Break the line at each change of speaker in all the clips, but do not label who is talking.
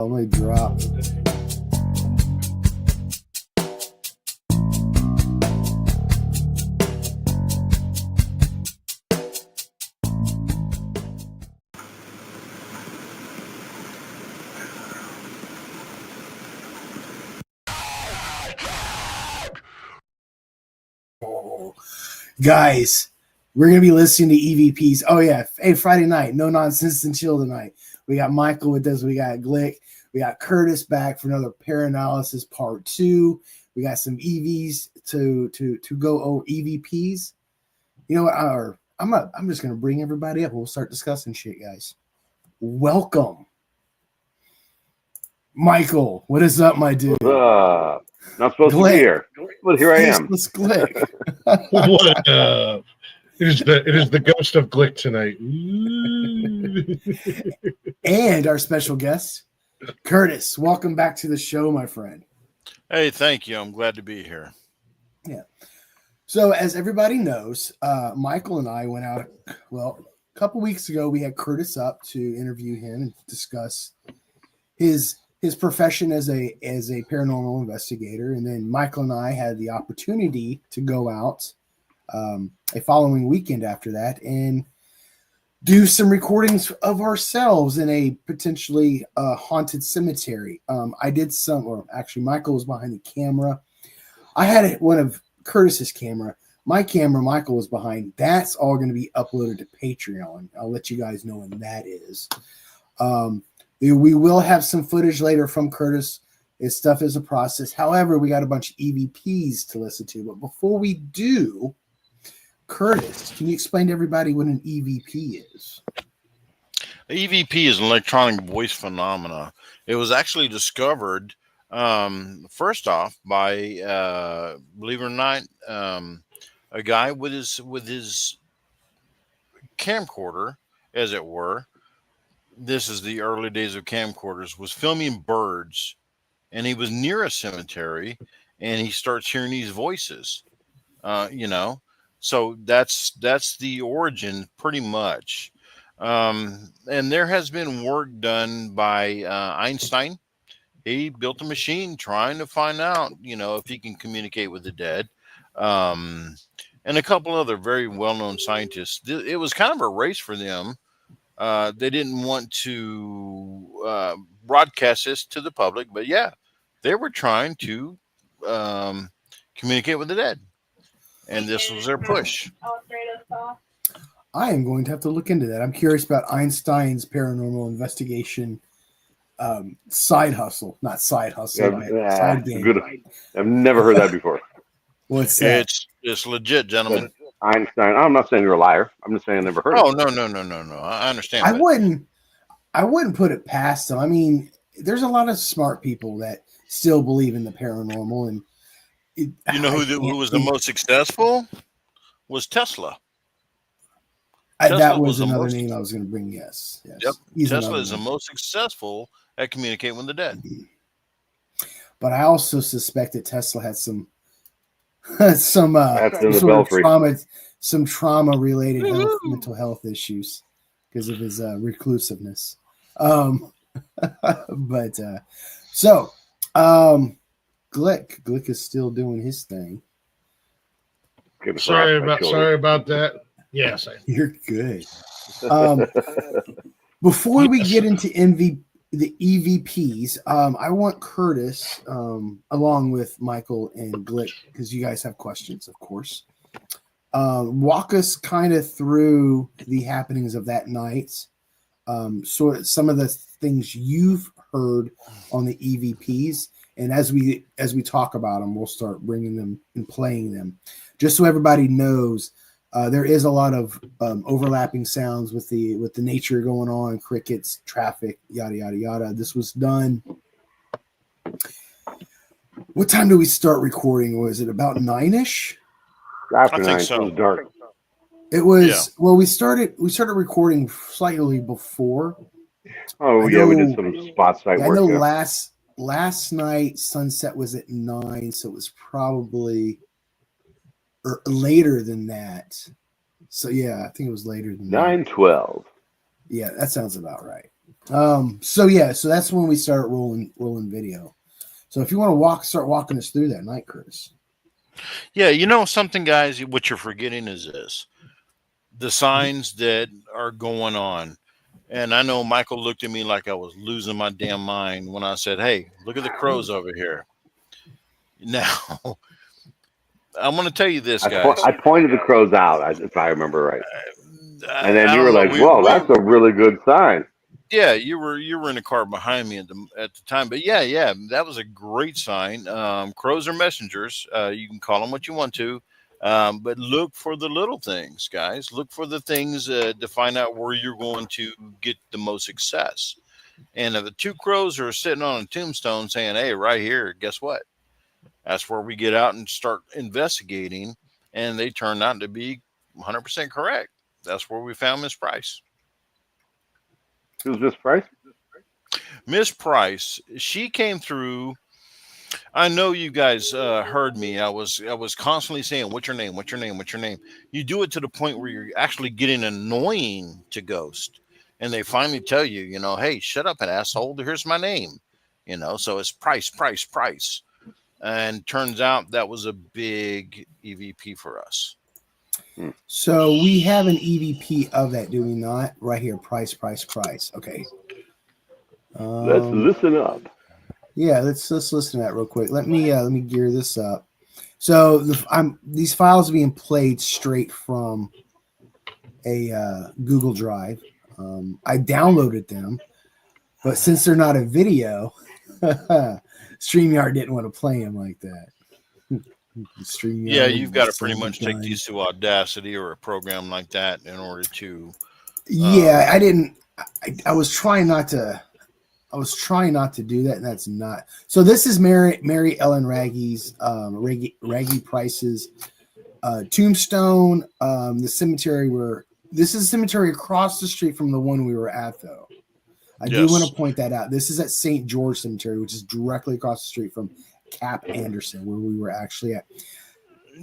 Let me drop. Guys, we're going to be listening to EVPs. Oh, yeah. Hey, Friday night. No nonsense and chill tonight. We got Michael with us. We got Glick. We got Kurtis back for another Paranalysis part 2. We got some EVs to go over EVPs. You know what? I'm just going to bring everybody up. We'll start discussing shit, guys. Welcome. Michael, what is up, my dude?
Not supposed
Glick.
to be here, but here I am.
Glick.
What up? It is the ghost of Glick tonight.
And our special guest, Kurtis. Welcome back to the show, my friend.
Hey, thank you. I'm glad to be here.
Yeah. So as everybody knows, Michael and I went out, a couple weeks ago, we had Kurtis up to interview him and discuss his profession as a paranormal investigator. And then Michael and I had the opportunity to go out a following weekend after that and do some recordings of ourselves in a potentially haunted cemetery. I did some, or actually Michael was behind the camera. I had one of Kurtis's camera. My camera, Michael was behind. That's all going to be uploaded to Patreon. I'll let you guys know when that is. We will have some footage later from Kurtis. His stuff is a process. However, we got a bunch of EVPs to listen to. But before we do, Kurtis, can you explain to everybody what an EVP is?
EVP is an electronic voice phenomena. It was actually discovered, first off, by, believe it or not, a guy with his camcorder, as it were. This is the early days of camcorders, was filming birds, and he was near a cemetery, and he starts hearing these voices, so that's the origin pretty much. And there has been work done by Einstein. He built a machine trying to find out, if he can communicate with the dead. And a couple other very well-known scientists. It was kind of a race for them. They didn't want to broadcast this to the public, but yeah, they were trying to communicate with the dead. And this was their push.
I am going to have to look into that. I'm curious about Einstein's paranormal investigation side hustle. Not side hustle. Side game.
Good. I've never heard that before.
What's that?
It's legit, gentlemen.
Einstein. I'm not saying you're a liar. I'm just saying I never heard of it.
No. I understand.
I wouldn't put it past them. I mean, there's a lot of smart people that still believe in the paranormal, and
who was the most successful? Was Tesla.
That was another name I was going to bring. Yes.
Yep. Tesla is the most successful at communicating with the dead.
But I also suspect that Tesla had some trauma related mental health issues because of his reclusiveness. Glick is still doing his thing.
Sorry about that. Yes,
you're good. Before we get into the EVPs, I want Kurtis, along with Michael and Glick, because you guys have questions, of course. Walk us kind of through the happenings of that night. Sort of some of the things you've heard on the EVPs, and as we talk about them, we'll start bringing them and playing them, just so everybody knows. There is a lot of overlapping sounds with the nature going on, crickets, traffic, yada yada yada. This was done. What time do we start recording? Was it about 9-ish?
After
I
9,
think so.
It was dark.
It was we started recording slightly before.
Oh yeah, we did some spot site work.
I know last night sunset was at 9, so it was probably later than that. So yeah, I think it was later than
9:12.
Yeah, that sounds about right. So that's when we start rolling video. So if you want to start walking us through that night, Curtis.
Yeah, something, guys, what you're forgetting is this. The signs that are going on. And I know Michael looked at me like I was losing my damn mind when I said, hey, look at the crows over here. Now, I'm going to tell you this, guys.
I pointed the crows out, if I remember right. And then you were
know,
like, whoa, that's a really good sign.
Yeah, you were in a car behind me at the time, but yeah, that was a great sign. Crows are messengers. You can call them what you want to, but look for the little things, guys. Look for the things to find out where you're going to get the most success. And if the two crows are sitting on a tombstone saying, "Hey, right here, guess what?" That's where we get out and start investigating, and they turned out to be 100% correct. That's where we found Miss Price.
Who's Miss Price?
Miss Price, she came through. I know you guys heard me. I was constantly saying, "What's your name? What's your name? What's your name?" You do it to the point where you're actually getting annoying to Ghost, and they finally tell you, "Hey, shut up, an asshole. Here's my name." So it's Price, Price, Price, and turns out that was a big EVP for us.
So we have an EVP of that, do we not? Right here, Price, Price, Price. Okay.
Let's listen up.
Yeah, let's listen to that real quick. Let me gear this up. So these files are being played straight from a Google Drive. I downloaded them, but since they're not a video, StreamYard didn't want to play them like that.
Yeah, you've got to pretty much take these to Audacity or a program like that in order to.
Yeah, I didn't. I was trying not to. I was trying not to do that, and that's not. So this is Mary Ellen Raggy's Raggy Price's tombstone. The cemetery this is a cemetery across the street from the one we were at, though. I do want to point that out. This is at St. George Cemetery, which is directly across the street from Cap Anderson, where we were actually at.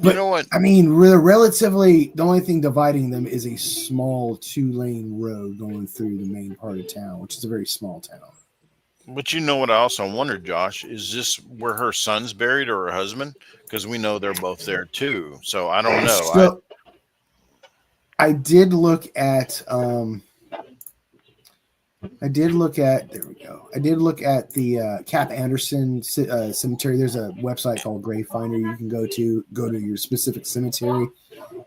But,
you know what?
I mean, relatively, the only thing dividing them is a small 2-lane road going through the main part of town, which is a very small town.
But you know what I also wondered, Josh, is this where her son's buried or her husband? Because we know they're both there too. So I don't know.
So, I did look at there we go. I did look at the Cap Anderson cemetery. There's a website called Grave Finder you can go to your specific cemetery.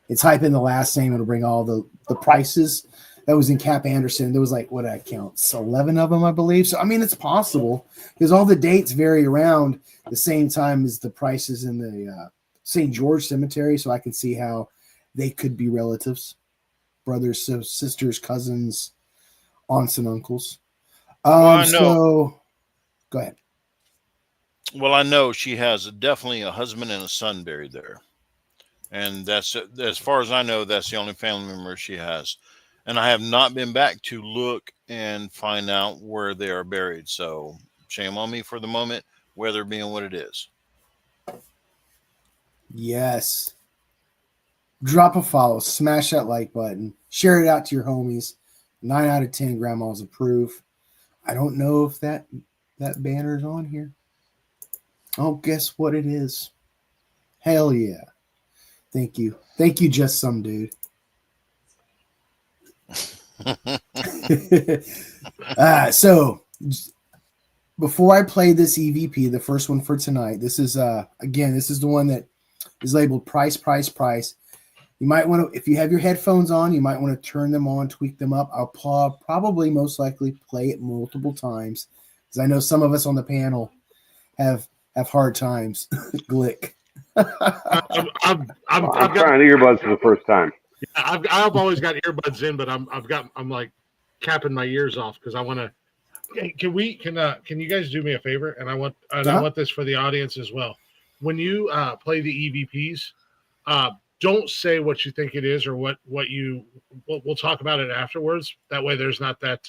It's type in the last name, it'll bring all the prices that was in Cap Anderson. There was like, what I count, 11 of them, I believe. So I mean, it's possible because all the dates vary around the same time as the prices in the St. George Cemetery. So I can see how they could be relatives, brothers, sisters, cousins, aunts and uncles. So go ahead.
Well, I know she has definitely a husband and a son buried there. And that's, as far as I know, that's the only family member she has. And I have not been back to look and find out where they are buried. So shame on me for the moment, weather being what it is.
Yes. Drop a follow, smash that like button, share it out to your homies. 9 out of 10 grandmas approve. I don't know if that banner's on here. Oh, guess what it is? Hell yeah. Thank you. Thank you, just some dude. So before I play this EVP, the first one for tonight, this is the one that is labeled Price, Price, Price. You might want to, if you have your headphones on, you might want to turn them on, tweak them up. I'll probably most likely play it multiple times because I know some of us on the panel have hard times. Glick.
I'm
trying earbuds for the first time.
Yeah, I've always got earbuds in, but I'm like capping my ears off because I want to. Can you guys do me a favor? And I want this for the audience as well. When you play the EVPs, don't say what you think it is or we'll talk about it afterwards. That way there's not that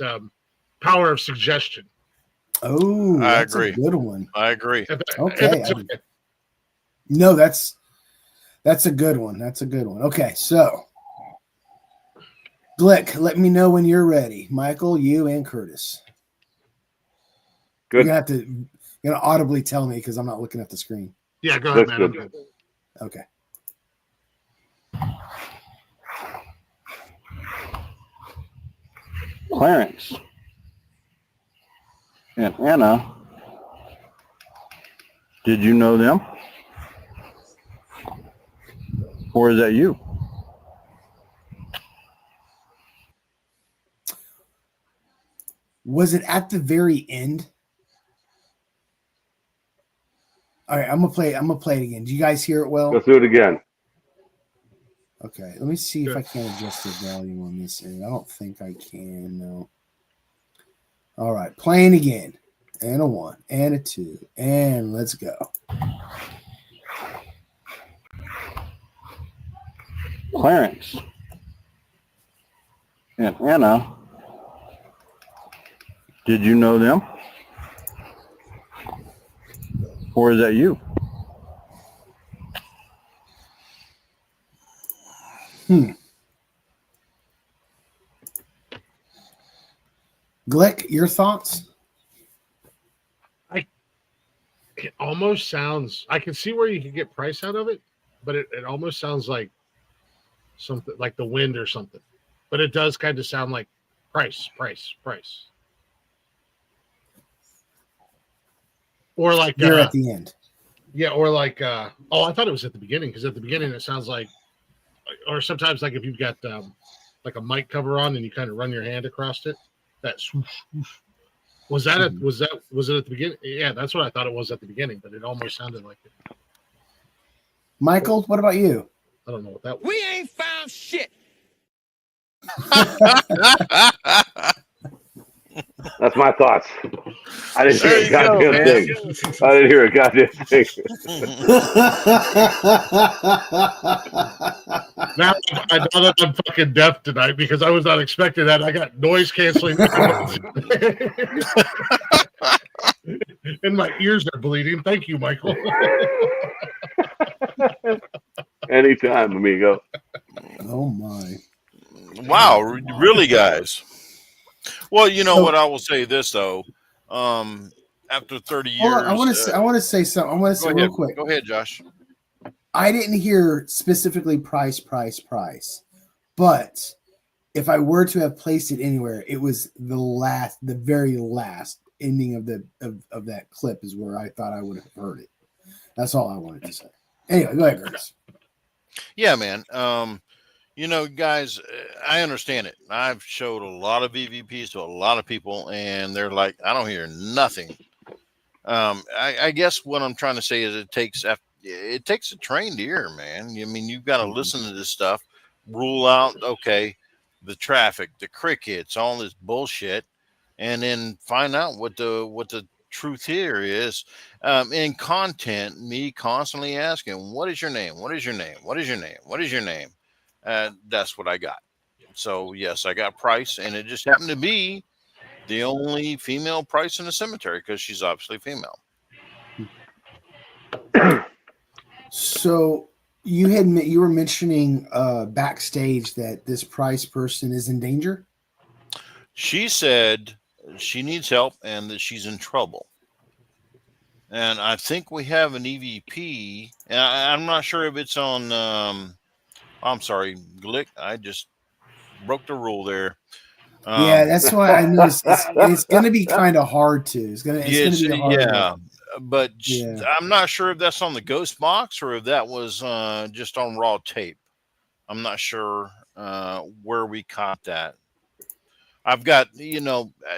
power of suggestion.
Oh, that's
agree.
A good one.
I agree.
Okay. No, that's a good one. That's a good one. Okay, so Glick, let me know when you're ready. Michael, you and Curtis.
Good.
You're gonna audibly tell me because I'm not looking at the screen.
Yeah, go ahead,
That's
man.
good.
Okay.
Clarence and Anna, did you know them? Or is that you?
Was it at the very end? All right, I'm gonna play it again. Do you guys hear it well?
Let's do it again.
Okay, let me see if I can adjust the volume on this end. I don't think I can. No. All right, playing again. And a 1, and a 2, and let's go.
Clarence and Anna, did you know them? Or is that you?
Glick, your thoughts?
It almost sounds. I can see where you can get price out of it, but it almost sounds like something like the wind or something. But it does kind of sound like price. Or like
You're at the end.
Yeah, or like I thought it was at the beginning, because at the beginning it sounds like, or sometimes like if you've got like a mic cover on and you kind of run your hand across it, that swoosh, swoosh. Was it at the beginning? Yeah, that's what I thought it was at the beginning, but it almost sounded like it.
Michael, what about you?
I don't know what that was.
We ain't found shit.
That's my thoughts. I didn't hear a goddamn thing. I didn't hear a goddamn thing.
Now I know that I'm fucking deaf tonight because I was not expecting that. I got noise canceling. And my ears are bleeding. Thank you, Michael.
Anytime, amigo.
Oh my.
Wow, really, guys? Well, you know what? I will say this though. After 30 years,
Hold on, I want to say something. I want to say real quick.
Go ahead, Josh.
I didn't hear specifically price, but if I were to have placed it anywhere, it was the very last ending of that clip is where I thought I would have heard it. That's all I wanted to say. Anyway, go ahead, Curtis.
Yeah, man. You know, guys, I understand it. I've showed a lot of EVPs to a lot of people, and they're like, I don't hear nothing. I guess what I'm trying to say is it takes a trained ear, man. I mean, you've got to listen to this stuff, rule out, okay, the traffic, the crickets, all this bullshit, and then find out what the truth here is. In content, me constantly asking, what is your name? What is your name? What is your name? What is your name? That's what I got. So yes, I got Price, and it just happened to be the only female Price in the cemetery because she's obviously female.
So you were mentioning backstage that this Price person is in danger.
She said she needs help and that she's in trouble. And I think we have an EVP, and I'm not sure if it's on. I'm sorry, Glick. I just broke the rule there.
Yeah, that's why I knew it's going to be kind of hard to. It's going to be hard.
Yeah, but I'm not sure if that's on the ghost box or if that was just on raw tape. I'm not sure where we caught that. I've got,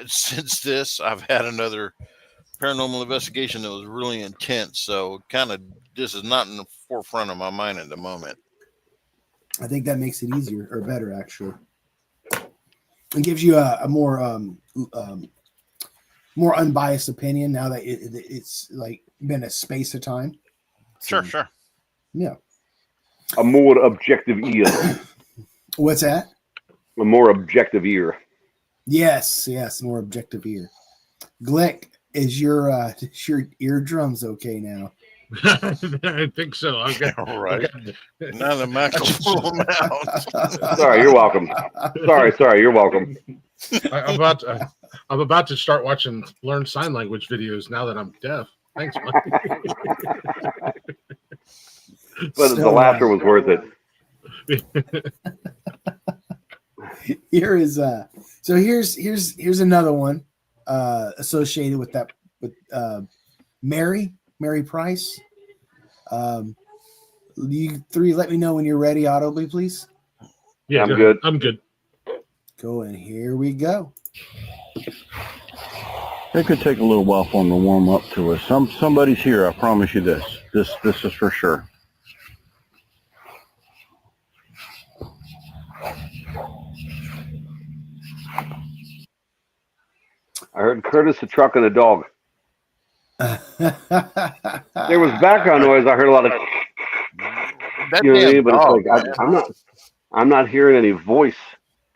since this, I've had another paranormal investigation that was really intense. So this is not in the forefront of my mind at the moment.
I think that makes it easier or better, actually. It gives you a more unbiased opinion now that it's like been a space of time.
So, sure.
Yeah.
A more objective ear.
What's that?
A more objective ear.
Yes, more objective ear. Glick, is your eardrums okay now?
I think so.
Right. Now the Mac will pull them out.
Sorry, you're welcome. Sorry, you're welcome.
I'm about to start watching learn sign language videos now that I'm deaf. Thanks, Mike.
But the laughter was worth it.
Here's another one associated with that with Mary Price. You three, let me know when you're ready audibly, please.
Yeah,
I'm good.
I'm good.
Go and here we go.
It could take a little while for them to warm up to us. Somebody's here. I promise you this. This is for sure.
I heard Kurtis, a truck, and a dog. There was background noise. I heard a lot of.
That
You know what I mean?
damn
But
dog,
it's like
man.
I'm not hearing any voice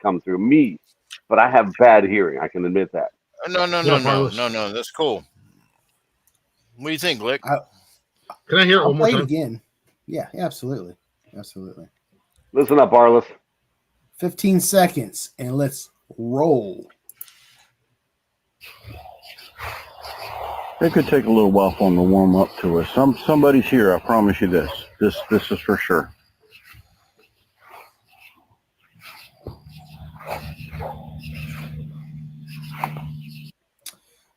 come through me, but I have bad hearing. I can admit that.
No. That's cool. What do you think, Glick?
Can I hear it
I'll
one more
play it
time?
again. Yeah, absolutely.
Listen up, Arliss.
15 seconds and let's roll.
It could take a little while for them to warm up to us. Somebody's here. I promise you this. This is for sure.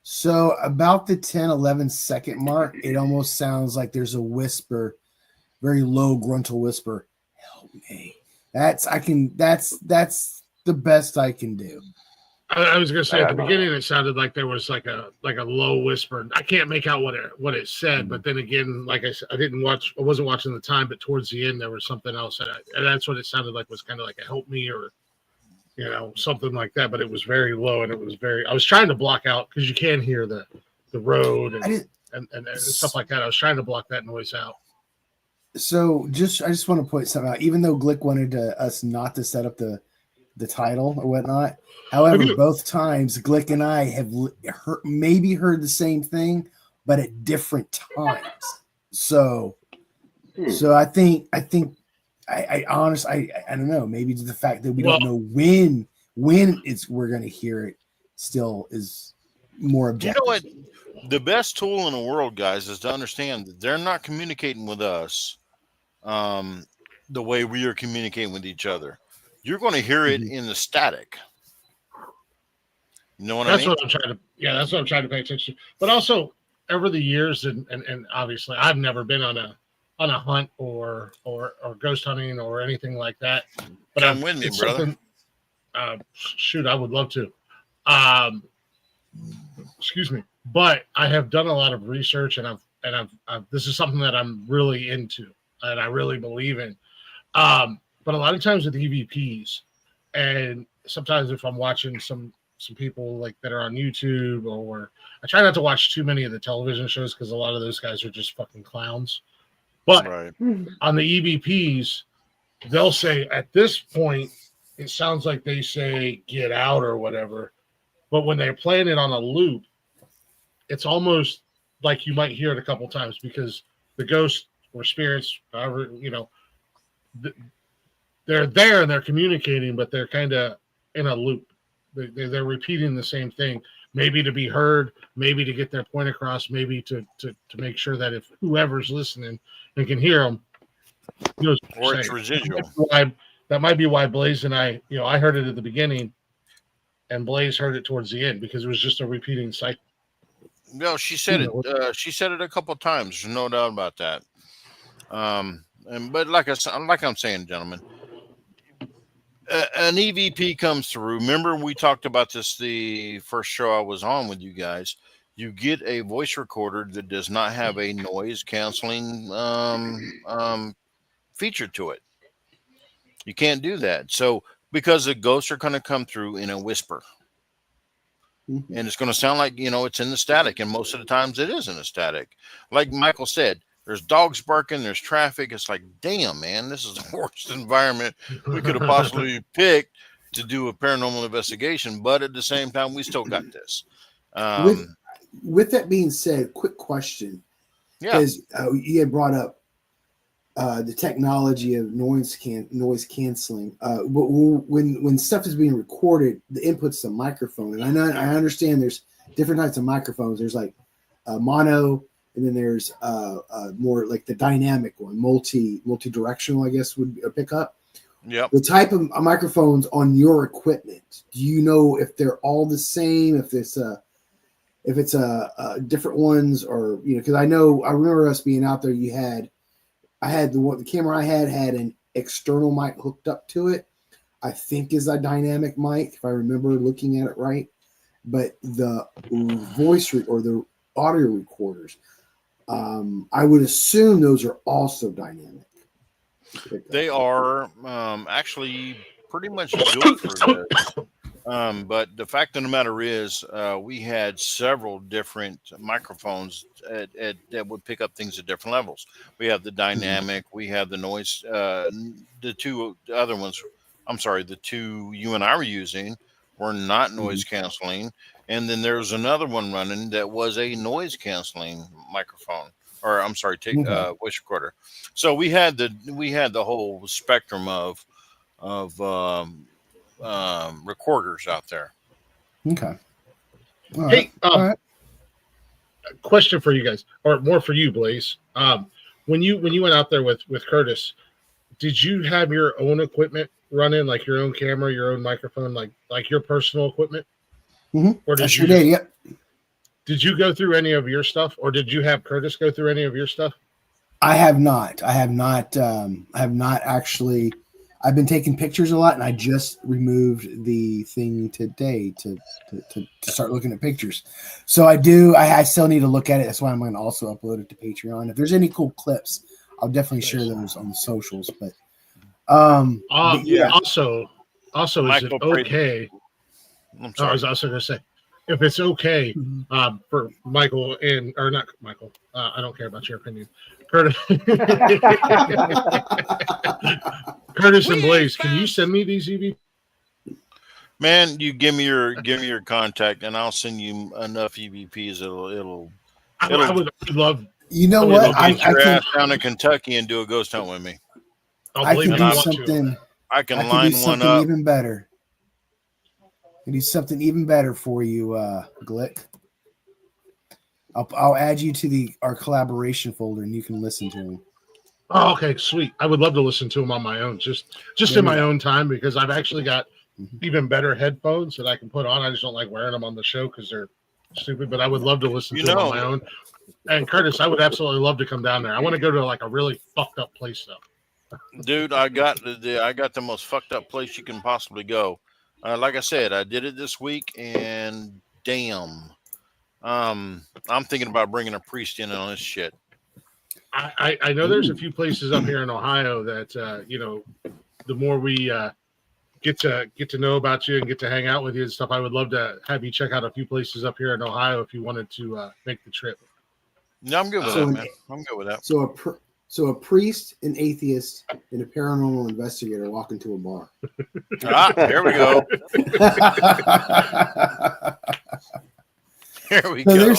So about the 10-11 second mark, it almost sounds like there's a whisper, very low gruntal whisper. Help me. That's the best I can do.
I was going to say at the beginning, it sounded like there was like a low whisper. I can't make out what it said, but then again, like I said, I wasn't watching the time, but towards the end there was something else, and that's what it sounded like, was kind of like a help me or something like that. But it was very low, and I was trying to block out, because you can hear the road and stuff like that. I was trying to block that noise out.
So I just want to point something out. Even though Glick wanted us not to set up the title or whatnot, however, both times Glick and I have heard the same thing, but at different times. So I think I honestly I don't know. Maybe the fact that we don't know when we're going to hear it still is more objective.
You know what? The best tool in the world, guys, is to understand that they're not communicating with us the way we are communicating with each other. You're going to hear it in the static. You know what I mean?
That's what I'm trying to pay attention to. But also, over the years, and obviously, I've never been on a hunt or ghost hunting or anything like that. But
I'm with me, brother.
Shoot, I would love to. Excuse me. But I have done a lot of research, and I've this is something that I'm really into and I really believe in. But a lot of times with EVPs, and sometimes if I'm watching some people like that are on YouTube, or I try not to watch too many of the television shows because a lot of those guys are just fucking clowns. But on the EVPs, they'll say at this point, it sounds like they say get out or whatever. But when they're playing it on a loop, it's almost like you might hear it a couple times, because the ghosts or spirits, however, they're there and they're communicating, but they're kind of in a loop. They're repeating the same thing, maybe to be heard, maybe to get their point across, maybe to make sure that if whoever's listening and can hear them, knows
or it's residual.
That might be why Blaze and I heard it at the beginning, and Blaze heard it towards the end, because it was just a repeating cycle.
No, she said it. She said it a couple of times. There's no doubt about that. But like I'm saying, gentlemen, an EVP comes through. Remember, we talked about this the first show I was on with you guys. You get a voice recorder that does not have a noise canceling feature to it. You can't do that. So because the ghosts are going to come through in a whisper. And it's going to sound like, it's in the static. And most of the times it is in the static. Like Michael said, there's dogs barking, there's traffic. It's like, damn, man, this is the worst environment we could have possibly picked to do a paranormal investigation. But at the same time, we still got this.
With that being said, quick question.
Yeah.
Because you had brought up the technology of noise canceling. But when stuff is being recorded, the input's the microphone, and I understand there's different types of microphones. There's like mono, and then there's more like the dynamic one, multi-directional, I guess would pick up.
Yep.
The type of microphones on your equipment. Do you know if they're all the same? If it's different ones, or because I remember us being out there. I had the camera I had an external mic hooked up to it. I think is a dynamic mic if I remember looking at it right. But the voice or the audio recorders, I would assume those are also dynamic.
They are actually pretty much built for this. But the fact of the matter is, we had several different microphones that would pick up things at different levels. We have the dynamic, we have the noise. The two other ones, the two you and I were using were not noise canceling. And then there's another one running that was a noise canceling microphone, or voice recorder. So we had the whole spectrum of recorders out there.
Okay.
Hey, question for you guys, or more for you, Blaze. When you went out there with Kurtis, did you have your own equipment running, like your own camera, your own microphone, like your personal equipment?
Or did you? Did, yep.
Did you go through any of your stuff, or did you have Kurtis go through any of your stuff?
I have not. I have not actually. I've been taking pictures a lot, and I just removed the thing today to start looking at pictures. So I still need to look at it. That's why I'm going to also upload it to Patreon. If there's any cool clips, I'll definitely share those on the socials. But
yeah. Also, is it okay?
I'm sorry.
I was also going to say, if it's okay for Michael or not Michael, I don't care about your opinion. Kurtis and Blaze, can you send me these EVPs?
Man, you give me your contact, and I'll send you enough EVPs.
I would love.
You know what?
I can down in Kentucky and do a ghost hunt with me.
I can do something.
I can line one up
even better. I can do something even better for you, Glick. I'll add you to our collaboration folder, and you can listen to them.
Oh, okay, sweet. I would love to listen to them on my own, just in my own time, because I've actually got even better headphones that I can put on. I just don't like wearing them on the show because they're stupid. But I would love to listen to them on my own. And Kurtis, I would absolutely love to come down there. I want to go to like a really fucked up place, though.
Dude, I got the most fucked up place you can possibly go. Like I said, I did it this week, and damn. I'm thinking about bringing a priest in on this shit.
I know there's a few places up here in Ohio that the more we get to know about you and get to hang out with you and stuff, I would love to have you check out a few places up here in Ohio if you wanted to make the trip.
Yeah, I'm good with that, man. I'm good with that.
So a priest, an atheist, and a paranormal investigator walk into a bar.
There we go. There we go.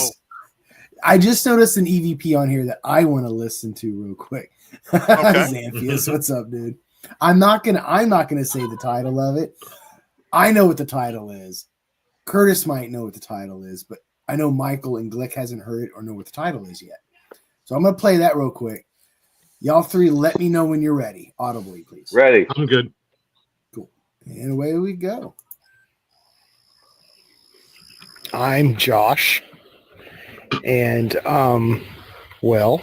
I just noticed an EVP on here that I want to listen to real quick.
Okay.
Xanthius, what's up, dude? I'm not gonna say the title of it. I know what the title is. Kurtis might know what the title is, but I know Michael and Glick hasn't heard it or know what the title is yet. So I'm gonna play that real quick. Y'all three, let me know when you're ready. Audibly, please.
Ready.
I'm good.
Cool. And away we go. I'm Josh. And, well,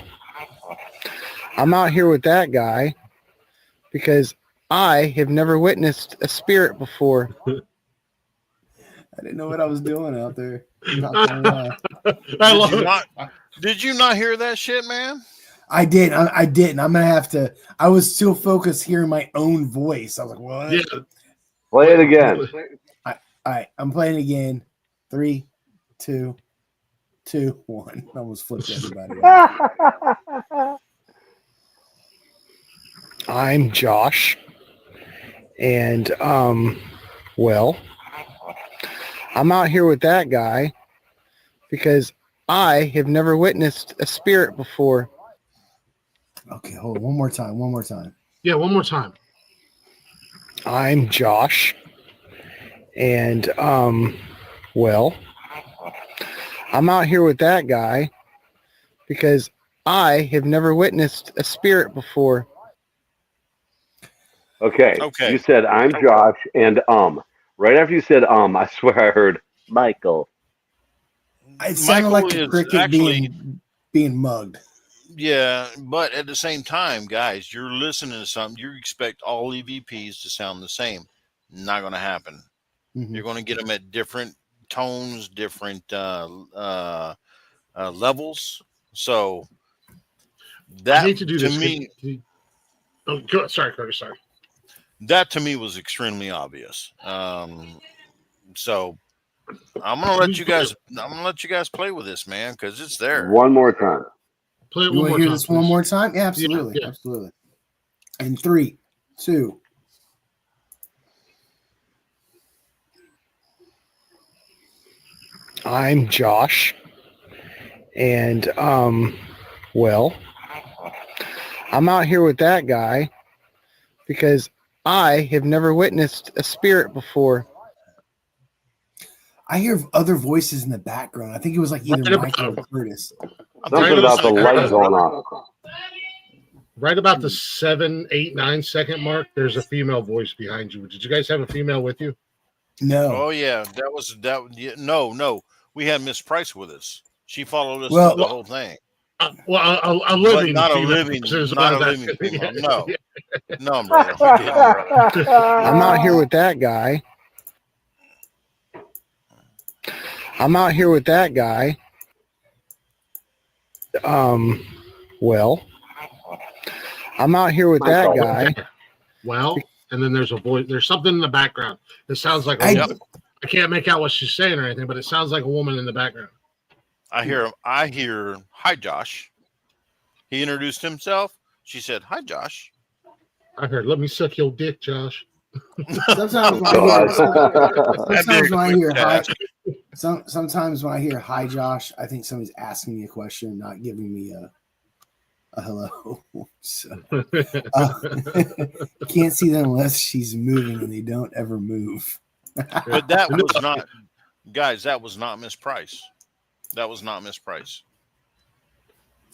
I'm out here with that guy because I have never witnessed a spirit before. I didn't know what I was doing out there. Not gonna lie.
Did you not hear that shit, man?
I did. I didn't. I'm going to have to. I was still focused hearing my own voice. I was like, what?
Yeah.
Play it again.
All right. I'm playing again. 3, 2, 1. I almost flipped everybody out. I'm Josh. And, well, I'm out here with that guy because
I have never witnessed a spirit before.
Okay, hold on. One more time.
Yeah, one more time.
I'm Josh. And, well, I'm out here with that guy because I have never witnessed a spirit before.
Okay.
Okay.
You said I'm Josh and Right after you said I swear I heard Michael.
It sounded
Michael
like a
is
cricket
actually,
being mugged.
yeah, but at the same time, guys, you're listening to something. You expect all EVPs to sound the same. Not going to happen.
Mhm.
You're going to get them at different tones, different levels. So
I
that
hate to do
to
this.
me,
Sorry, Curtis. Sorry.
that to me was extremely obvious. So I'm gonna let you guys play with this, man, because it's there.
One more time.
Play it
You
one
want to
more
hear
time.
this one
please.
more time? Yeah, absolutely.
Yeah.
Absolutely. In 3, 2.
I'm Josh. And, well, I'm out here with that guy because I have never witnessed a spirit before.
I hear other voices in the background. I think it was like either
Right
Michael or
about-
Curtis.
Something about the light going on.
Right about the 7, 8, 9 second mark, there's a female voice behind you. Did you guys have a female with you?
No.
Oh yeah, that was that. Yeah, no, we had Miss Price with us. She followed us
Well,
through the whole thing.
A living
But not a
female
living,
is
not a
what I-
living female. No, no, brother. We didn't, brother.
I'm out here with that guy. I'm out here with that guy. Well, I'm out here with that guy.
Well, and then there's a voice. There's something in the background. It sounds like a
I-
woman. I can't make out what she's saying or anything, but it sounds like a woman in the background.
I hear, hi, Josh. He introduced himself. She said, hi, Josh.
I heard, let me suck your dick, Josh.
Sometimes when I hear hi, sometimes when I hear hi, Josh, I think somebody's asking me a question, not giving me a hello. So, can't see them unless she's moving, and they don't ever move.
But that was not, guys. That was not Miss Price. That was not Miss Price.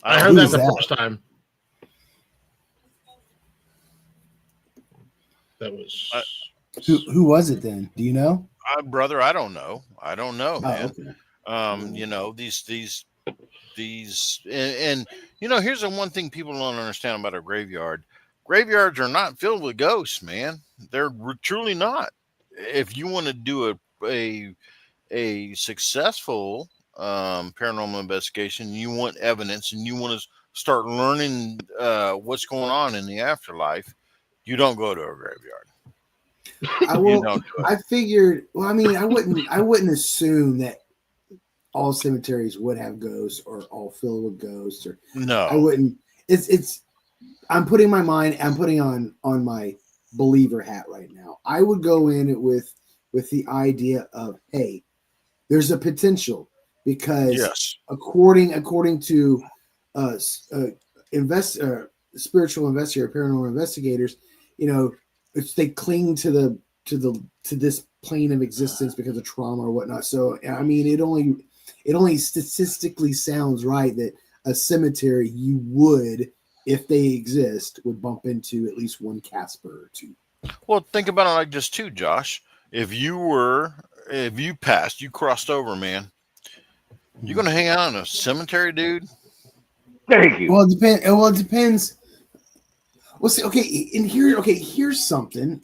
I heard that
Who's
the
that?
first time. That was
Who was it then? Do you know?
Brother, I don't know.
Oh,
Man.
okay.
You know, these and you know, here's the one thing people don't understand about a graveyard. Graveyards are not filled with ghosts, man. They're truly not. If you want to do a successful paranormal investigation, you want evidence and you want to start learning what's going on in the afterlife, you don't go to a graveyard.
I figured. Well, I mean, I wouldn't assume that all cemeteries would have ghosts or all filled with ghosts. Or
No,
I wouldn't. It's. I'm putting on my believer hat right now. I would go in it with the idea of, hey, there's a potential because
yes,
according to spiritual investigator, paranormal investigators, you know, they cling to this plane of existence because of trauma or whatnot. So I mean, it only statistically sounds right that a cemetery you would, if they exist, would bump into at least one Casper or two.
well, think about it like this too, Josh. If you passed, you crossed over, man, you're gonna hang out in a cemetery, dude.
Thank you.
Well, it depends. Well, see, okay, and here's something.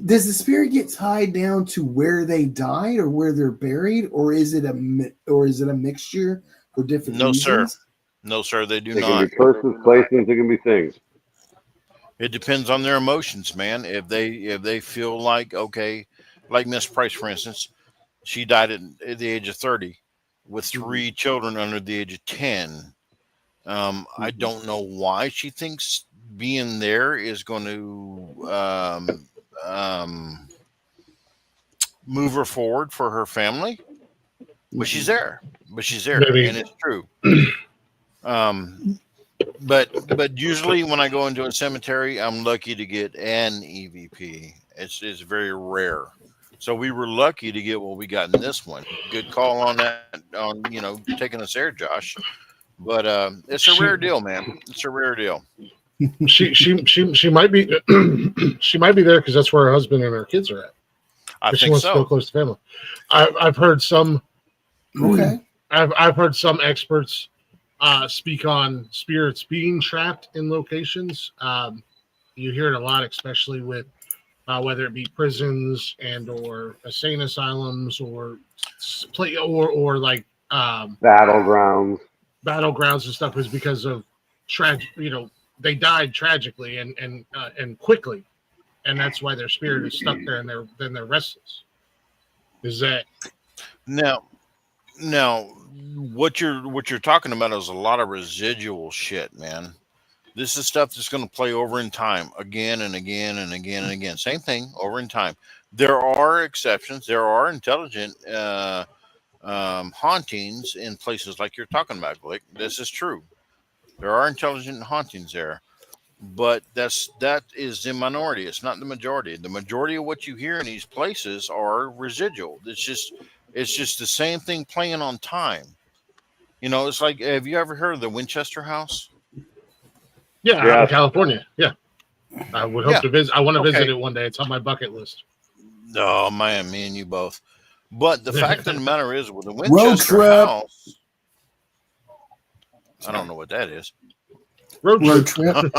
Does the spirit get tied down to where they died or where they're buried, or is it a mixture for different reasons?
No, sir, they do
They
not.
can be persons, places, they can be things.
It depends on their emotions, man. If they feel like, okay, like Miss Price, for instance, she died at the age of 30 with 3 children under the age of 10. I don't know why she thinks being there is going to move her forward for her family. but she's there.
Maybe.
And it's true. But usually when I go into a cemetery, I'm lucky to get an EVP. It's very rare. So we were lucky to get what we got in this one. Good call on that, on taking us there, Josh. But it's a rare deal, man. It's a rare deal.
She might be she might be there because that's where her husband and her kids are at.
I
She
think
wants to go
so.
close to family. I've heard some.
Okay.
I've heard some experts speak on spirits being trapped in locations. You hear it a lot, especially with whether it be prisons and or insane asylums or like
Battlegrounds.
battlegrounds and stuff, is because of they died tragically and quickly, and that's why their spirit is stuck there, and they're restless. Is that
Now, what you're talking about is a lot of residual shit, man. This is stuff that's going to play over in time, again and again and again and again. Same thing over in time. There are exceptions. There are intelligent hauntings in places like you're talking about, Glick. This is true. There are intelligent hauntings there, but that is the minority. It's not the majority. The majority of what you hear in these places are residual. It's just the same thing playing on time. It's like, have you ever heard of the Winchester House?
out
Yeah.
in California? Yeah, I would hope to visit. I want to
Okay.
visit it one day. It's on my bucket list.
Oh man, me and you both. But the fact of the matter is, with the
Road
Winchester
trip.
House, I don't know what that is.
Road
Road
trip.
trip.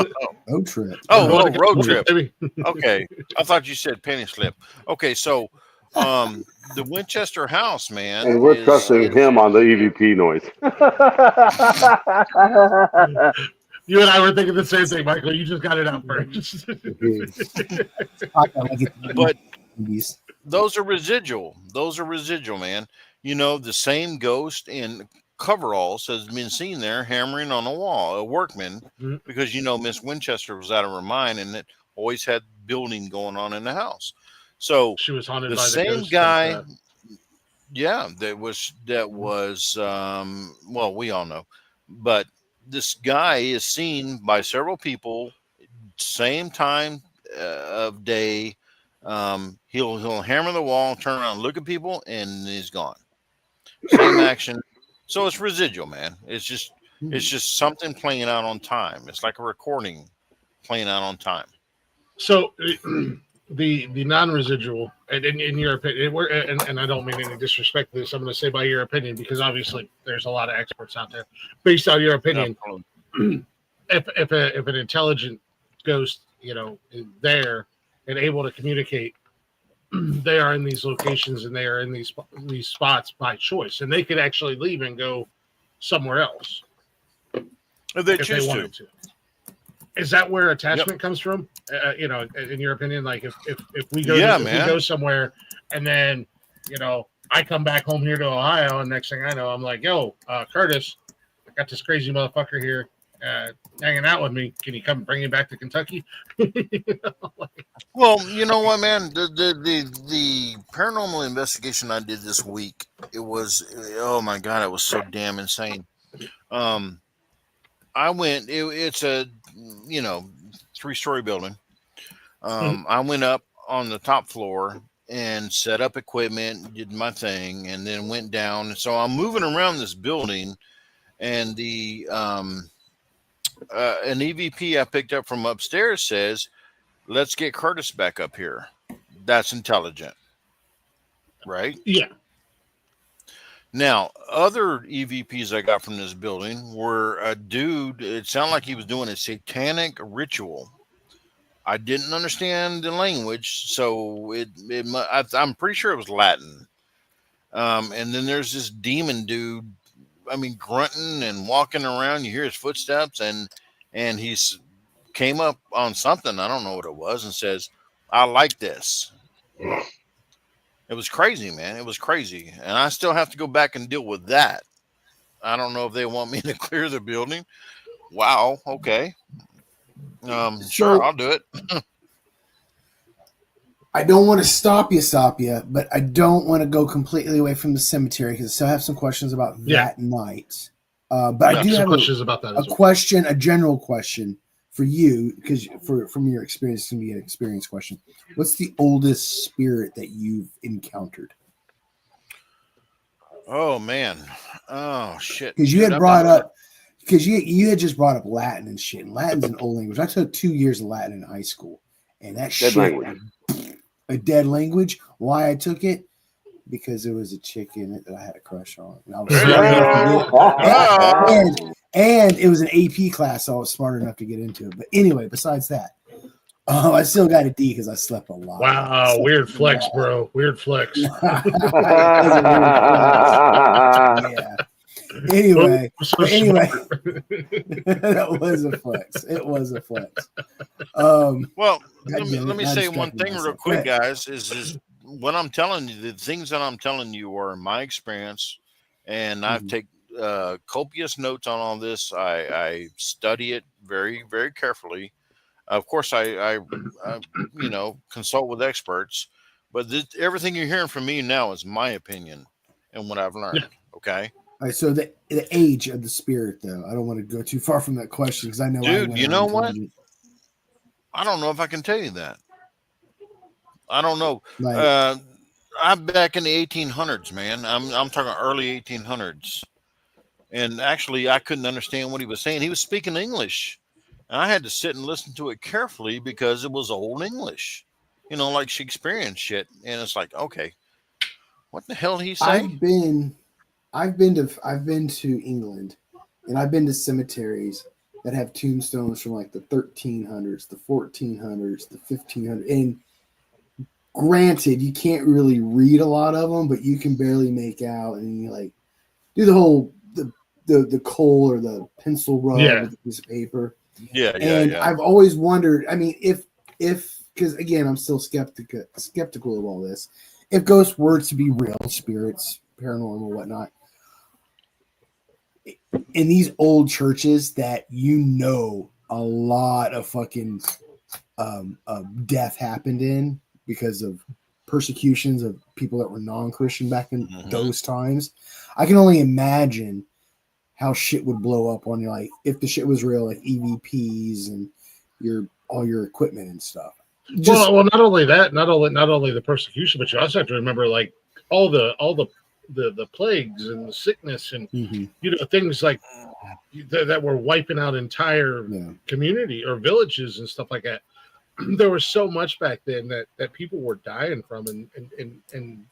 Road trip.
Oh, road trip.
Baby.
Okay, I thought you said penny slip. Okay, so the Winchester House, man,
And we're trusting him on the EVP noise.
You and I were thinking the same thing, Michael. You just got it out first.
But those are residual. Those are residual, man. The same ghost in coveralls has been seen there hammering on a wall, a workman, because Miss Winchester was out of her mind and it always had building going on in the house. So
she was haunted
the
by
same
the ghost
guy.
like
Yeah, that was well, we all know, but this guy is seen by several people, same time of day. He'll hammer the wall, turn around, look at people, and he's gone. Same action. So it's residual, man. It's just something playing out on time. It's like a recording playing out on time.
So the non-residual, and in your opinion, and I don't mean any disrespect to this, I'm going to say by your opinion, because obviously there's a lot of experts out there. Based on your opinion, if an intelligent ghost, is there and able to communicate, they are in these locations and they are in these spots by choice, and they could actually leave and go somewhere else
if they
wanted to. Is that where attachment comes from? In your opinion, like if we go if we go somewhere and then I come back home here to Ohio, and next thing I know, I'm like, yo, Kurtis, I got this crazy motherfucker here hanging out with me. Can you come bring him back to Kentucky?
Well, you know what, man? The paranormal investigation I did this week, it was, oh my God, it was so damn insane. I went, it's a 3-story building. I went up on the top floor and set up equipment, did my thing, and then went down. And so I'm moving around this building, and the an EVP I picked up from upstairs says, "Let's get Kurtis back up here." That's intelligent, right?
Yeah.
Now, other EVPs I got from this building were a dude. It sounded like he was doing a satanic ritual. I didn't understand the language, so I'm pretty sure it was Latin. And then there's this demon dude. I mean, grunting and walking around. You hear his footsteps, and he's came up on something. I don't know what it was, and says, "I like this." It was crazy, man. It was crazy. And I still have to go back and deal with that. I don't know if they want me to clear the building. Wow. Okay. Sure, I'll do it.
I don't want to stop you, but I don't want to go completely away from the cemetery because I still have some questions about that night. But I do have
questions about that.
Question, a general question for you, because from your experience, it's going to be an experience question. What's the oldest spirit that you've encountered?
Oh man, oh shit!
Because you had brought up, because you had just brought up Latin and shit. And Latin's an old language. I took 2 years of Latin in high school, and that shit, a dead language. Why I took it? Because there was a chick in it that I had a crush on. And I was and it was an AP class, so I was smart enough to get into it. But anyway, besides that, I still got a D because I slept a lot.
Wow, weird flex, bro. Weird flex.
Yeah. Anyway, that was a flex. It was a flex.
Well, let me say one thing real quick, guys. Is what I'm telling you, the things that I'm telling you are my experience, and I've taken copious notes on all this. I study it very, very carefully. Of course, I consult with experts, but everything you're hearing from me now is my opinion and what I've learned. Okay.
All right, so the age of the spirit, though, I don't want to go too far from that question because I know.
Dude, you know what? I don't know if I can tell you that. I don't know. I'm back in the 1800s, man. I'm talking early 1800s, and actually, I couldn't understand what he was saying. He was speaking English, and I had to sit and listen to it carefully because it was old English, like Shakespearean shit. And it's like, okay, what the hell did he say?
I've been to England, and I've been to cemeteries that have tombstones from like the 1300s, the 1400s, the 1500s. And granted, you can't really read a lot of them, but you can barely make out, and you like do the whole the coal or the pencil rub with a piece of paper. Yeah. I've always wondered. I mean, if because again, I'm still skeptical of all this. If ghosts were to be real, spirits, paranormal, whatnot, in these old churches that a lot of fucking death happened in because of persecutions of people that were non-Christian back in those times, I can only imagine how shit would blow up on you, like if the shit was real, like EVPs and all your equipment and stuff.
Well, not only that, not only the persecution, but you also have to remember like all the plagues and the sickness and things like that were wiping out entire community or villages and stuff like that. There was so much back then that people were dying from and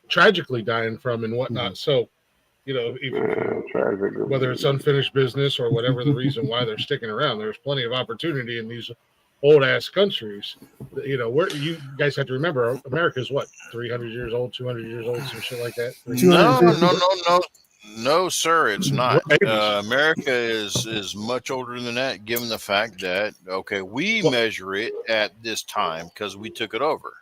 tragically dying from and whatnot. So, whether it's unfinished business or whatever the reason why they're sticking around, there's plenty of opportunity in these old ass countries. Where you guys have to remember, America's what, 300 years old, 200 years old, some shit like that.
No, sir, it's not. America is much older than that, given the fact that we measure it at this time because we took it over,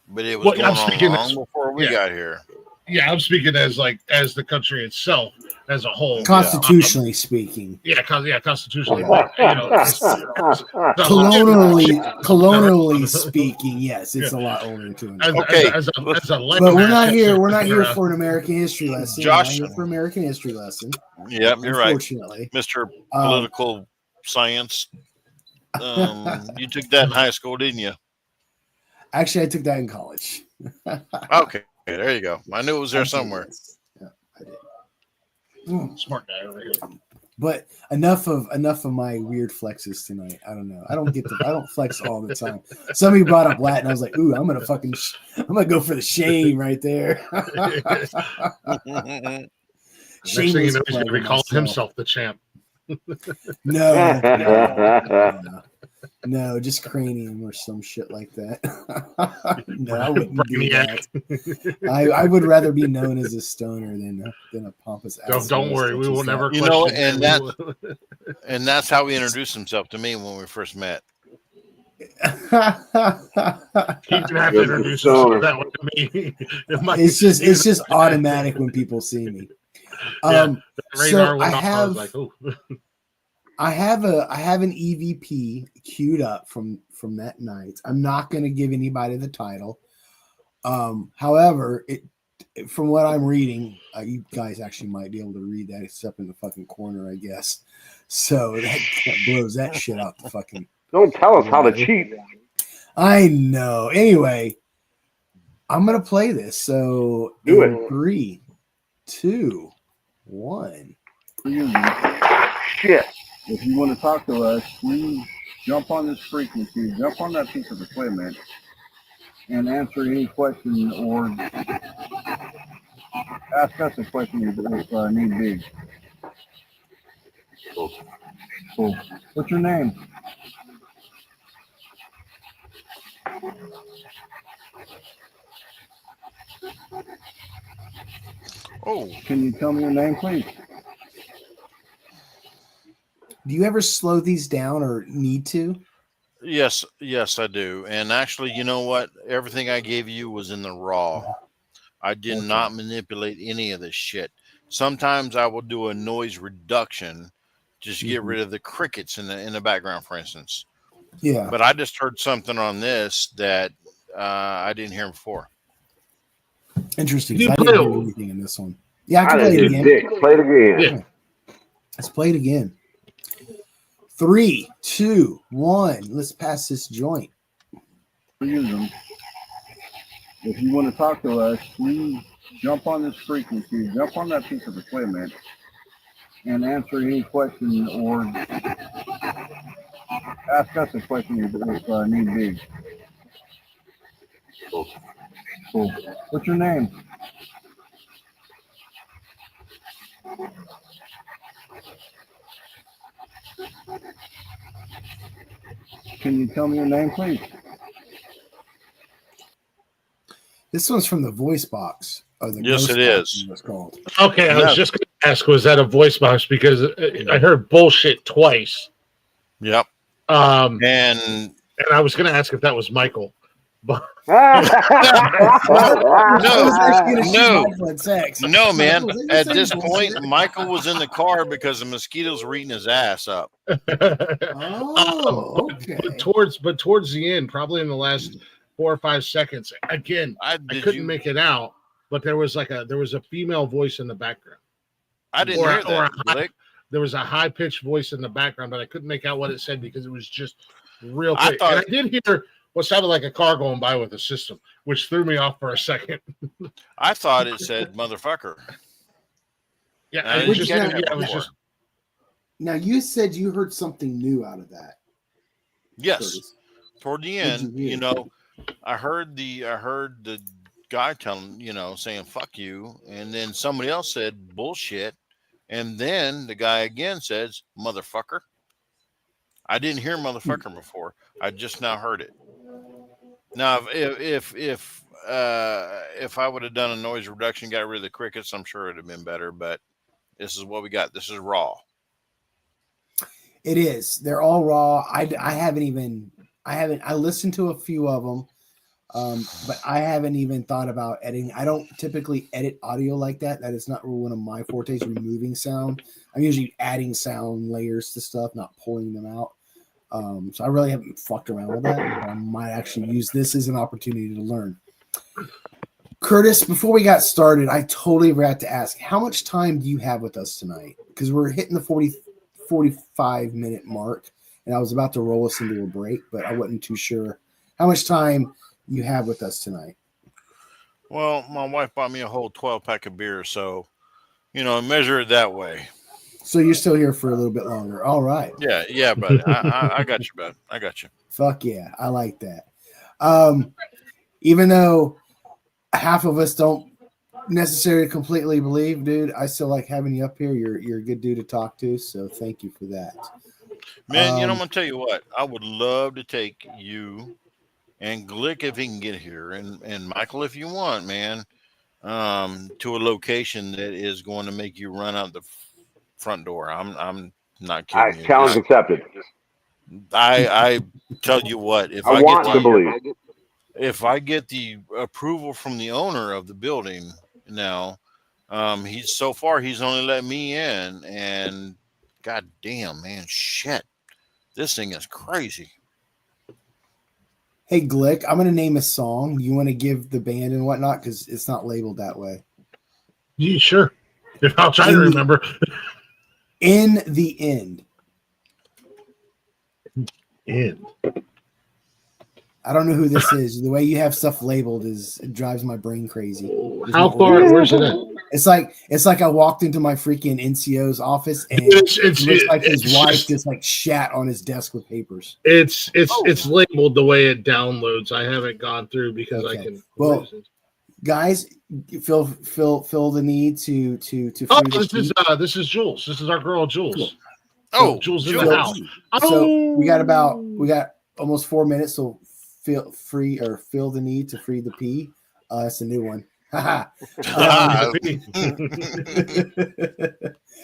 but it was going on long before we got here.
Yeah, I'm speaking as the country itself as a whole,
constitutionally speaking.
Constitutionally.
Colonially speaking, yes, it's a lot older too. But we're not here. We're not here for an American history lesson.
Josh,
we're not here for American history lesson.
Yeah, you're right.
Unfortunately,
Mr. Political Science. You took that in high school, didn't you?
Actually, I took that in college.
Okay. There you go. I knew it was there somewhere.
Yeah, I did.
Smart guy over here.
But enough of my weird flexes tonight. I don't know. I don't flex all the time. Somebody brought up Latin. I was like, ooh, I'm gonna go for the shame right there.
Next thing you know, he's gonna be calling himself the champ.
No, just cranium or some shit like that. No, I wouldn't do that. I would rather be known as a stoner than a pompous ass.
Don't worry, we will never question.
And that's how he introduced himself to me when we first met.
He didn't have to introduce himself that way to me.
It's just automatic when people see me. So I have. I have an EVP queued up from that night. I'm not going to give anybody the title. However, from what I'm reading, you guys actually might be able to read that. It's up in the fucking corner, I guess. So that blows that shit out the fucking.
Don't tell us how to cheat.
I know. Anyway, I'm gonna play this. So
Do
in
it.
3, 2, 1.
Shit.
If you want to talk to us, please jump on this frequency, jump on that piece of equipment, and answer any question or ask us a question if need be. Cool. What's your name?
Oh,
Can you tell me your name, please?
Do you ever slow these down or need to?
yes, I do. And actually, you know what? Everything I gave you was in the raw. I did
Okay.
not manipulate any of this shit. Sometimes I will do a noise reduction, just get rid of the crickets in the background, for instance.
Yeah.
But I just heard something on this that I didn't hear before.
Interesting.
You
I
play
didn't hear
it.
anything in this one. Yeah, I
I
can play it
did
again.
dick. Play it again.
Yeah.
Let's play it again. 3, 2, 1. Let's pass this joint.
Use them. If you want to talk to us, please jump on this frequency, jump on that piece of equipment, and answer any question or ask us a question if need be. Cool. What's your name? Can you tell me your name, please?
This one's from the voice box. Or the
Yes,
ghost
it
box,
is.
It's called.
Okay, I
No.
was just going to ask, was that a voice box? Because I heard bullshit twice.
Yep.
And
And
I was going to ask if that was Michael. But
I was actually gonna shoot
No.
Michael at sex.
no, man.
Michael, did you
At
say
this
bullshit?
point, Michael was in the car because the mosquitoes were eating his ass up.
Oh, okay.
but towards the end, probably in the last 4 or 5 seconds, again, I couldn't make it out. But there was a female voice in the background.
I didn't
or
hear
a- or
that.
a
Glick.
There was a high pitched voice in the background, but I couldn't make out what it said because it was just real
I
quick.
thought-
And I did hear what sounded like a car going by with a system, which threw me off for a second.
I thought it said motherfucker.
Yeah,
I
it was
didn't
just,
get
yeah,
that
it was
before.
just
Now you said you heard something new out of that.
Yes.
Curtis.
Toward the
What'd
end,
you hear?
I heard the guy telling, saying fuck you, and then somebody else said bullshit, and then the guy again says motherfucker. I didn't hear motherfucker before. I just now heard it. Now, if I would have done a noise reduction, got rid of the crickets, I'm sure it'd have been better. But this is what we got. This is raw.
It is. They're all raw. I listened to a few of them, but I haven't even thought about editing. I don't typically edit audio like that. That is not one of my fortes, removing sound. I'm usually adding sound layers to stuff, not pulling them out. So I really haven't fucked around with that. But I might actually use this as an opportunity to learn. Curtis, before we got started, I totally forgot to ask, how much time do you have with us tonight? Because we're hitting the 45-minute mark, and I was about to roll us into a break, but I wasn't too sure how much time you have with us tonight.
Well, my wife bought me a whole 12-pack of beer, so measure it that way.
So you're still here for a little bit longer. All right.
Yeah, buddy. I got you, bud. I got you.
Fuck yeah. I like that. Even though half of us don't necessarily completely believe, dude, I still like having you up here. You're a good dude to talk to, so thank you for that.
Man, I'm gonna tell you what. I would love to take you and Glick if he can get here, and Michael if you want, man, to a location that is going to make you run out the front door. I'm not kidding you.
Challenge accepted.
I tell you what, if
I want to believe.
If I get the approval from the owner of the building now, he's only let me in, and God damn, man, shit. This thing is crazy.
Hey, Glick, I'm going to name a song. You want to give the band and whatnot? Because it's not labeled that way.
Yeah, sure. I'll try to remember.
In the End.
End.
I don't know who this is. The way you have stuff labeled it drives my brain crazy.
How far? Where's it at?
It's like I walked into my freaking NCO's office and it looks like his wife just like shat on his desk with papers.
It's labeled the way it downloads. I haven't gone through because
Okay.
I can.
Well, guys, feel the need to.
Oh, this is Jules. This is our girl Jules.
Oh,
Jules in the house.
So we got almost 4 minutes. So feel the need to free the pee. That's a new one.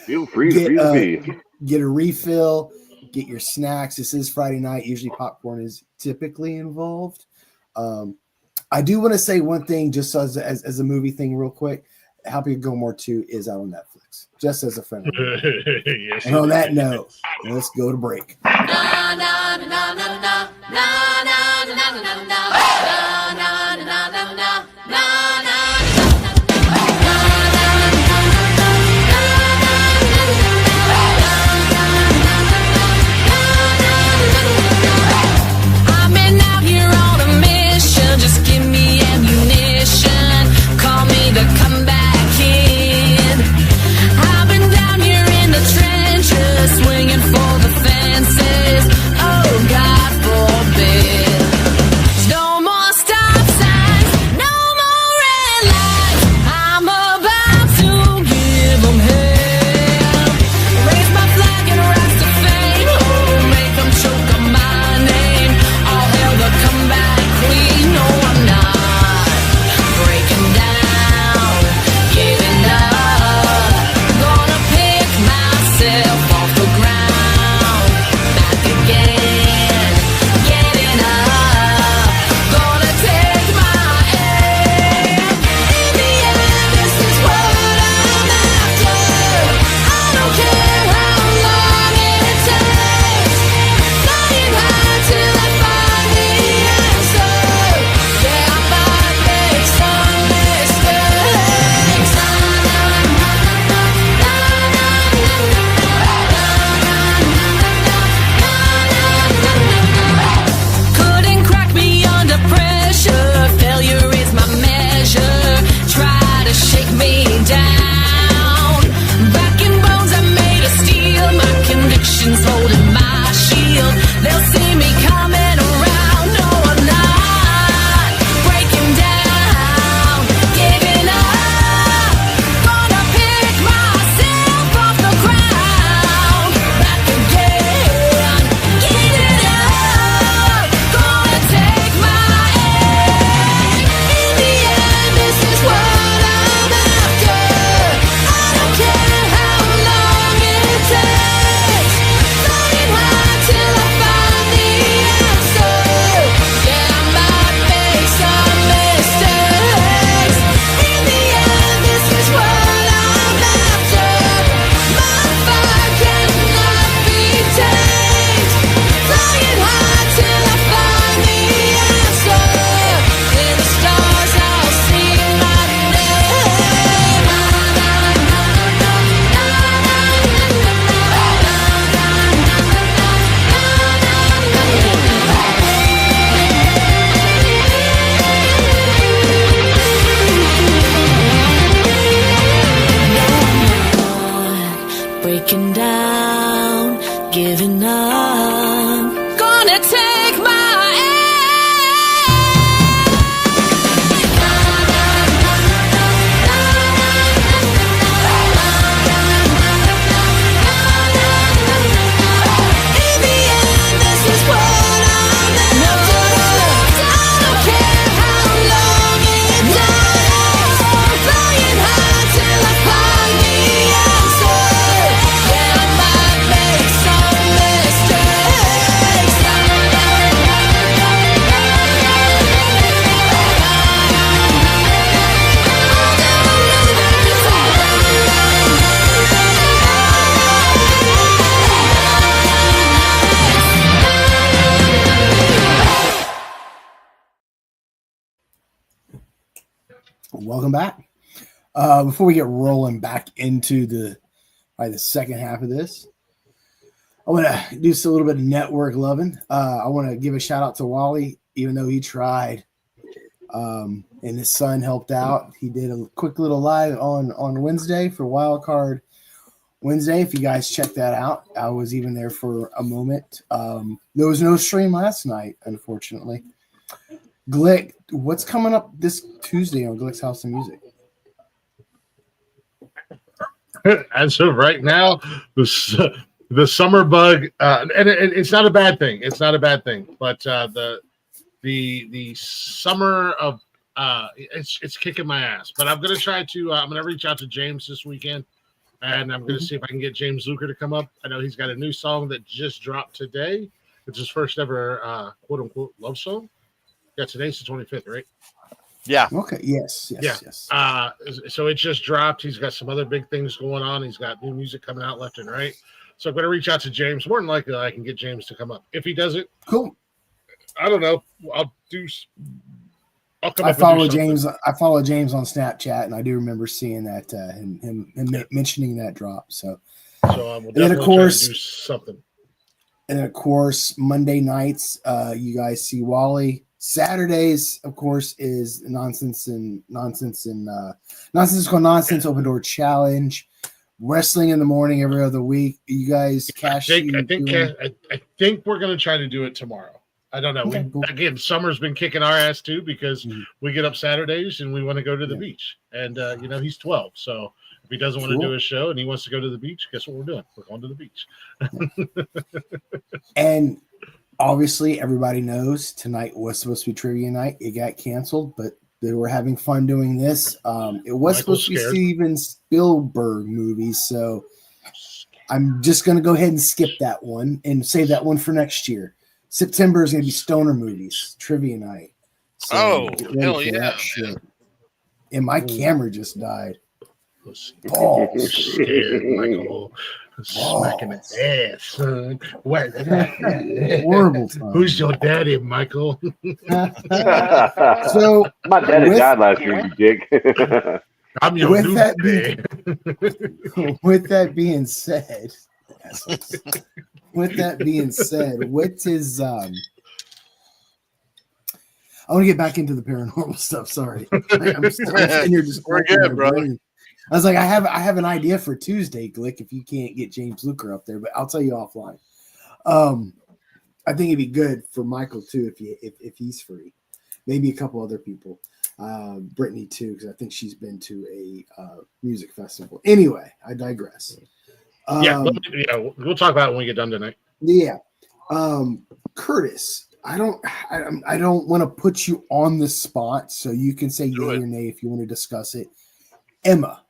Feel free to be.
Get a refill. Get your snacks. This is Friday night. Usually popcorn is typically involved. I do want to say one thing just as a movie thing real quick. Happy Gilmore 2 is out on Netflix, just as a friend.
Yes,
and on that note, let's go to break.
Swinging for the fences. Oh, God forbid. No more stop signs, no more red lights. I'm about to give them hell. Raise my flag and rise to fame. Oh, make them choke on my name. All hail the comeback queen. No, I'm not breaking down, giving up. Gonna pick myself off the ground, back again, getting up, gonna take my aim. In the end, this is what I'm after. I don't care how long it takes, flying high till I find the answer. Yeah, I might make some mistakes. Couldn't crack me under pressure. Failure is my measure. Try to shake me down. Back in bones, I'm made of steel. My convictions holding my shield. They'll see me coming around. No, I'm not breaking down, giving up. Gonna pick myself off the ground, back again, get it up. Gonna take my aim. In the end, this is what I'm after. I don't care how long it takes, flying high till I find the answer. Yeah, I might make some mistakes. In the end, this is what I'm after. My fire cannot be tamed, flying high till I find the answer. In the stars, I'll sing my name. Breaking down, giving up. Gonna take my aim. In the end, this is what I'm after. I don't care how long it takes, flying high till I find the answer. Yeah, I might make some mistakes.
welcome back. Before we get rolling back into the second half of this, I want to do a little bit of network loving. I want to give a shout out to Wally, even though he tried, and his son helped out. He did a quick little live on Wednesday for Wild Card Wednesday. If you guys check that out, I was even there for a moment. There was no stream last night, unfortunately. Glick, what's coming up this Tuesday on Glick's House of Music?
As of right now, the summer bug, and it's not a bad thing. It's not a bad thing, but the summer of it's kicking my ass. But I'm gonna try to. I'm gonna reach out to James this weekend, and I'm gonna see if I can get James Luker to come up. I know he's got a new song that just dropped today. It's his first ever quote unquote love song. Yeah, today's the 25th, right?
Yeah.
Okay. Yes.
So it just dropped. He's got some other big things going on. He's got new music coming out left and right. So I'm going to reach out to James. More than likely, I can get James to come up. If he does it,
cool.
I don't know. I'll come
I
up
follow
and do
James. I follow James on Snapchat, and I do remember seeing that him mentioning that drop. So
we'll
then of course
do something.
And then of course Monday nights, you guys see Wally. Saturdays, of course, is Nonsensical Nonsense Open Door Challenge. Wrestling in the morning every other week. You guys cash.
I think we're going to try to do it tomorrow. I don't know.
Okay, cool.
Again, summer's been kicking our ass too because we get up Saturdays and we want to go to the beach. And he's 12, so if he doesn't want to do a show and he wants to go to the beach, guess what we're doing? We're going to the beach.
And obviously, everybody knows tonight was supposed to be trivia night. It got canceled, but they were having fun doing this. It was supposed to be Steven Spielberg movies, so I'm just going to go ahead and skip that one and save that one for next year. September is going to be stoner movies, trivia night. So
hell yeah.
And my camera just died.
Balls. Scared, Michael. Smacking his ass, son. What?
Horrible time.
Who's your daddy, Michael?
So
my daddy died last week, you dick.
I'm your
with
new
that
dad.
With that being said, what is I want to get back into the paranormal stuff. Sorry, I'm still in your
We're good, brother.
I was like, I have an idea for Tuesday, Glick, if you can't get James Luker up there, but I'll tell you offline. I think it'd be good for Michael too if he's free. Maybe a couple other people. Brittany too, because I think she's been to a music festival. Anyway, I digress.
We'll talk about it when we get done tonight.
Yeah. Kurtis, I don't want to put you on the spot, so you can say yay or nay if you want to discuss it. Emma.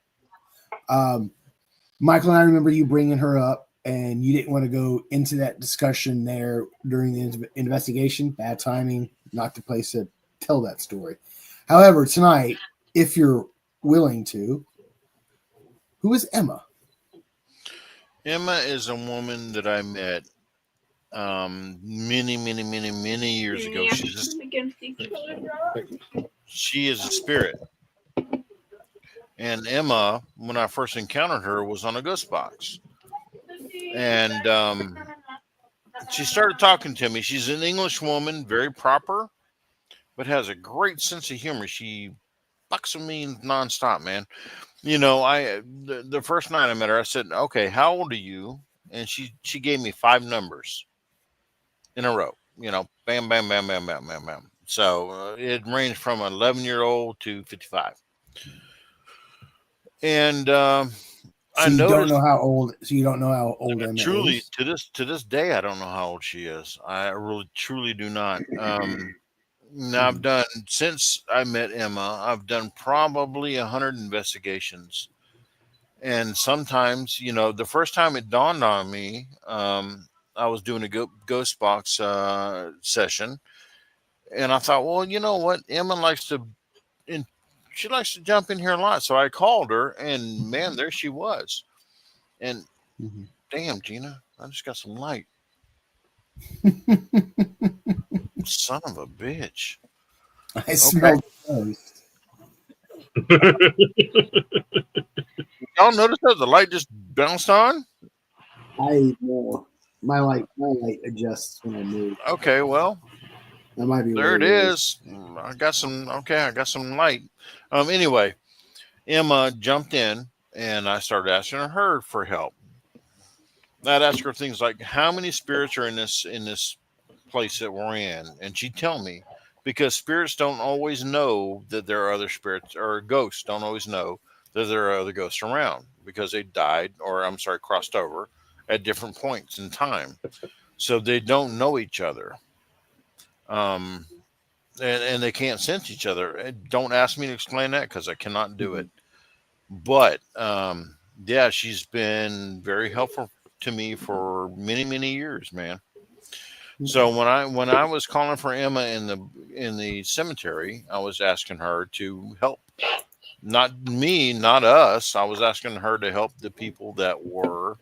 Michael and I remember you bringing her up, and you didn't want to go into that discussion there during the investigation. Bad timing, not the place to tell that story. However, tonight, if you're willing to, who is Emma?
Emma is a woman that I met many years ago. She is a spirit. And Emma, when I first encountered her, was on a ghost box. And she started talking to me. She's an English woman, very proper, but has a great sense of humor. She fucks with me nonstop, man. The first night I met her, I said, okay, how old are you? And she gave me 5 numbers in a row, bam, bam, bam, bam, bam, bam, bam. So it ranged from an 11-year-old to 55. And I
you don't know how old. So you don't know how old Emma
truly
is.
to this day, I don't know how old she is. I really truly do not. Now I've done, since I met Emma, I've done probably 100 investigations. And sometimes, the first time it dawned on me, I was doing a ghost box session, and I thought, well, you know what, Emma likes to jump in here a lot. So I called her, and man, there she was. And damn, Gina, I just got some light. Son of a bitch.
I smelled toast.
Y'all notice that the light just bounced on?
My light adjusts when I move.
Okay, well,
That might be
there
what
it is. I got some light. Anyway, Emma jumped in and I started asking her for help. I'd ask her things like, how many spirits are in this place that we're in? And she'd tell me, because spirits don't always know that there are other spirits, or ghosts don't always know that there are other ghosts around because they died, or crossed over at different points in time. So they don't know each other. And they can't sense each other. Don't ask me to explain that because I cannot do it. But yeah, she's been very helpful to me for many, many years, man. So when I was calling for Emma in the cemetery, I was asking her to help. Not me, not us. I was asking her to help the people that were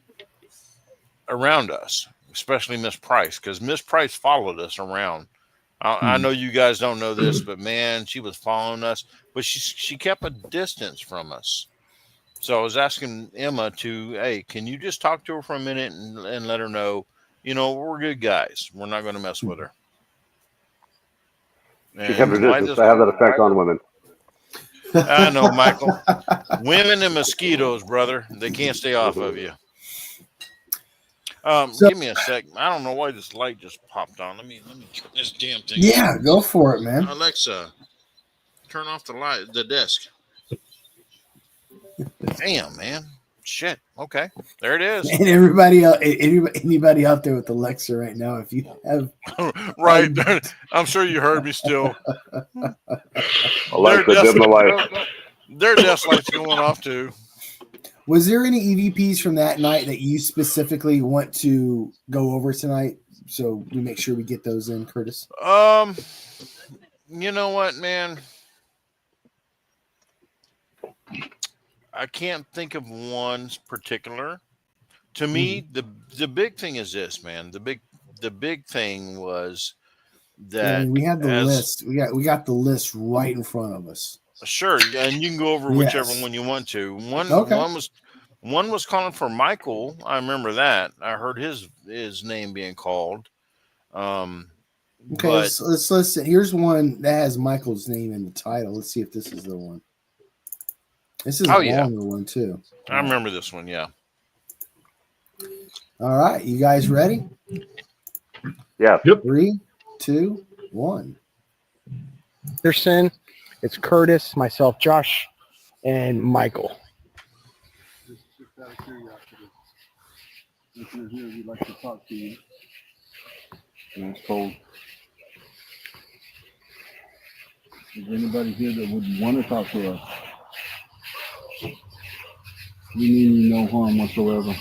around us, especially Miss Price, because Miss Price followed us around. I know you guys don't know this, but man, she was following us, but she kept a distance from us. So I was asking Emma to, hey, can you just talk to her for a minute and let her know, we're good guys. We're not going to mess with her.
She kept her distance to have that effect on women.
I know, Michael. Women and mosquitoes, brother. They can't stay off of you. Give me a sec. I don't know why this light just popped on. Let me turn this damn thing.
Yeah, go for it, man.
Alexa, turn off the desk. Damn, man. Shit. Okay. There it is.
And anybody out there with Alexa right now, if you have
right. I'm sure you heard me still.
Alexa, dim the light.
Their desk light's going off too.
Was there any EVPs from that night that you specifically want to go over tonight? So we make sure we get those in, Kurtis.
You know what, man? I can't think of one particular. To me, the big thing is this, man. The big thing was that
we have the list. We got the list right in front of us.
Sure, and you can go over whichever one you want to. One was calling for Michael. I remember that. I heard his name being called. Okay,
let's listen. Here's one that has Michael's name in the title. Let's see if this is the one. This is a longer one too.
I remember this one. Yeah.
All right, you guys ready?
Yeah.
Yep.
3, 2, 1.
Anderson. It's Kurtis, myself, Josh, and Michael.
Just out of curiosity, listeners here would like to talk to you. And it's cold. Is there anybody here that would want to talk to us? We mean you no harm whatsoever.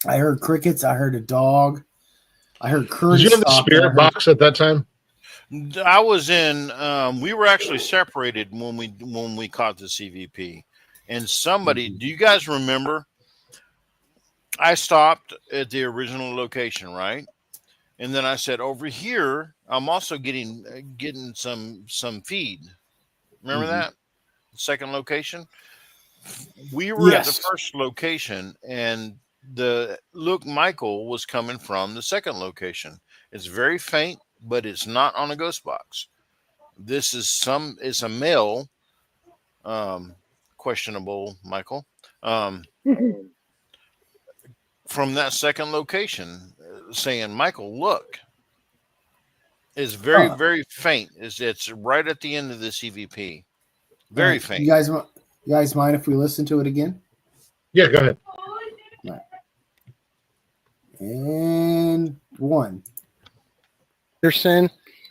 I heard crickets. I heard a dog. I heard Kurtis.
Did you have the spirit box at that time?
I was in. We were actually separated when we caught the CVP, and somebody. Do you guys remember? I stopped at the original location, right? And then I said, over here, I'm also getting some feed. Remember that second location? We were at the first location, and Michael was coming from the second location. It's very faint, but it's not on a ghost box. This is it's a male, questionable Michael, from that second location, saying, Michael, look. It's very, very faint. It's right at the end of the CVP. Very faint.
You guys mind if we listen to it again?
Yeah, go ahead.
Right. And 1.
Anderson.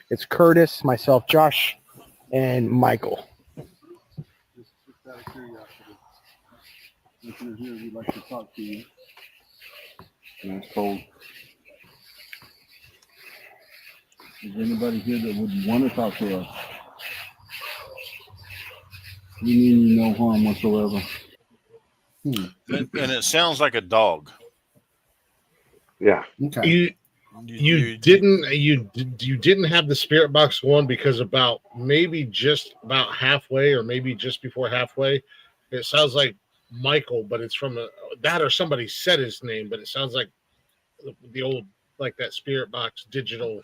It's Kurtis, myself, Josh, and Michael.
Just out of curiosity, listeners here would like to talk to you. And it's cold. Is there anybody here that would want to talk to us? We mean you no harm whatsoever.
And it sounds like a dog.
Yeah.
Okay.
You didn't have the spirit box going because about maybe just about halfway or maybe just before halfway, it sounds like Michael, but it's from that or somebody said his name, but it sounds like the old, like that spirit box digital.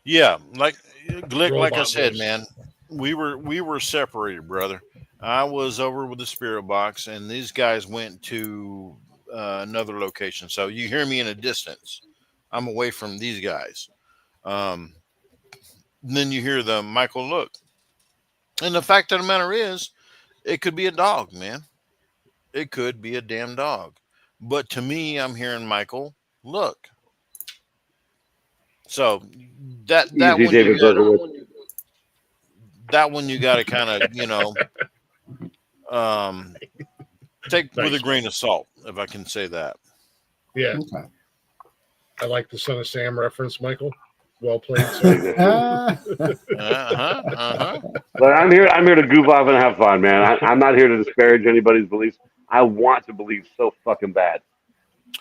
Yeah, like Glick, like I
Robot
said,
voice.
man, we were separated, brother. I was over with the spirit box, and these guys went to another location. So you hear me in a distance. I'm away from these guys. Then you hear the Michael look, and the fact of the matter is, it could be a dog, man. It could be a damn dog. But to me, I'm hearing Michael look. So that
Easy,
one
David Berkowitz.
that one you got to kind of take with a
Nice.
grain of salt, if I can say that.
Yeah,
Okay.
I like the Son of Sam reference, Michael. Well played, sir.
But I'm here to goof off and have fun, man. I'm not here to disparage anybody's beliefs. I want to believe so fucking bad,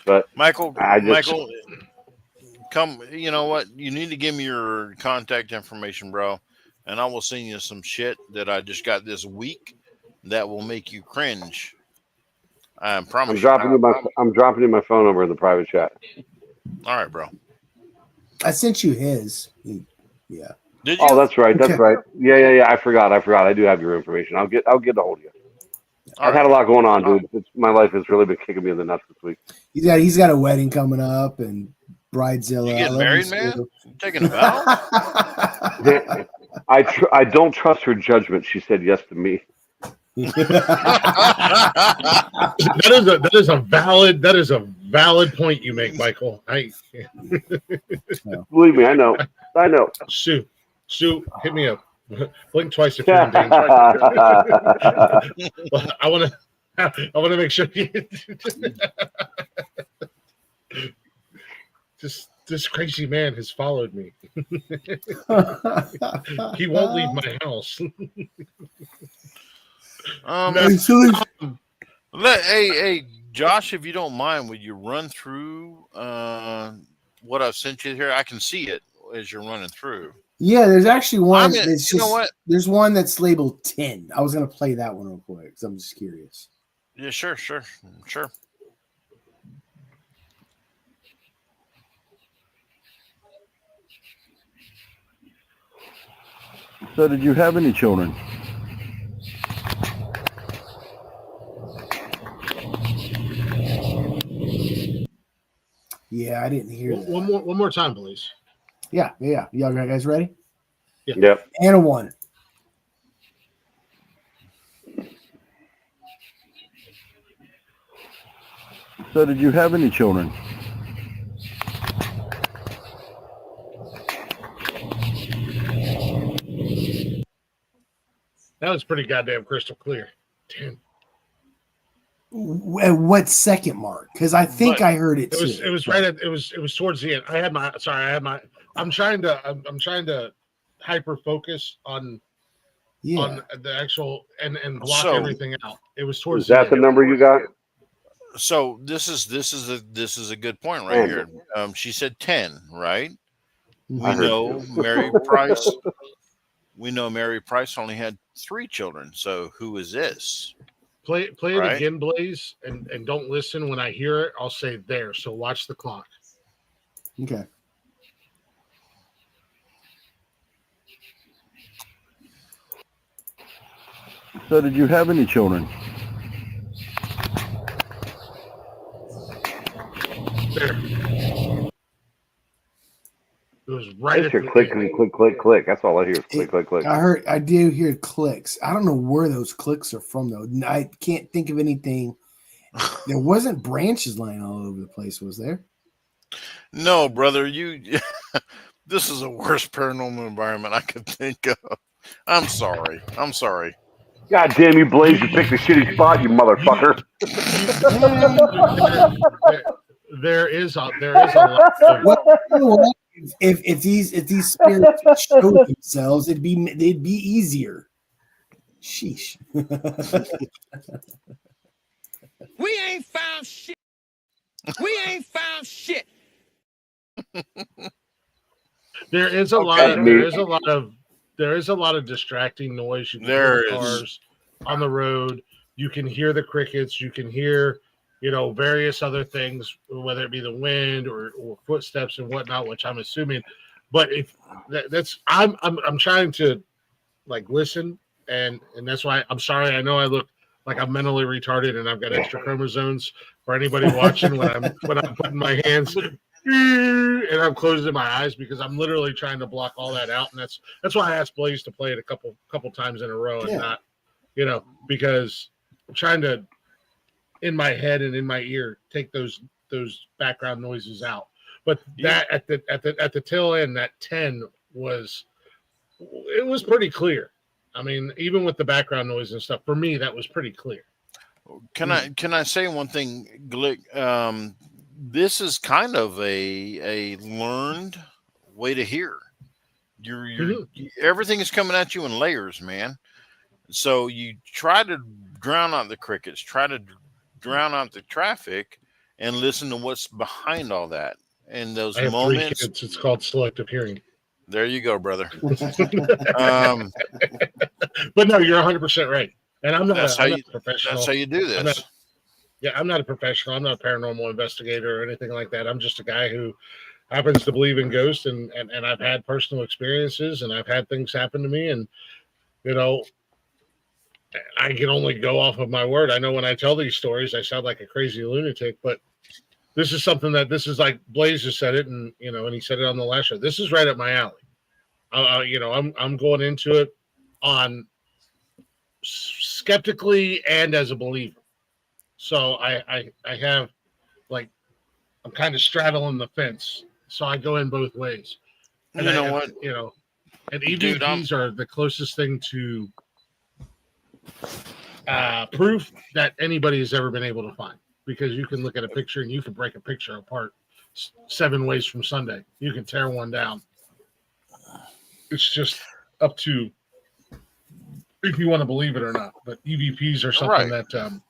but
Michael,
I just
come. You know what? You need to give me your contact information, bro, and I will send you some shit that I just got this week that will make you cringe. I promise.
I'm dropping you my phone over in the private chat.
All right, bro.
I sent you his. Yeah.
Did you?
Oh, that's right. That's
Okay.
right. Yeah. I forgot. I do have your information. I'll get a hold of you. I've had a lot going on, dude. My life has really been kicking me in the nuts this week.
He's got a wedding coming up and Bridezilla.
You
I
getting
love
married,
you,
man?
Stu.
You taking a vow?
I don't trust her judgment. She said yes to me.
That is a valid point you make, Michael.
Believe me, I know.
Sue, hit me up. Blink twice if you're in danger. I want to make sure you. This crazy man has followed me. He won't leave my house.
Hey, Josh, if you don't mind, would you run through what I've sent you here? I can see it as you're running through.
Yeah, there's actually one.
You know what?
There's one that's labeled 10. I was gonna play that one real quick because I'm just curious.
Yeah, sure.
So, did you have any children?
Yeah, I didn't hear that.
One more time, please.
Yeah. Y'all guys ready?
Yep.
And a 1.
So, did you have any children?
That was pretty goddamn crystal clear. Damn.
At what second mark? Because I think I heard it.
It was right at it was towards the end. I'm trying to hyper focus on the actual and block everything out. It was towards
Is that the number you got?
So this is a good point right here. She said 10, right? We know Mary Price. We know Mary Price only had 3 children. So who is this?
Play it again, Blaze, and don't listen when I hear it. I'll say there. So watch the clock.
Okay.
So, did you have any children?
There. It was right at
Your
the
click,
end.
click. That's all I hear is click.
I do hear clicks. I don't know where those clicks are from though. I can't think of anything. There wasn't branches lying all over the place, was there?
No, brother, you. This is the worst paranormal environment I could think of. I'm sorry.
God damn you, Blaze! You picked a shitty spot, you motherfucker.
There is a lot.
Well, if these spirits show themselves, they'd be easier. Sheesh.
We ain't found shit.
There is a lot of distracting noise. You can hear the cars on the road. You can hear the crickets. You can hear, various other things, whether it be the wind or footsteps and whatnot, which I'm assuming. But if I'm trying to listen, and that's why I'm sorry. I know I look like I'm mentally retarded and I've got extra chromosomes for anybody watching when I'm putting my hands and I'm closing my eyes because I'm literally trying to block all that out. And that's why I asked Blaze to play it a couple times in a row and not, because I'm trying to, in my head and in my ear, take those background noises out. But that at the tail end, that 10 was pretty clear. I mean, even with the background noise and stuff, for me, that was pretty clear.
Can I say one thing, Glick? This is kind of a learned way to hear. Everything is coming at you in layers, man. So you try to drown out the crickets, try to drown out the traffic, and listen to what's behind all that. And those moments,
it's called selective hearing.
There you go, brother.
But no, you're 100% right. And I'm not a professional.
That's how you do this.
I'm not a professional. I'm not a paranormal investigator or anything like that. I'm just a guy who happens to believe in ghosts, and I've had personal experiences, and I've had things happen to me, and I can only go off of my word. I know when I tell these stories, I sound like a crazy lunatic, but this is something this is like Blaze just said it, and and he said it on the last show. This is right up my alley. I'm going into it on skeptically and as a believer. So I have I'm kind of straddling the fence. So I go in both ways. And
you know what?
And EVPs are the closest thing to proof that anybody has ever been able to find. Because you can look at a picture and you can break a picture apart 7 ways from Sunday. You can tear one down. It's just up to if you want to believe it or not. But EVPs are something that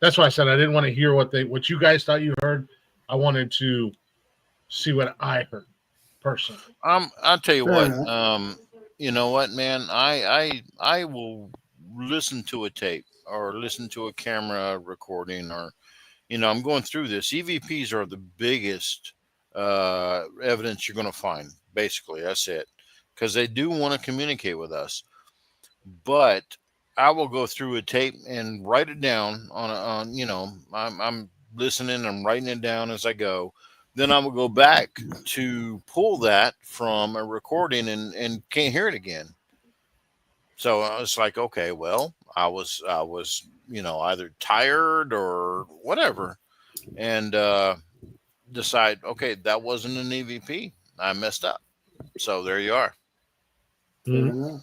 that's why I said I didn't want to hear what you guys thought you heard. I wanted to see what I heard personally.
I'll tell you what. You know what, man? I will listen to a tape or listen to a camera recording, or I'm going through this. EVPs are the biggest evidence you're going to find. Basically, that's it, because they do want to communicate with us. But I will go through a tape and write it down on I'm listening, I'm writing it down as I go. Then I will go back to pull that from a recording and can't hear it again. So I was like, okay, well, I was either tired or whatever, and decide, okay, that wasn't an EVP. I messed up. So there you are.
Mm-hmm.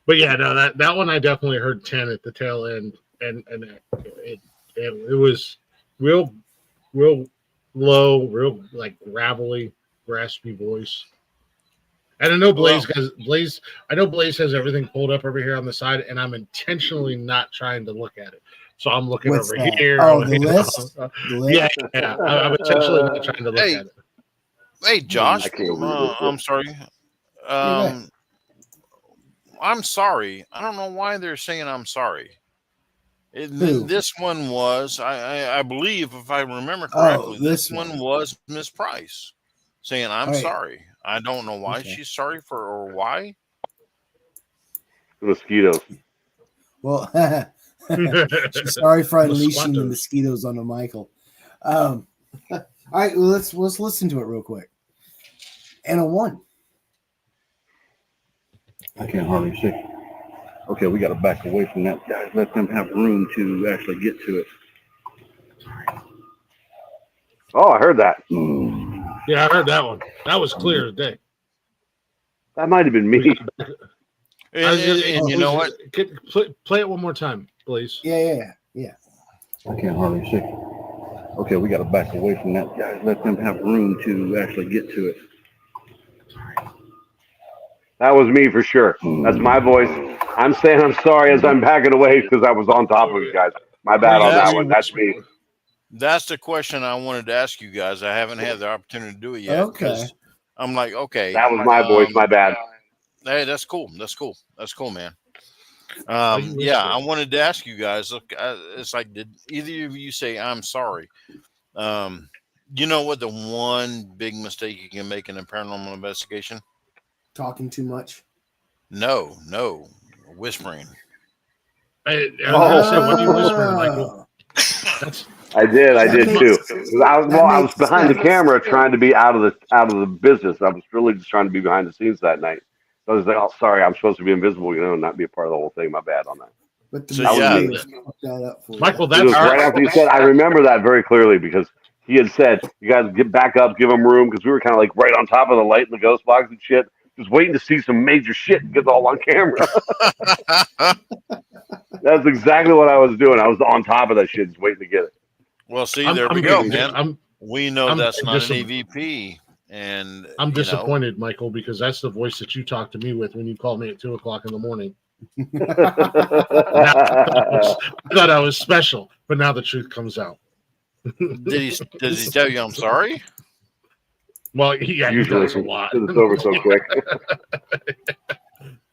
But yeah, no, that one I definitely heard 10 at the tail end, and it was real low, real gravelly, raspy voice. And I know Blaze has everything pulled up over here on the side, and I'm intentionally not trying to look at it. So I'm looking over here.
Oh, the list?
Yeah. I'm intentionally not trying to look at it.
Hey, Josh. I'm sorry. I'm sorry. I don't know why they're saying I'm sorry. This one was, I believe, if I remember correctly, this one was Miss Price saying, I'm sorry. I don't know why she's sorry for, or why.
The mosquitoes.
Well, she's sorry for unleashing the mosquitoes on the Michael. All right, let's listen to it real quick. And a 1.
I can't hardly see. Okay, we got to back away from that, guys. Let them have room to actually get to it.
Oh, I heard that.
Yeah, I heard that one. That was clear as day.
That might have been me.
And you know what?
Play it one more time, please.
Yeah.
I can't hardly see. Okay, we got to back away from that, guys. Let them have room to actually get to it.
That was me for sure. That's my voice. I'm saying I'm sorry as I'm backing away because I was on top of you guys. My bad on that one. That's me.
That's the question I wanted to ask you guys. I haven't had the opportunity to do it yet.
Okay.
I'm like, okay.
That was my voice. My bad.
Hey, that's cool. That's cool. That's cool, man.
you
Yeah, I
whispering?
wanted to ask you guys. Look, it's like, did either of you say I'm sorry? You know what the one big mistake you can make in a paranormal investigation?
Talking too much.
No, whispering.
I was gonna say, what are you whispering,
Oh.
Michael? That's
I did
That
too.
makes-
I was
makes
behind the
sense.
camera trying to be out of the business. I was really just trying to be behind the scenes that night. So I was like, oh, sorry, I'm supposed to be invisible, and not be a part of the whole thing. My bad on that.
But the
So,
yeah,
mosquitoes fucked that up for you.
Michael.
It was
That's
right after you said. I remember that very clearly because he had said, "You guys get back up, give them room," because we were kind of like right on top of the light in the ghost box and shit, just waiting to see some major shit and get all on camera. That's exactly what I was doing. I was on top of that shit, just waiting to get it.
Well, see,
I'm,
there
I'm
we go,
getting it.
man. We know
I'm
that's not an
disappointed.
EVP, and
I'm disappointed, Michael, because that's the voice that you talked to me with when you called me at 2:00 in the morning. I thought I was special, but now the truth comes out.
Does he tell you I'm sorry?
Well, he
Usually,
does a lot.
it's over so quick.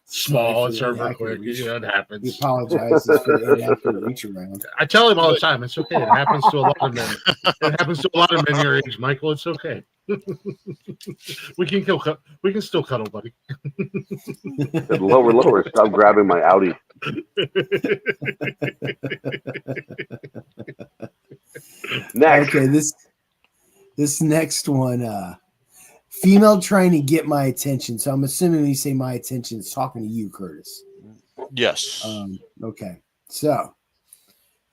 Small,
Sorry
it's
for the
over quick.
inaccurate reach.
You know, it
He
happens.
apologizes for the inaccurate reach around.
I tell him all the time, it's okay. It happens to a lot of men. It happens to a lot of men your age, Michael. It's okay. We can still cuddle, buddy.
Said, lower. Stop grabbing my Audi. Next.
Okay, this next one, female trying to get my attention. So I'm assuming when you say my attention, it's talking to you, Kurtis.
Yes.
Okay. So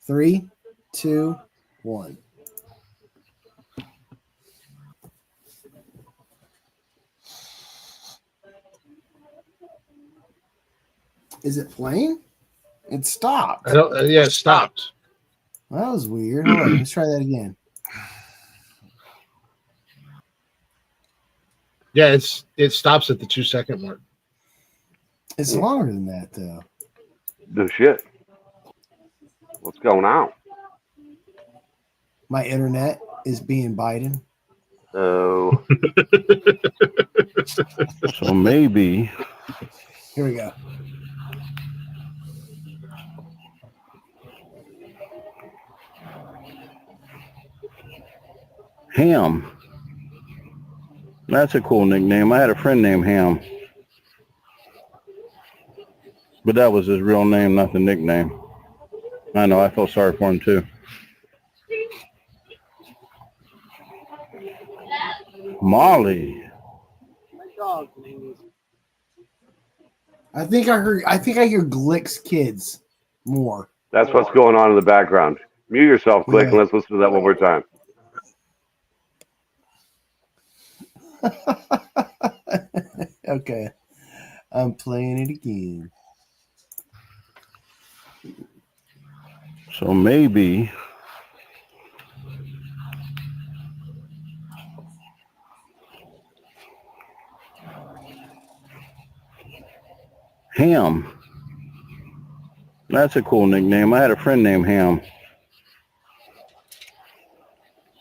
3, 2, 1. Is it playing? It stopped.
Yeah, it stopped.
That was weird. Hold on, let's try that again.
Yeah, it stops at the 2-second mark.
It's longer than that, though.
No shit. What's going on?
My internet is being Biden.
Oh,
So maybe
Here we go.
Ham. That's a cool nickname. I had a friend named Ham. But that was his real name, not the nickname. I know, I felt sorry for him too. Molly.
I think I hear Glick's kids more.
that's what's going on in the background. Mute yourself, Glick,
Yeah.
and let's listen to that one more time.
Okay. I'm playing it again.
So maybe Ham. That's a cool nickname. I had a friend named Ham.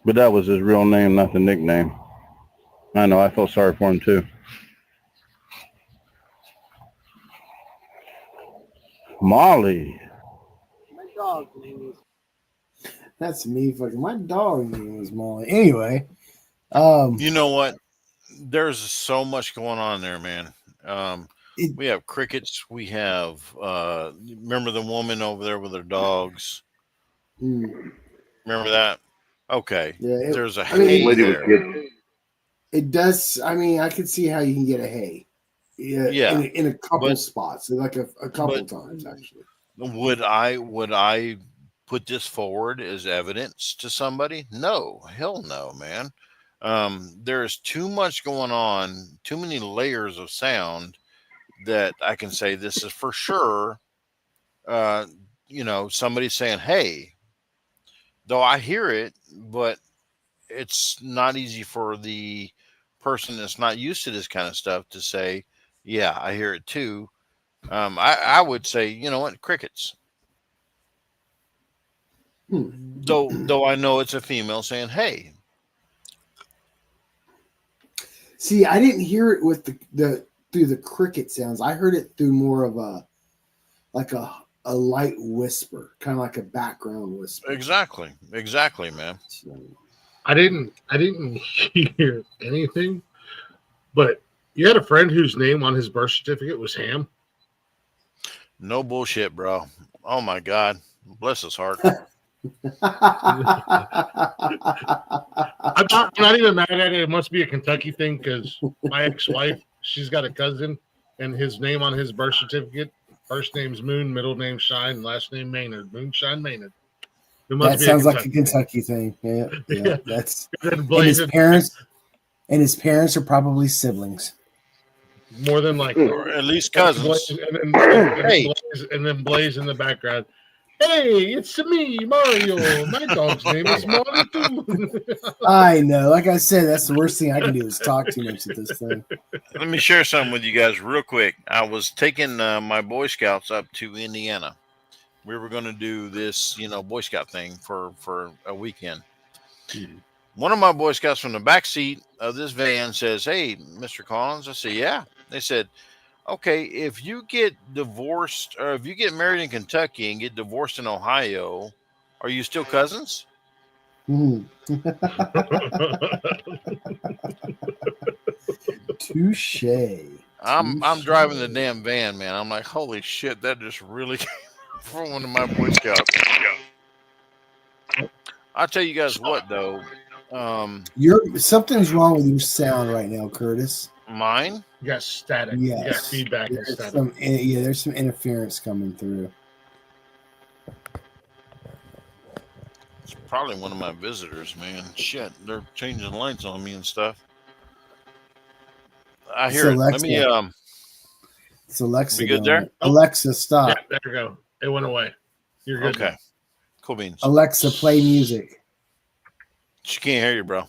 But that was his real name, not the nickname. I know, I felt sorry for him too. Molly.
That's me fucking. My dog name was Molly. Anyway,
You know what? There's so much going on there, man. We have crickets. We have remember the woman over there with her dogs?
mm,
Remember that? Okay.
yeah,
There's a
I mean,
hay
Lady with
there.
kids.
it does. I mean, I could see how you can get a hay.
Yeah,
in a couple
but-
spots, like a couple
but-
times actually.
Would I put this forward as evidence to somebody? No, hell no, man. There's too much going on, too many layers of sound that I can say this is for sure. Somebody saying, "Hey," though I hear it, but it's not easy for the person that's not used to this kind of stuff to say, "Yeah, I hear it too." I would say, you know what, crickets. Though I know it's a female saying, "Hey."
See, I didn't hear it with the through the cricket sounds. I heard it through more of a light whisper, kind of like a background whisper.
Exactly, man.
So,
I didn't hear anything, but you had a friend whose name on his birth certificate was Ham.
No bullshit, bro. Oh my God, bless his heart.
I'm not even mad at it. It must be a Kentucky thing because my ex-wife, she's got a cousin, and his name on his birth certificate, first name's Moon, middle name Shine, last name Maynard. Moonshine Maynard. It must
that
be
sounds like a Kentucky thing. Yeah,
Yeah.
That's
And
his parents are probably siblings.
more than likely,
Or at least cousins.
And then Blaze in the background. Hey, it's me, Mario. My dog's name is Mario too.
I know. Like I said, that's the worst thing I can do is talk too much at this thing.
Let me share something with you guys real quick. I was taking my Boy Scouts up to Indiana. We were going to do this, Boy Scout thing for a weekend. One of my Boy Scouts from the back seat of this van says, "Hey, Mr. Collins." I said, "Yeah." They said, "Okay, if you get divorced or if you get married in Kentucky and get divorced in Ohio, are you still cousins?"
Touche.
I'm driving the damn van, man. I'm like, holy shit, that just really came from one of my Boy Scouts. I'll tell you guys what, though.
Something's wrong with your sound right now, Kurtis.
Mine?
You got static.
Yes.
You got feedback and
There's
static.
there's some interference coming through.
It's probably one of my visitors, man. Shit, they're changing lights on me and stuff. I hear it. Let me.
It's Alexa.
We good there?
Alexa, stop.
Yeah, there we go. It went away. You're good.
Okay. Cool beans.
Alexa, play music.
She can't hear you, bro.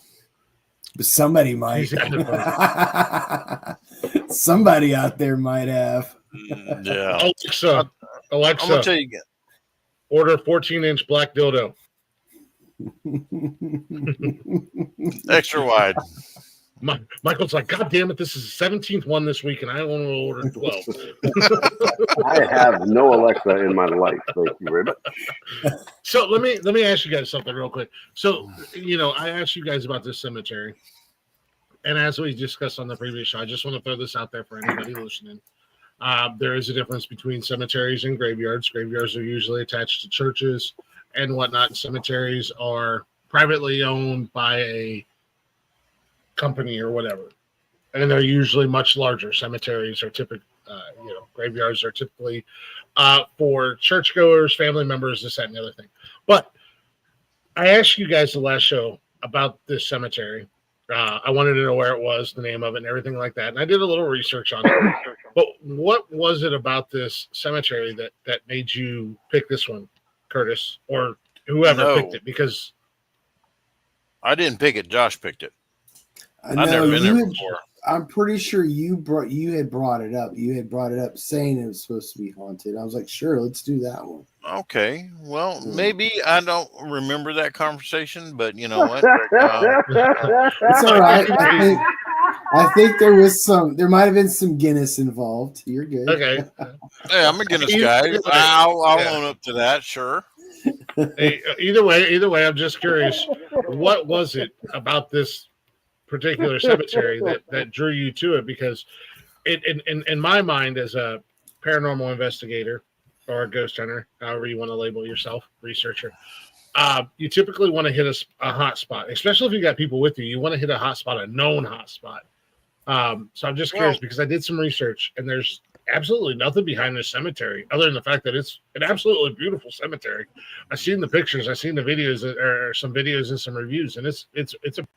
But somebody might.
He's got
Somebody out there might have.
Yeah.
Alexa,
I'm gonna tell you again.
order 14-inch black dildo.
Extra wide.
Michael's like, God damn it, this is the 17th one this week, and I only ordered 12.
I have no Alexa in my life. Thank you very much.
So let me ask you guys something real quick. So, I asked you guys about this cemetery. And as we discussed on the previous show, I just want to throw this out there for anybody listening. There is a difference between cemeteries and graveyards. Graveyards are usually attached to churches and whatnot. Cemeteries are privately owned by a company or whatever. And they're usually much larger. Cemeteries are typically, graveyards are typically for churchgoers, family members, this, that, and the other thing. But I asked you guys the last show about this cemetery. I wanted to know where it was, the name of it, and everything like that. And I did a little research on it. But what was it about this cemetery that made you pick this one, Kurtis, or whoever picked it? Because
I didn't pick it. Josh picked it.
I've
never been there before.
I'm pretty sure you had brought it up. You had brought it up saying it was supposed to be haunted. I was like, sure, let's do that one.
Okay. Well, maybe I don't remember that conversation, but you know what?
It's all right. I think there might have been some Guinness involved. You're good.
okay.
Hey, I'm a Guinness guy. I'll own up to that. Sure.
Hey, either way, I'm just curious. What was it about this particular cemetery that drew you to it? Because in my mind, as a paranormal investigator or a ghost hunter, however you want to label yourself, researcher, you typically want to hit a hot spot, especially if you got people with you. You want to hit a hot spot, a known hot spot. So I'm just curious because I did some research and there's absolutely nothing behind this cemetery other than the fact that it's an absolutely beautiful cemetery. I've seen the pictures, I've seen the videos, or some videos and some reviews, and it's a.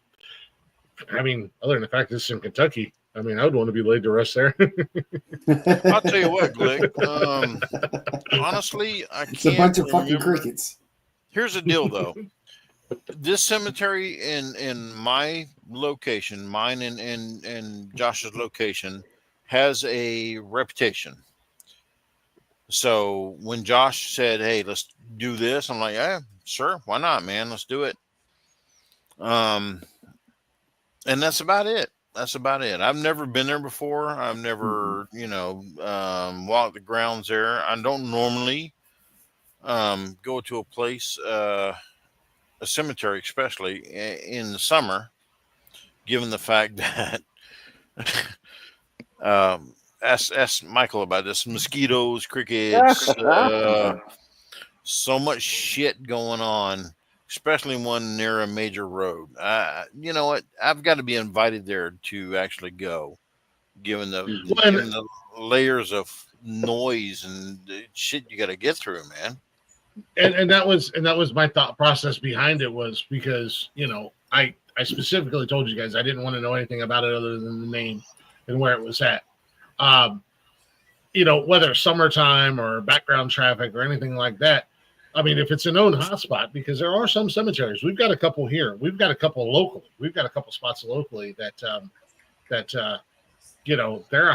I mean, other than the fact that it's in Kentucky, I mean, I would want to be laid to rest there.
I'll tell you what, Glick. Honestly,
It's a bunch of fucking crickets.
Here's the deal, though. This cemetery in my location, mine and Josh's location, has a reputation. So when Josh said, "Hey, let's do this," I'm like, "Yeah, Sure, why not, man? Let's do it. And that's about it. That's about it. I've never been there before. I've never, walked the grounds there. I don't normally go to a place, a cemetery, especially in the summer, given the fact that ask Michael about this: mosquitoes, crickets, so much shit going on, especially one near a major road. You know what? I've got to be invited there to actually go, given the layers of noise and shit you got to get through, man.
And that was my thought process behind it, was because, I specifically told you guys I didn't want to know anything about it other than the name and where it was at. Whether summertime or background traffic or anything like that. I mean, if it's a known hotspot, because there are some cemeteries, we've got a couple here. We've got a couple locally. We've got a couple spots locally that they're a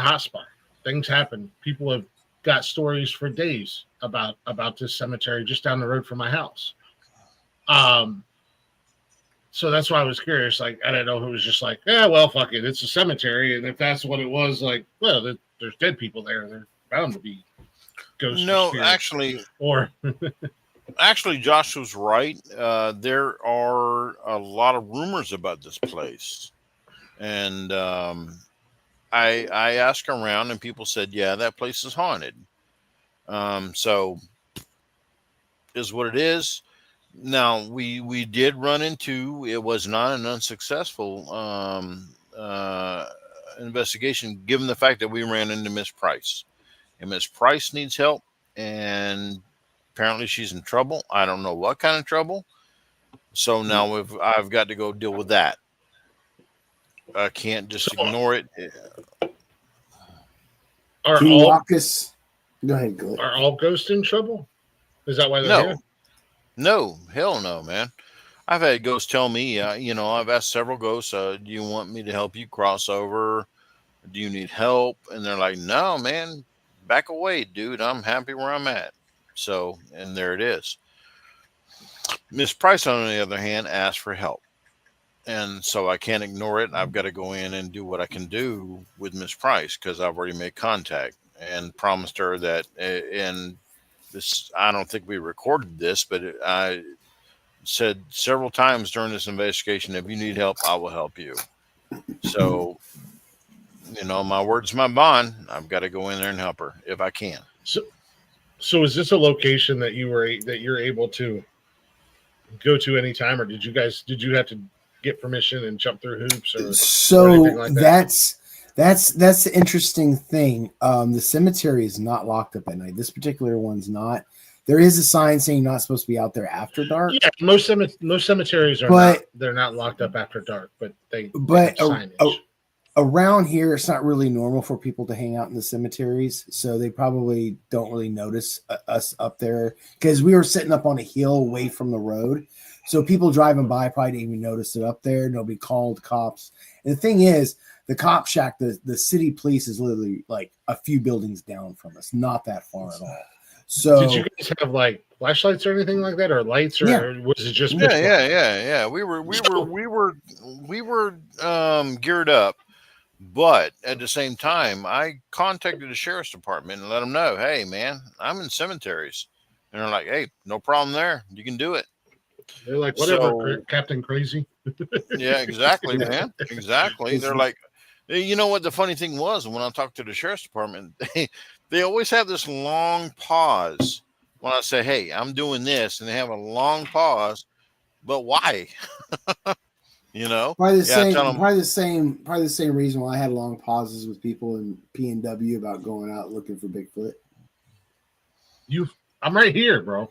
hotspot. Things happen. People have got stories for days about this cemetery just down the road from my house. So that's why I was curious. Like, I didn't know if it was just like, yeah, well, fuck it, it's a cemetery, and if that's what it was, like, well, there's dead people there. They're bound to be ghosts.
No,
actually,
Josh was right. There are a lot of rumors about this place, and I asked around, and people said, yeah, that place is haunted. So is what it is. Now we did run into, it was not an unsuccessful investigation, given the fact that we ran into Miss Price, and Miss Price needs help, and apparently she's in trouble. I don't know what kind of trouble. So now I've got to go deal with that. I can't just ignore it.
Can you walk us? Go ahead, Glick.
Are all ghosts in trouble? Is that why they're here?
No, hell no, man. I've had ghosts tell me, I've asked several ghosts, do you want me to help you cross over? Do you need help? And they're like, no, man, back away, dude. I'm happy where I'm at. So, and there it is. Miss Price, on the other hand, asked for help. And so I can't ignore it. I've got to go in and do what I can do with Miss Price, because I've already made contact and promised her that, and this, I don't think we recorded this, but I said several times during this investigation, if you need help, I will help you. So, my word's my bond. I've got to go in there and help her if I can.
So is this a location that you're able to go to anytime, or did you have to get permission and jump through hoops?
Or anything like that? That's the interesting thing. The cemetery is not locked up at night. This particular one's not. There is a sign saying you're not supposed to be out there after dark.
Yeah, most cemeteries are they're not locked up after dark, but they signage.
Around here, it's not really normal for people to hang out in the cemeteries, so they probably don't really notice us up there, because we were sitting up on a hill away from the road. So people driving by probably didn't even notice it up there. Nobody called cops. And the thing is, the cop shack, the city police is literally like a few buildings down from us, not that far at all. So
did you guys have like flashlights or anything like that, or lights, or was it just
yeah? We were geared up, but at the same time, I contacted the sheriff's department and let them know, hey man, I'm in cemeteries, and they're like, hey, no problem there, you can do it.
They're like, whatever, Captain Crazy.
Yeah, exactly, man. Exactly. They're like, you know what the funny thing was, when I talked to the sheriff's department, they always have this long pause when I say, hey, I'm doing this, and they have a long pause, but why?
Probably the same reason why I had long pauses with people in PNW about going out looking for Bigfoot.
I'm right here, bro.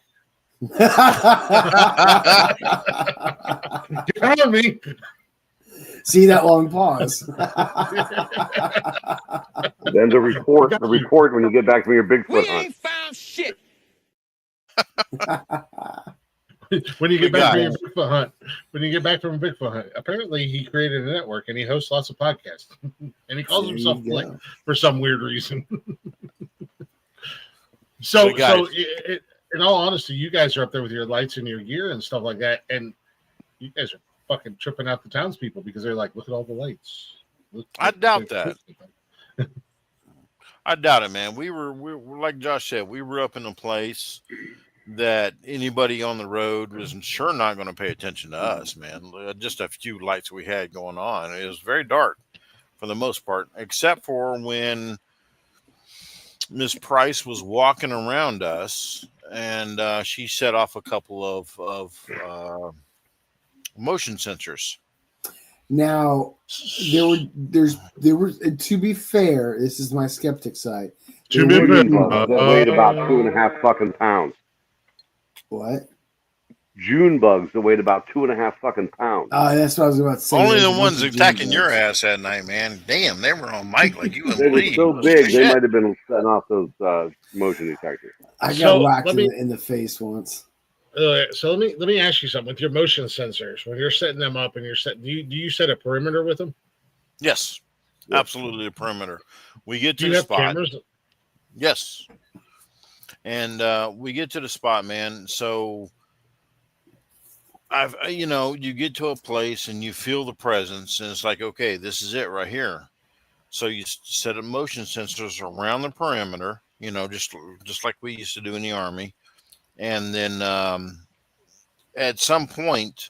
Get on me.
See that long pause.
Then the report when you get back from your Bigfoot hunt.
Ain't found shit.
When you get back from your Bigfoot hunt, apparently he created a network and he hosts lots of podcasts, and he calls himself Glick for some weird reason. So in all honesty, you guys are up there with your lights and your gear and stuff like that, and you guys are fucking tripping out the townspeople because they're like, look at all the lights.
I doubt that. I doubt it, man. We were like Josh said, we were up in a place that anybody on the road was sure not going to pay attention to us, man. Just a few lights we had going on. It was very dark for the most part, except for when Miss Price was walking around us, and she set off a couple of motion sensors.
Now, there were. To be fair, this is my skeptic side.
To
There
be
were-
fair.
June bugs that weighed about 2.5 fucking pounds.
What?
June bugs that weighed about 2.5 fucking pounds.
That's what I was about to say.
Only
There's
the
a
ones
bunch of
attacking
June
your
bugs.
ass that night, man. Damn, they were on mic like you
They
wouldn't
were
believe.
so big, they
Shit.
might have been setting off those motion detectors.
I got
So,
whacked
let me-
in the face once.
So let me ask you something. With your motion sensors, when you're setting them up and do you set a perimeter with them?
Yes, absolutely a perimeter. We get
Do
to
you
the
have
spot.
cameras?
Yes. And we get to the spot, man. So you get to a place and you feel the presence, and it's like, okay, this is it right here. So you set up motion sensors around the perimeter, just like we used to do in the Army. And then at some point,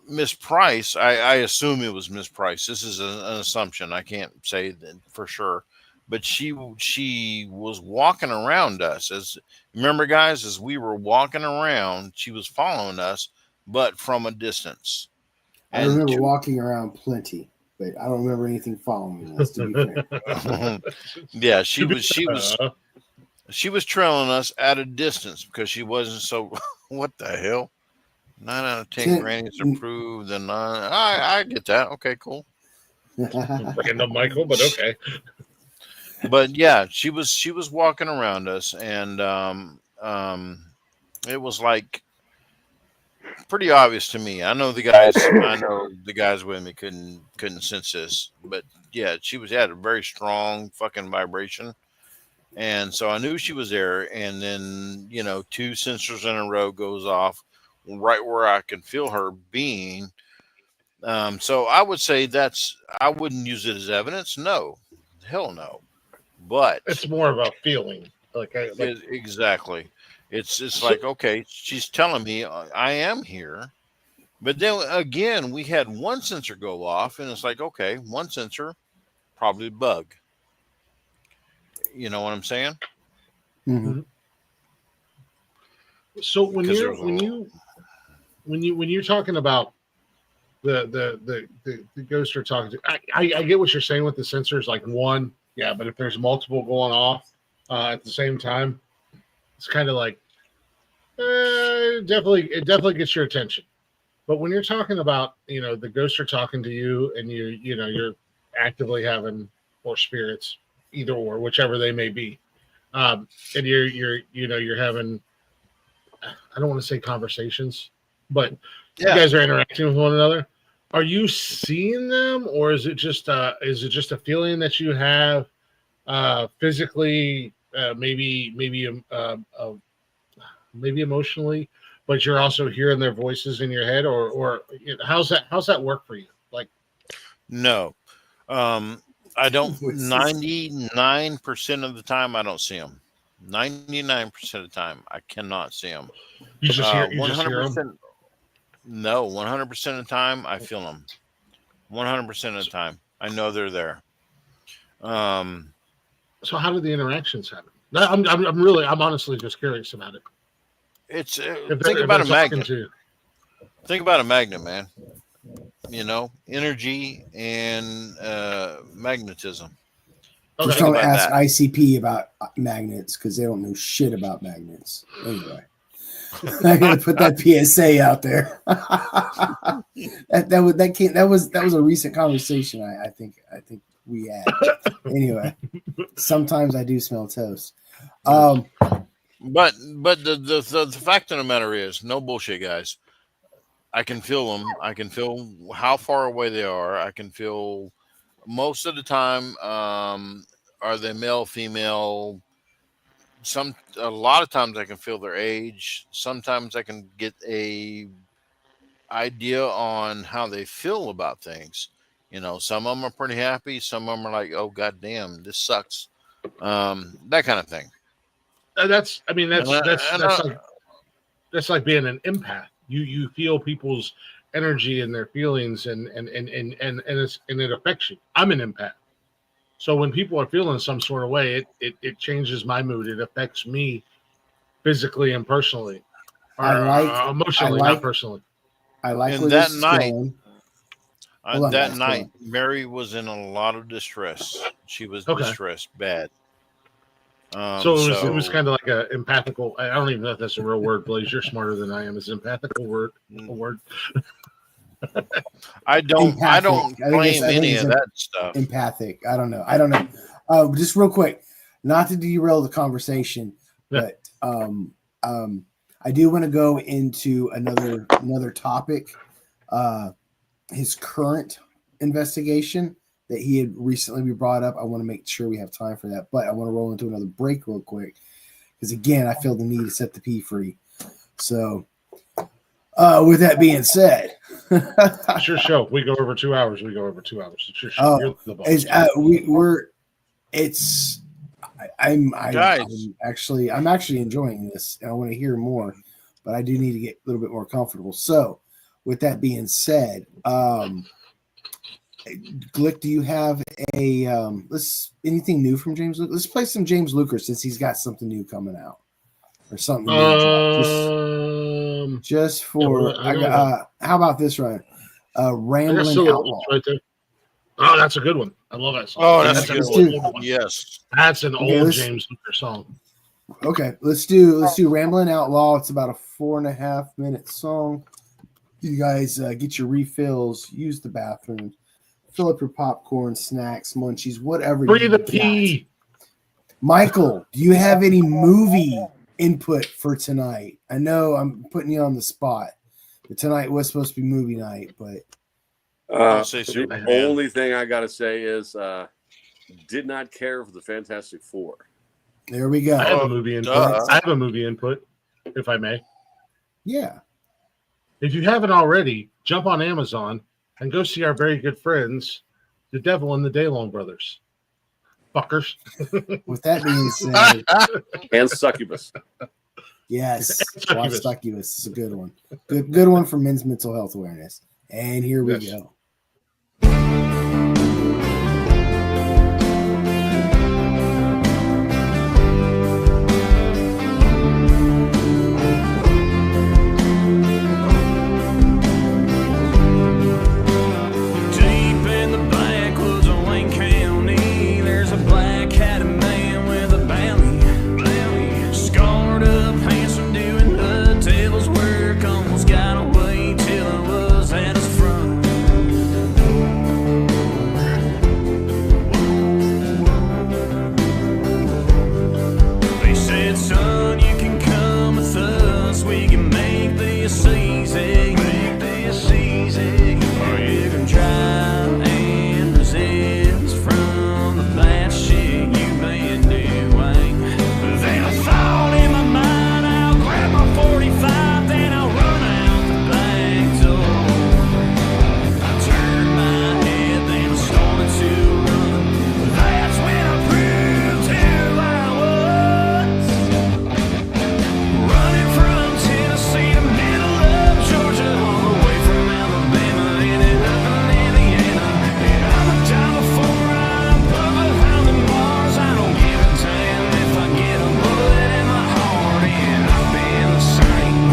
Miss Price, I assume it was Miss Price. This is an assumption. I can't say that for sure. But she was walking around us. Remember, guys, as we were walking around, she was following us, but from a distance.
I remember walking around plenty, but I don't remember anything following us. To be fair,
Yeah, she was trailing us at a distance because she wasn't so. What the hell? 9 out of 10 grannies approved, and I get that. Okay, cool.
Random Michael, but okay.
But yeah, she was walking around us, and it was like pretty obvious to me. I know the guys with me couldn't sense this, but yeah, she had a very strong fucking vibration. And so I knew she was there, and then 2 sensors in a row goes off right where I can feel her being. So I would say I wouldn't use it as evidence. No, hell no. But
It's more of a feeling.
exactly. It's like, okay, she's telling me I am here. But then again, we had one sensor go off, and it's like, okay, one sensor, probably bug. You know what I'm saying?
Mhm.
So when you're talking about the ghost you're talking to, I get what you're saying with the sensors, like one, yeah, but if there's multiple going off at the same time, it's kind of like it definitely gets your attention. But when you're talking about the ghosts are talking to you, and you're actively having or spirits, either or, whichever they may be, and you're having, I don't want to say conversations, but you guys are interacting with one another. Are you seeing them, or is it just a feeling that you have physically, maybe emotionally, but you're also hearing their voices in your head, or how's that work for you? Like,
no, I don't. 99% of the time, I don't see them. 99% of the time, I cannot see them.
you just hear them?
No, 100% of the time, I feel them. 100% of the time, I know they're there.
So how do the interactions happen? I'm honestly just curious about it.
It's think about a magnet. Think about a magnet, man. Energy and magnetism.
Just
Okay.
don't
about
ask
that.
ICP about magnets because they don't know shit about magnets. Anyway, I gotta put that PSA out there. that was a recent conversation. I think we had. Anyway, sometimes I do smell toast.
But the fact of the matter is, no bullshit, guys. I can feel them. I can feel how far away they are. I can feel most of the time. Are they male, female? a lot of times I can feel their age. Sometimes I can get a idea on how they feel about things. Some of them are pretty happy. Some of them are like, "Oh, goddamn, this sucks." That kind of thing.
That's
And I-
that's like being an empath. You feel people's energy and their feelings, and it affects you. I'm an empath, so when people are feeling some sort of way, it changes my mood. It affects me physically and personally, or emotionally, not personally.
I like
And
where
that
this is
night-
going. Hold on,
that
guys,
night,
hold
Mary was in a lot of distress. She was
Okay.
distressed bad.
So it was kind of like a empathical. I don't even know if that's a real word, Blaze. You're smarter than I am. Is empathical a word?
I don't
Empathic. I think
claim
it's- I think
any
it's
of that stuff.
Empathic. I don't know. Just real quick, not to derail the conversation,
Yeah.
but I do want to go into another topic. His current investigation that he had recently brought up. I want to make sure we have time for that, but I want to roll into another break real quick because again, I feel the need to set the P free. So, with that being said,
It's your show. We go over 2 hours. It's your show.
Oh,
You're the boss.
I'm
Guys.
actually enjoying this, and I want to hear more, but I do need to get a little bit more comfortable. So, with that being said, Glick, do you have anything new from James Luker? Let's play some James Luker since he's got something new coming out or something new to drop. Just for how about this, Ryan? Rambling Outlaw.
right there. Oh, that's a good one. I love that song.
Oh, that's a
an
good
old
one. Yes.
That's an
Okay,
old
let's-
James Luker song.
Okay, let's do Rambling Outlaw. It's about a 4.5 minute song. You guys get your refills, use the bathroom, fill up your popcorn, snacks, munchies, whatever.
Free
you
the
got.
P.
Michael, do you have any movie input for tonight? I know I'm putting you on the spot, but tonight was supposed to be movie night. But
I'll say
The
Superman.
only thing I got to say is did not care for the Fantastic Four.
there we go.
I have a movie input.
duh.
I have a movie input, if I may.
Yeah,
If you haven't already, jump on Amazon and go see our very good friends, The Devil and the Daylong Brothers. Fuckers.
with that being said,
And Succubus.
yes,
Succubus.
watch Succubus is a good one. Good one for men's mental health awareness. And here we
Yes.
go.
Deep in the backwoods of Wayne County, there's a black-hatted man with a bounty. Scarred up, handsome, doing the devil's work. Almost got away till I was at his front. They said, son, you can come with us. We can make this easy. Make this easy. Or you can try and resist from the bad shit you've been doing. Then a thought in my mind, I'll grab my 45, then I'll run out the back door. I turned my head, then I started to run. That's when I proved who I was. Running from Tennessee to middle of Georgia, all the way from Alabama, ended up in Indiana. And I'm a dollar for I'm above 100 Mars. I don't give a damn if I get a bullet in my heart, and I've been the same.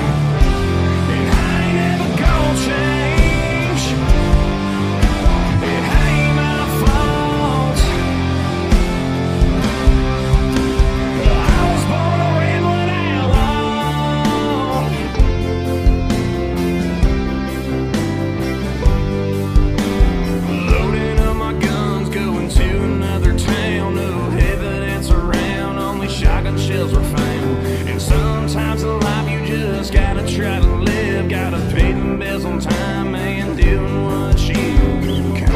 And I ain't never gonna change. It ain't my fault. I was born a rambling outlaw. Loading up my guns, going to another town. No evidence around, only shotgun shells were found. And sometimes in life you just gotta try to live. Gotta pay the bills on time and doing what you can.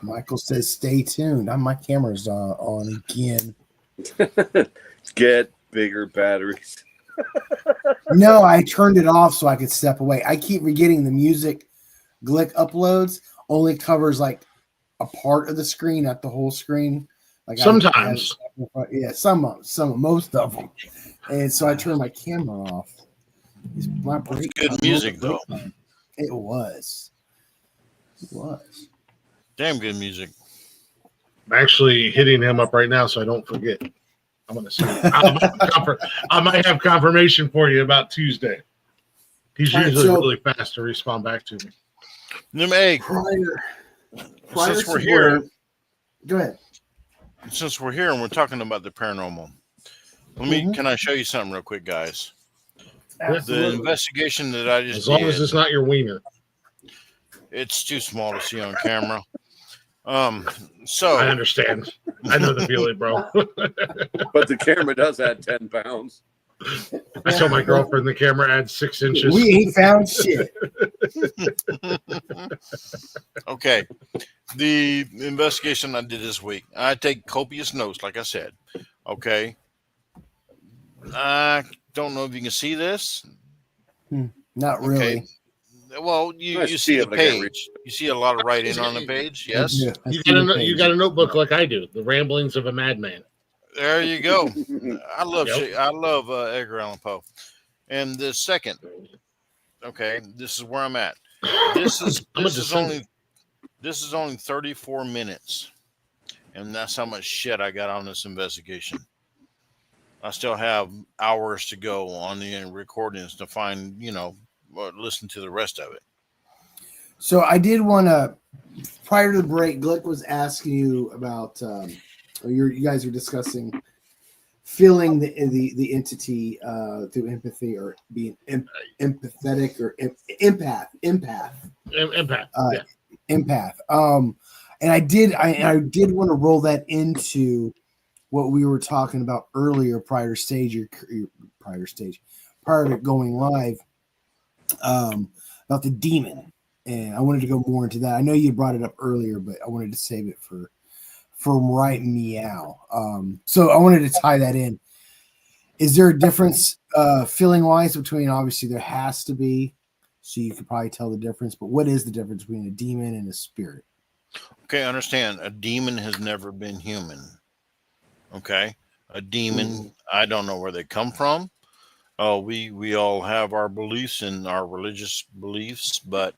Michael says, "Stay tuned." My camera's on again.
Get bigger batteries.
No, I turned it off so I could step away. I keep forgetting the music Glick uploads only covers like a part of the screen, not the whole screen. Like
Sometimes.
Most of them. And so I turned my camera off. My break
Good
time,
music, though.
It was. It was.
Damn good music.
I'm actually hitting him up right now so I don't forget. I'm going to say I might have confirmation for you about Tuesday. He's usually really fast to respond back to me.
Hey, since we're here,
go ahead.
Since we're here and we're talking about the paranormal, can I show you something real quick, guys?
Absolutely.
The investigation that I just
as long
did,
as it's not your wiener.
It's too small to see on camera. So
I understand. I know the feeling, bro.
But the camera does add 10 pounds.
I told my girlfriend the camera adds 6 inches.
We ain't found shit.
Okay. The investigation I did this week, I take copious notes, like I said. Okay. I don't know if you can see this.
Not really.
Okay. Well, you see the page. You see a lot of writing on the page. Yes.
Yeah,
You got a notebook like I do. The Ramblings of a Madman.
There you go. I love Edgar Allan Poe. And the second, okay, this is where I'm at. This is only 34 minutes, and that's how much shit I got on this investigation. I still have hours to go on the recordings to find, listen to the rest of it.
So I did want to, prior to the break, Glick was asking you about, you guys were discussing feeling the entity through empathy or being empathetic or empath. Empath. And I did want to roll that into what we were talking about earlier prior to going live about the demon. And I wanted to go more into that. I know you brought it up earlier, but I wanted to save it for right meow. So I wanted to tie that in. Is there a difference feeling wise between, obviously there has to be, so you could probably tell the difference, but what is the difference between a demon and a spirit?
Okay, understand, a demon has never been human. Okay, a demon, I don't know where they come from. We all have our beliefs and our religious beliefs, but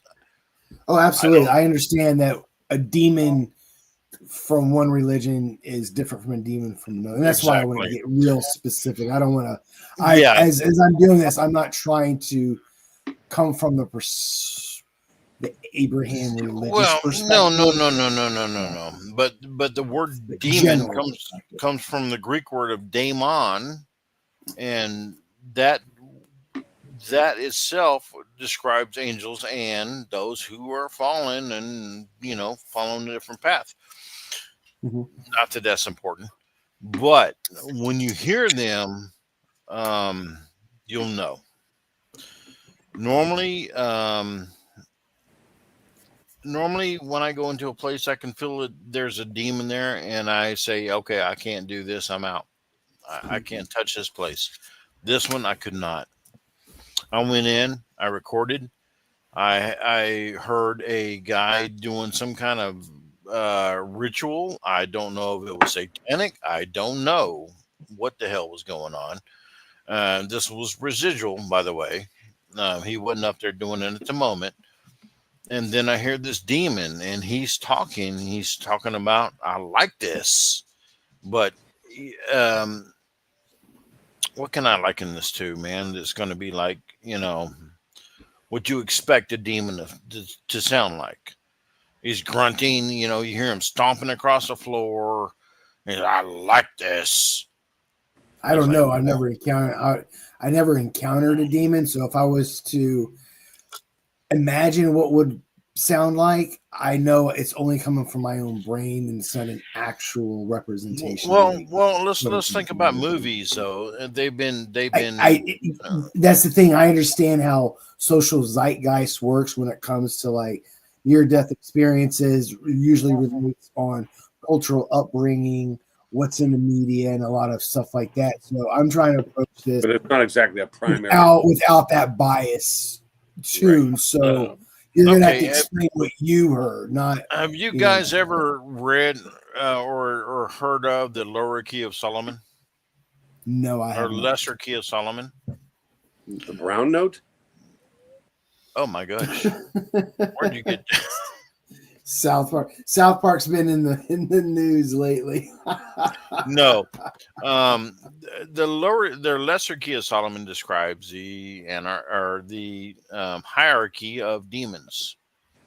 absolutely, I understand that a demon from one religion is different from a demon from another, and that's why I want to get real specific. I don't want to. As I'm doing this, I'm not trying to come from the Abraham religious perspective.
No. But the word demon comes from the Greek word of daemon, and that itself describes angels and those who are fallen and following a different path.
Mm-hmm.
Not that that's important, but when you hear them, you'll know. Normally, when I go into a place, I can feel it. There's a demon there, and I say, "Okay, I can't do this. I'm out. I can't touch this place." This one, I could not. I went in. I recorded. I heard a guy doing some kind of ritual. I don't know if it was satanic. I don't know what the hell was going on. This was residual, by the way. He wasn't up there doing it at the moment. And then I hear this demon, and he's talking. He's talking about, I like this, but what can I liken this to, man? It's going to be like, what you expect a demon to sound like. He's grunting, you hear him stomping across the floor. And I like this.
I don't know. I never encountered a demon. So if I was to imagine what would sound like, I know it's only coming from my own brain and it's not an actual representation.
Well, let's think about movies though. They've been.
That's the thing. I understand how social zeitgeist works when it comes to like near-death experiences usually relates on cultural upbringing, what's in the media, and a lot of stuff like that. So I'm trying to approach this
But it's not exactly a primary.
without that bias too.
Right.
So you're gonna have to
Okay,
explain what you heard, not
have you
know.
guys ever read or heard of the Lower Key of Solomon
No, I
or
haven't.
Lesser Key of Solomon?
The brown note?
Oh my gosh, where'd you get?
South Park. South Park's been in the news lately.
No, their Lesser Key of Solomon describes the hierarchy of demons.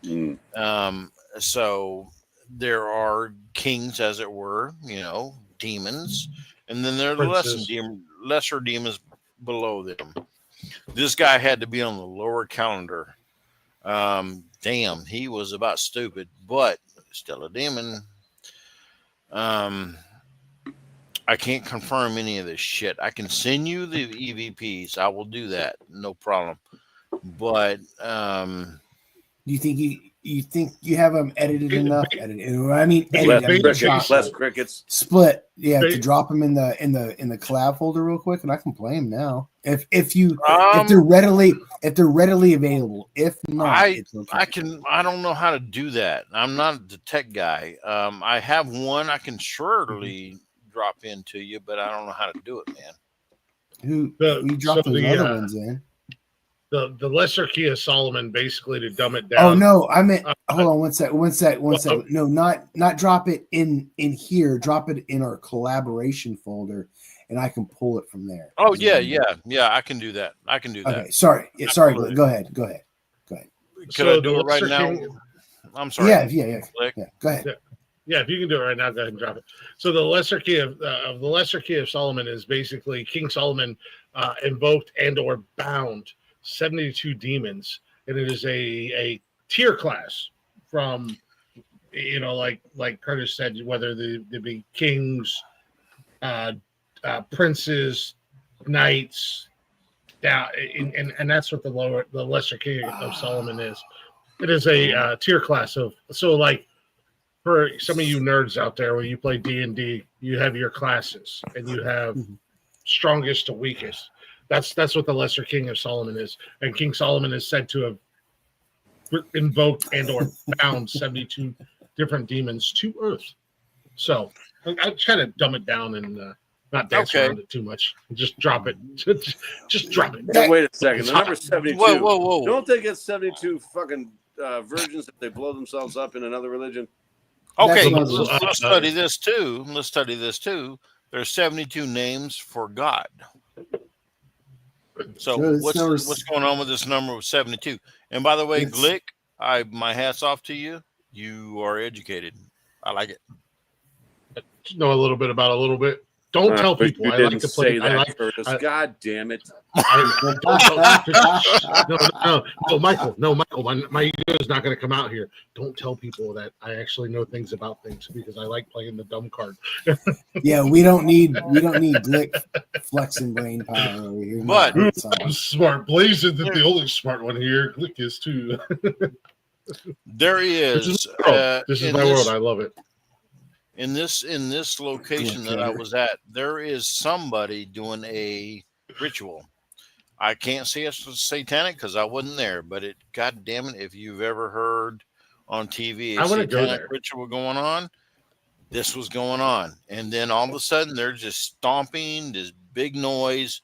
Mm.
So there are kings, as it were, demons, and then there are the lesser demons below them. This guy had to be on the lower calendar. Damn, he was about stupid, but still a demon. I can't confirm any of this shit. I can send you the EVPs. I will do that, no problem. But
you think you have them edited enough?
Less crickets.
Split, to drop them in the collab folder real quick, and I can play them now. If they're readily available. If not, it's okay.
I don't know how to do that. I'm not the tech guy. I have one I can surely drop into you, but I don't know how to do it, man.
Who dropped those other ones in?
The Lesser Key of Solomon, basically, to dumb it down.
Oh no, I meant hold on one sec. No, not drop it in here. Drop it in our collaboration folder, and I can pull it from there.
Oh yeah. I can do that.
Okay, sorry. Go ahead.
Can I do it right now? I'm sorry.
Yeah. Go ahead.
Yeah, if you can do it right now, go ahead and drop it. So the Lesser Key of the Lesser Key of Solomon is basically King Solomon invoked and or bound 72 demons, and it is a tier class from like Curtis said, whether they be kings, princes, knights, down, and that's what the Lesser King of Solomon is. It is a tier class of like. For some of you nerds out there, when you play D&D, you have your classes, and you have strongest to weakest. That's what the Lesser King of Solomon is, and King Solomon is said to have invoked and or bound 72 different demons to Earth. So I try to dumb it down and not dance around it too much. Just drop it. Just drop it.
Hey, wait a second. The number 72.
Whoa.
Don't they get 72 fucking virgins if they blow themselves up in another religion?
Okay, let's study this too. There's 72 names for God. So what's going on with this number of 72? And by the way, Glick, my hat's off to you. You are educated. I like it.
Know a little bit about a little bit. Don't tell people. I like to play
that, Curtis. God damn it!
No, Michael. My ego is not going to come out here. Don't tell people that I actually know things about things because I like playing the dumb card.
Yeah, we don't need Glick flexing brain power over here.
But
I'm smart. Blaze isn't the only smart one here. Glick is too.
There is.
This is my world. I love it.
In this location that I was at, there is somebody doing a ritual. I can't say it's satanic because I wasn't there, but God damn it, if you've ever heard on TV a satanic ritual going on, this was going on. And then all of a sudden they're just stomping, this big noise,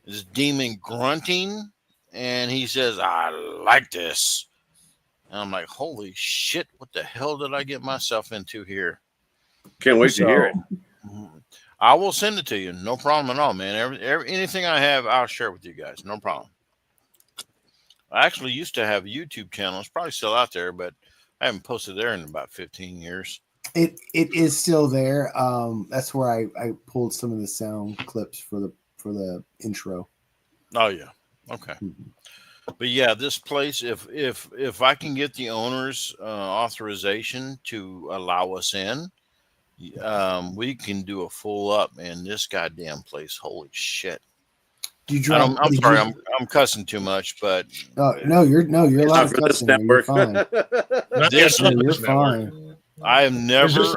this demon grunting, and he says, "I like this." And I'm like, holy shit, what the hell did I get myself into here?
Can't wait to hear it.
I will send it to you. No problem at all, man. Anything I have, I'll share with you guys. No problem. I actually used to have a YouTube channel. It's probably still out there, but I haven't posted there in about 15 years.
It is still there. That's where I pulled some of the sound clips for the intro.
Oh yeah. Okay. But yeah, this place, if I can get the owner's authorization to allow us in, we can do a full up in this goddamn place. Holy shit.
Do you drop?
I'm sorry, I'm cussing too much, but
no, you're allowed to
for this
cuss in there. You're
network.
fine.
this
Yeah, you're fine.
I have never.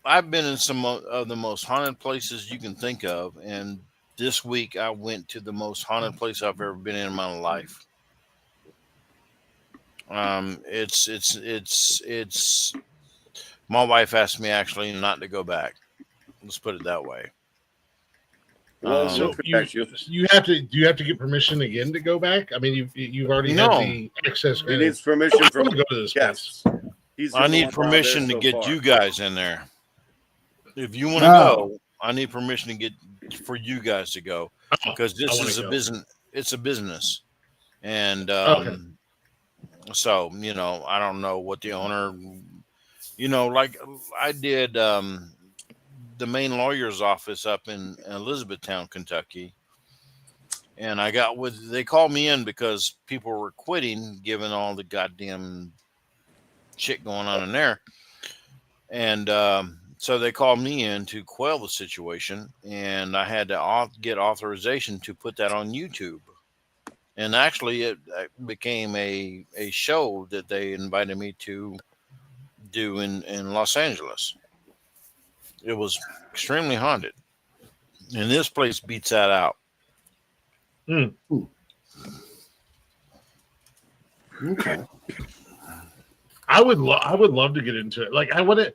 I've been in some of the most haunted places you can think of, and this week I went to the most haunted place I've ever been in my life. It's. My wife asked me actually not to go back. Let's put it that way.
Well,
So you have to. Do you have to get permission again to go back? I mean, you've already had the access.
He needs permission from
go to this place.
I need permission to get you guys in there. If you want to go, I need permission to get for you guys to go because this is a business. It's a business, and so I don't know what the owner. Like I did the main lawyer's office up in Elizabethtown, Kentucky. And they called me in because people were quitting given all the goddamn shit going on in there. And so they called me in to quell the situation. And I had to get authorization to put that on YouTube. And actually it became a show that they invited me to do in Los Angeles. It was extremely haunted, and this place beats that out.
Okay.
I would love to get into it. Like I want to.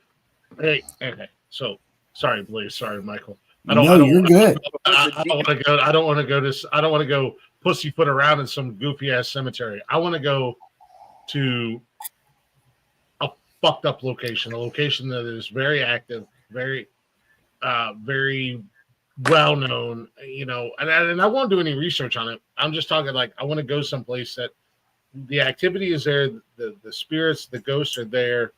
Hey, okay. So sorry, Blaze. Sorry, Michael.
You're good.
I don't want to go. I don't want to go to. I don't want to go pussyfoot around in some goofy ass cemetery. I want to go to a fucked up location, a location that is very active, very well known, and I won't do any research on it. I'm just talking like I want to go someplace that the activity is there, the spirits, the ghosts are there,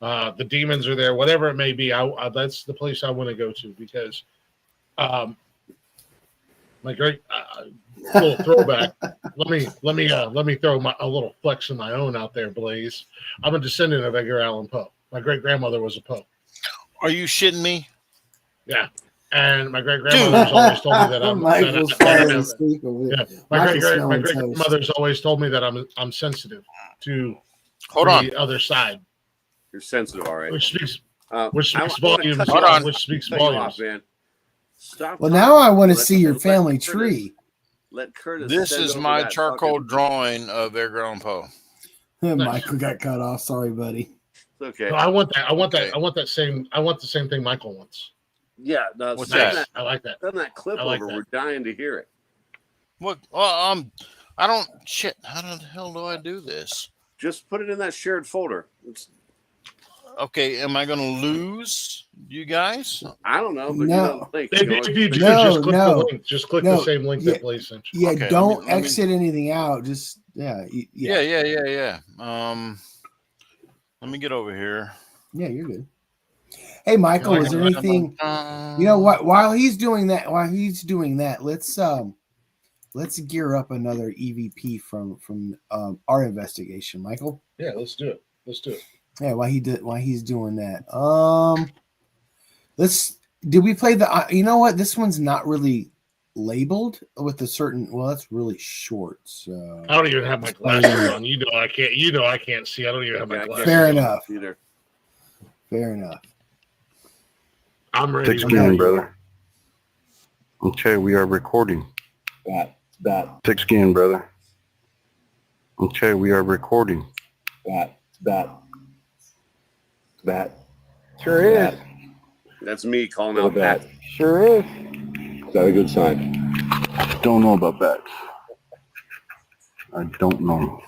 the demons are there, whatever it may be. That's the place I want to go to because, my great little throwback. let me throw a little flex of my own out there, Blaze. I'm a descendant of Edgar Allan Poe. My great grandmother was a Poe.
Are you shitting me?
Yeah, and my great grandmother's always told me that I'm. My great grandmother's always told me that I'm sensitive to the other side.
You're sensitive, all right.
Which speaks volumes. Which speaks volumes,
man. Stop.
Well, now I want to see your family tree.
Let Kurtis.
This is my charcoal drawing of Edgar Allan Poe.
Michael got cut off. Sorry, buddy.
It's okay.
No, I want that. I want the same thing Michael wants.
Yeah, no,
what's that?
I like that.
Send that clip over. We're dying to hear it.
What? Well, I don't. Shit. How the hell do I do this?
Just put it in that shared folder.
Okay. Am I going to lose you guys?
I don't know. But
no.
Just click the same link that Blaze sent you.
Yeah. Okay, don't exit anything out. Just yeah.
Let me get over here.
Yeah, you're good. Hey, Michael, is there anything? What? While he's doing that, let's gear up another EVP from our investigation, Michael.
Yeah, let's do it.
Yeah, while he's doing that, did we play the? You know what? This one's not really labeled with a certain. Well, that's really short. So
I don't even have my glasses on. I can't see. I don't even have my glasses.
Fair enough. Fair enough.
I'm ready.
Thick skin, brother. Okay, we are recording.
Bat.
Thick skin, brother. Okay, we are recording.
Bat.
Sure is.
That's me calling out Bat.
Sure is.
Is that a good sign?
Don't know about bats. I don't know.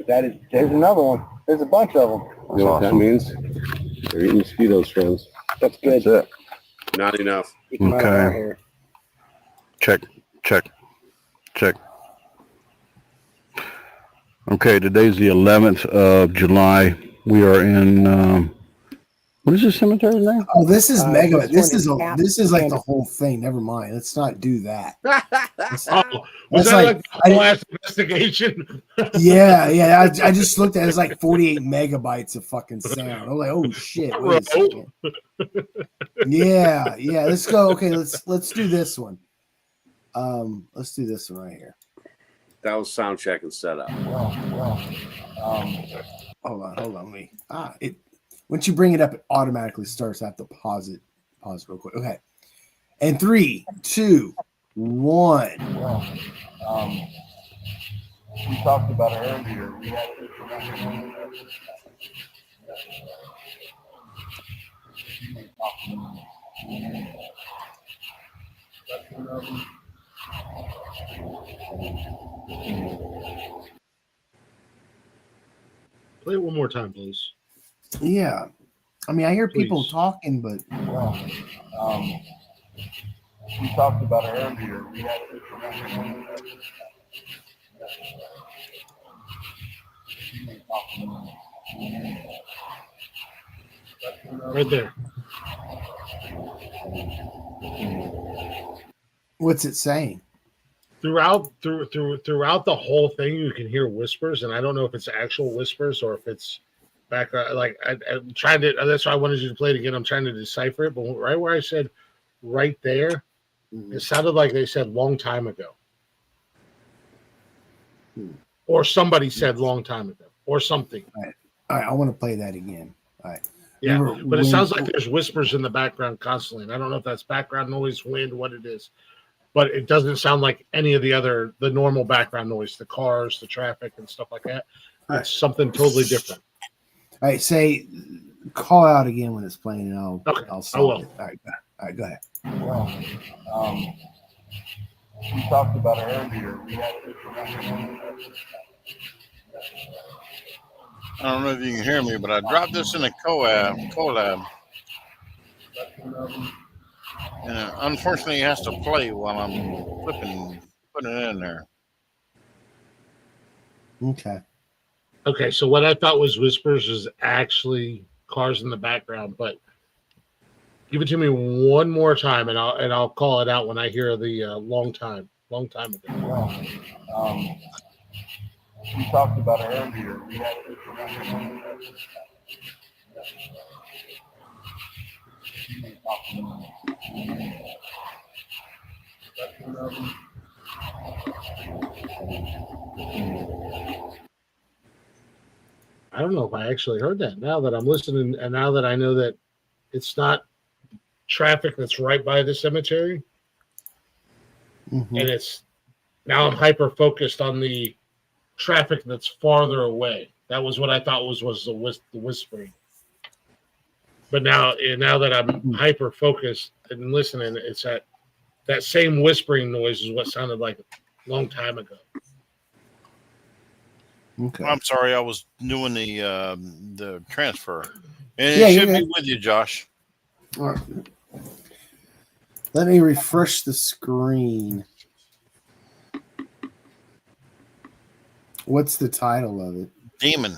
There's another one. There's a bunch of them.
You know what that means? They're eating mosquitoes, friends.
That's good.
That's it.
Not enough.
Okay. Check. Okay, today's the 11th of July. We are in, what is this cemetery name?
Oh, this is mega. This is like the whole thing. Never mind. Let's not do that.
Was that like the last investigation?
Yeah. I just looked at it. It's like 48 megabytes of fucking sound. I'm like, oh shit. Wait a second. Yeah. Let's go. Okay, let's do this one. Let's do this one right here.
That was sound check and setup.
Hold on. Once you bring it up, it automatically starts. I have to pause it real quick. Okay. And 3, 2, 1.
We talked about it earlier. We had
Play it one more time, please.
Yeah. I mean, I hear people
Please.
talking, but
we talked about it earlier. We had
Right there.
what's it saying?
Throughout the whole thing, you can hear whispers, and I don't know if it's actual whispers or if it's background. Like I'm trying to. That's why I wanted you to play it again. I'm trying to decipher it, but right where I said right there, it sounded like they said long time ago, or somebody said long time ago, or something.
All right, I want to play that again. All right.
Yeah,
Remember
but it
when-
sounds like there's whispers in the background constantly, and I don't know if that's background noise, wind, what it is. But it doesn't sound like any of the normal background noise, the cars, the traffic, and stuff like that. It's something totally different.
All right, say call out again when it's playing, and I'll solve
will.
it. All right, go ahead.
we talked about it earlier. We had
I don't know if you can hear me, but I dropped this in a collab. And unfortunately, it has to play while I'm putting it in there.
Okay.
So what I thought was whispers is actually cars in the background. But give it to me one more time, and I'll call it out when I hear the long time ago.
we talked about it earlier. We had
I don't know if I actually heard that. Now that I'm listening, and now that I know that it's not traffic that's right by the cemetery, and it's now I'm hyper focused on the traffic that's farther away. That was what I thought was the whispering. But now that I'm hyper focused and listening, it's that same whispering noise is what sounded like a long time ago.
Okay.
I'm sorry, I was doing the transfer, and
Yeah,
it
you're
should be
good.
with you, Josh.
All right. Let me refresh the screen. What's the title of it?
Demon.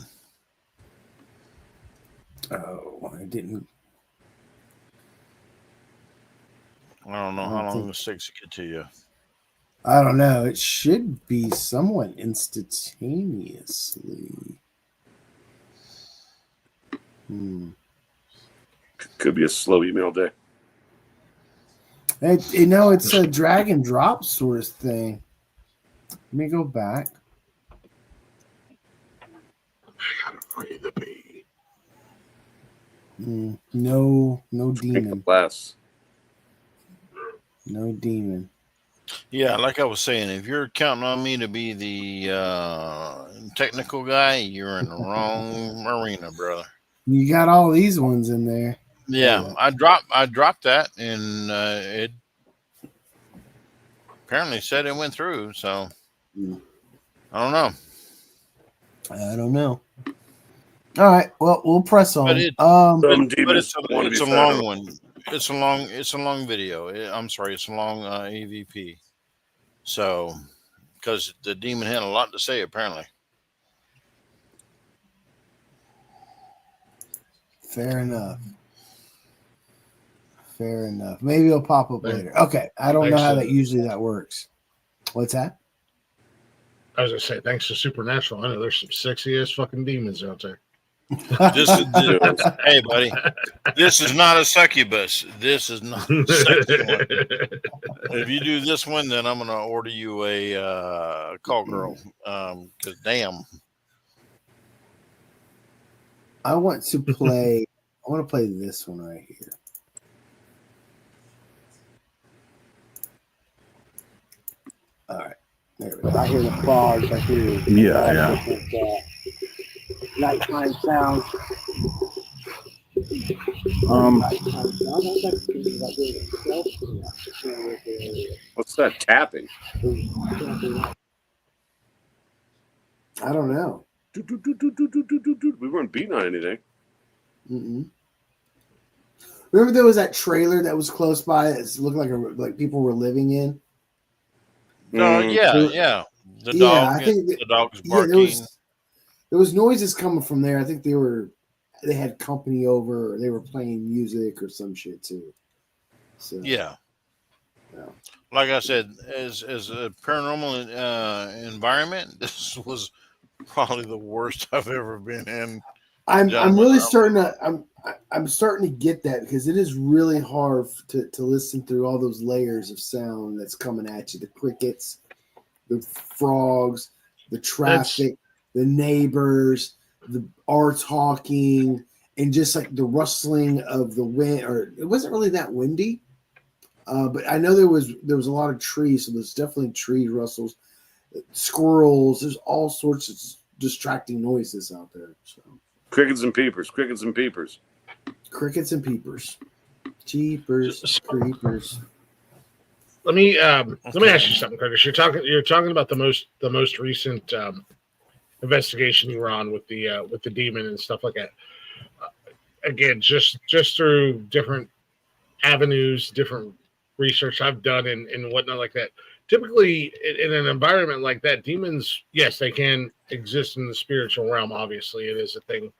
Oh, I didn't.
I don't know how long this takes to get to you.
I don't know. It should be somewhat instantaneously.
Could be a slow email day.
It's a drag and drop sort of thing. Let me go back.
I gotta free the bee.
No demon.
Class.
No demon.
Yeah, like I was saying, if you're counting on me to be the technical guy, you're in the wrong arena, brother.
You got all these ones in there.
Yeah, I dropped that, and it apparently said it went through. So I don't know.
I don't know. All right. Well, we'll press on.
But it's a long one. It's a long video. I'm sorry, it's a long EVP. So, because the demon had a lot to say, apparently.
Fair enough. Maybe it'll pop up later. Okay. I don't know how that usually works. What's that?
I was gonna say thanks to Supernatural. I know there's some sexy ass fucking demons out there.
Hey, buddy, this is not a succubus. This is not a sexy one. If you do this one, then I'm going to order you a call girl. Because damn.
I want to play this one right here. All right. There we go.
I hear the frogs. I hear nighttime sounds.
What's that tapping?
I don't know.
We weren't beating on anything.
Mm-mm. Remember there was that trailer that was close by. It looked like people were living in.
Yeah. The dog. I think the dog's barking.
Yeah, there was noises coming from there. I think they had company over, or they were playing music or some shit too. So
yeah. Like I said, as a paranormal environment, this was probably the worst I've ever been in.
I'm starting to get that, because it is really hard to listen through all those layers of sound that's coming at you. The crickets, the frogs, the traffic, the neighbors, our talking, and just like the rustling of the wind. Or it wasn't really that windy, but I know there was a lot of trees, so there's definitely tree rustles, squirrels. There's all sorts of distracting noises out there. So
crickets and peepers, crickets and peepers,
crickets and peepers, jeepers, creepers.
Let me ask you something, Curtis. You're talking about the most recent investigation you were on with the demon and stuff like that. Again, just through different avenues, different research I've done and whatnot like that. Typically, in an environment like that, demons, yes, they can exist in the spiritual realm. Obviously, it is a thing,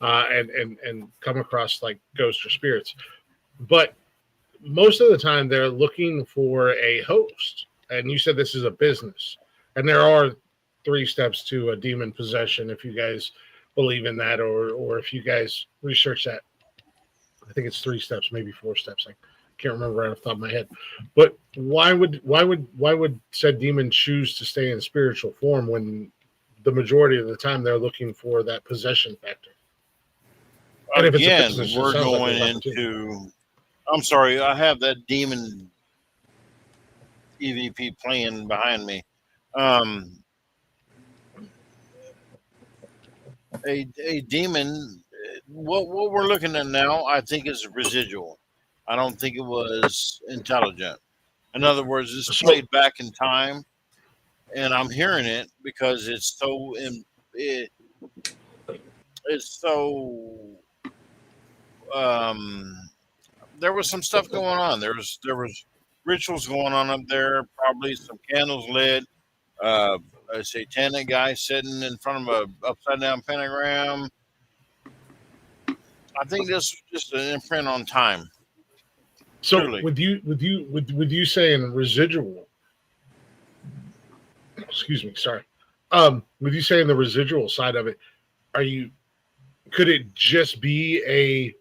and come across like ghosts or spirits. But most of the time, they're looking for a host. And you said this is a business, and there are 3 steps to a demon possession. If you guys believe in that, or if you guys research that, I think it's 3 steps, maybe 4 steps. I can't remember right off the top of my head. But why would said demon choose to stay in spiritual form when the majority of the time they're looking for that possession factor? And if
Again,
it's a business,
we're going into. I'm sorry, I have that demon EVP playing behind me. A demon. What we're looking at now, I think, is residual. I don't think it was intelligent. In other words, it's played back in time, and I'm hearing it because it's so. It's so. There was some stuff going on. There was rituals going on up there. Probably some candles lit. A satanic guy sitting in front of a upside down pentagram. I think this is just an imprint on time.
So
Truly.
would you say in residual? Excuse me, sorry. Would you say in the residual side of it, could it just be a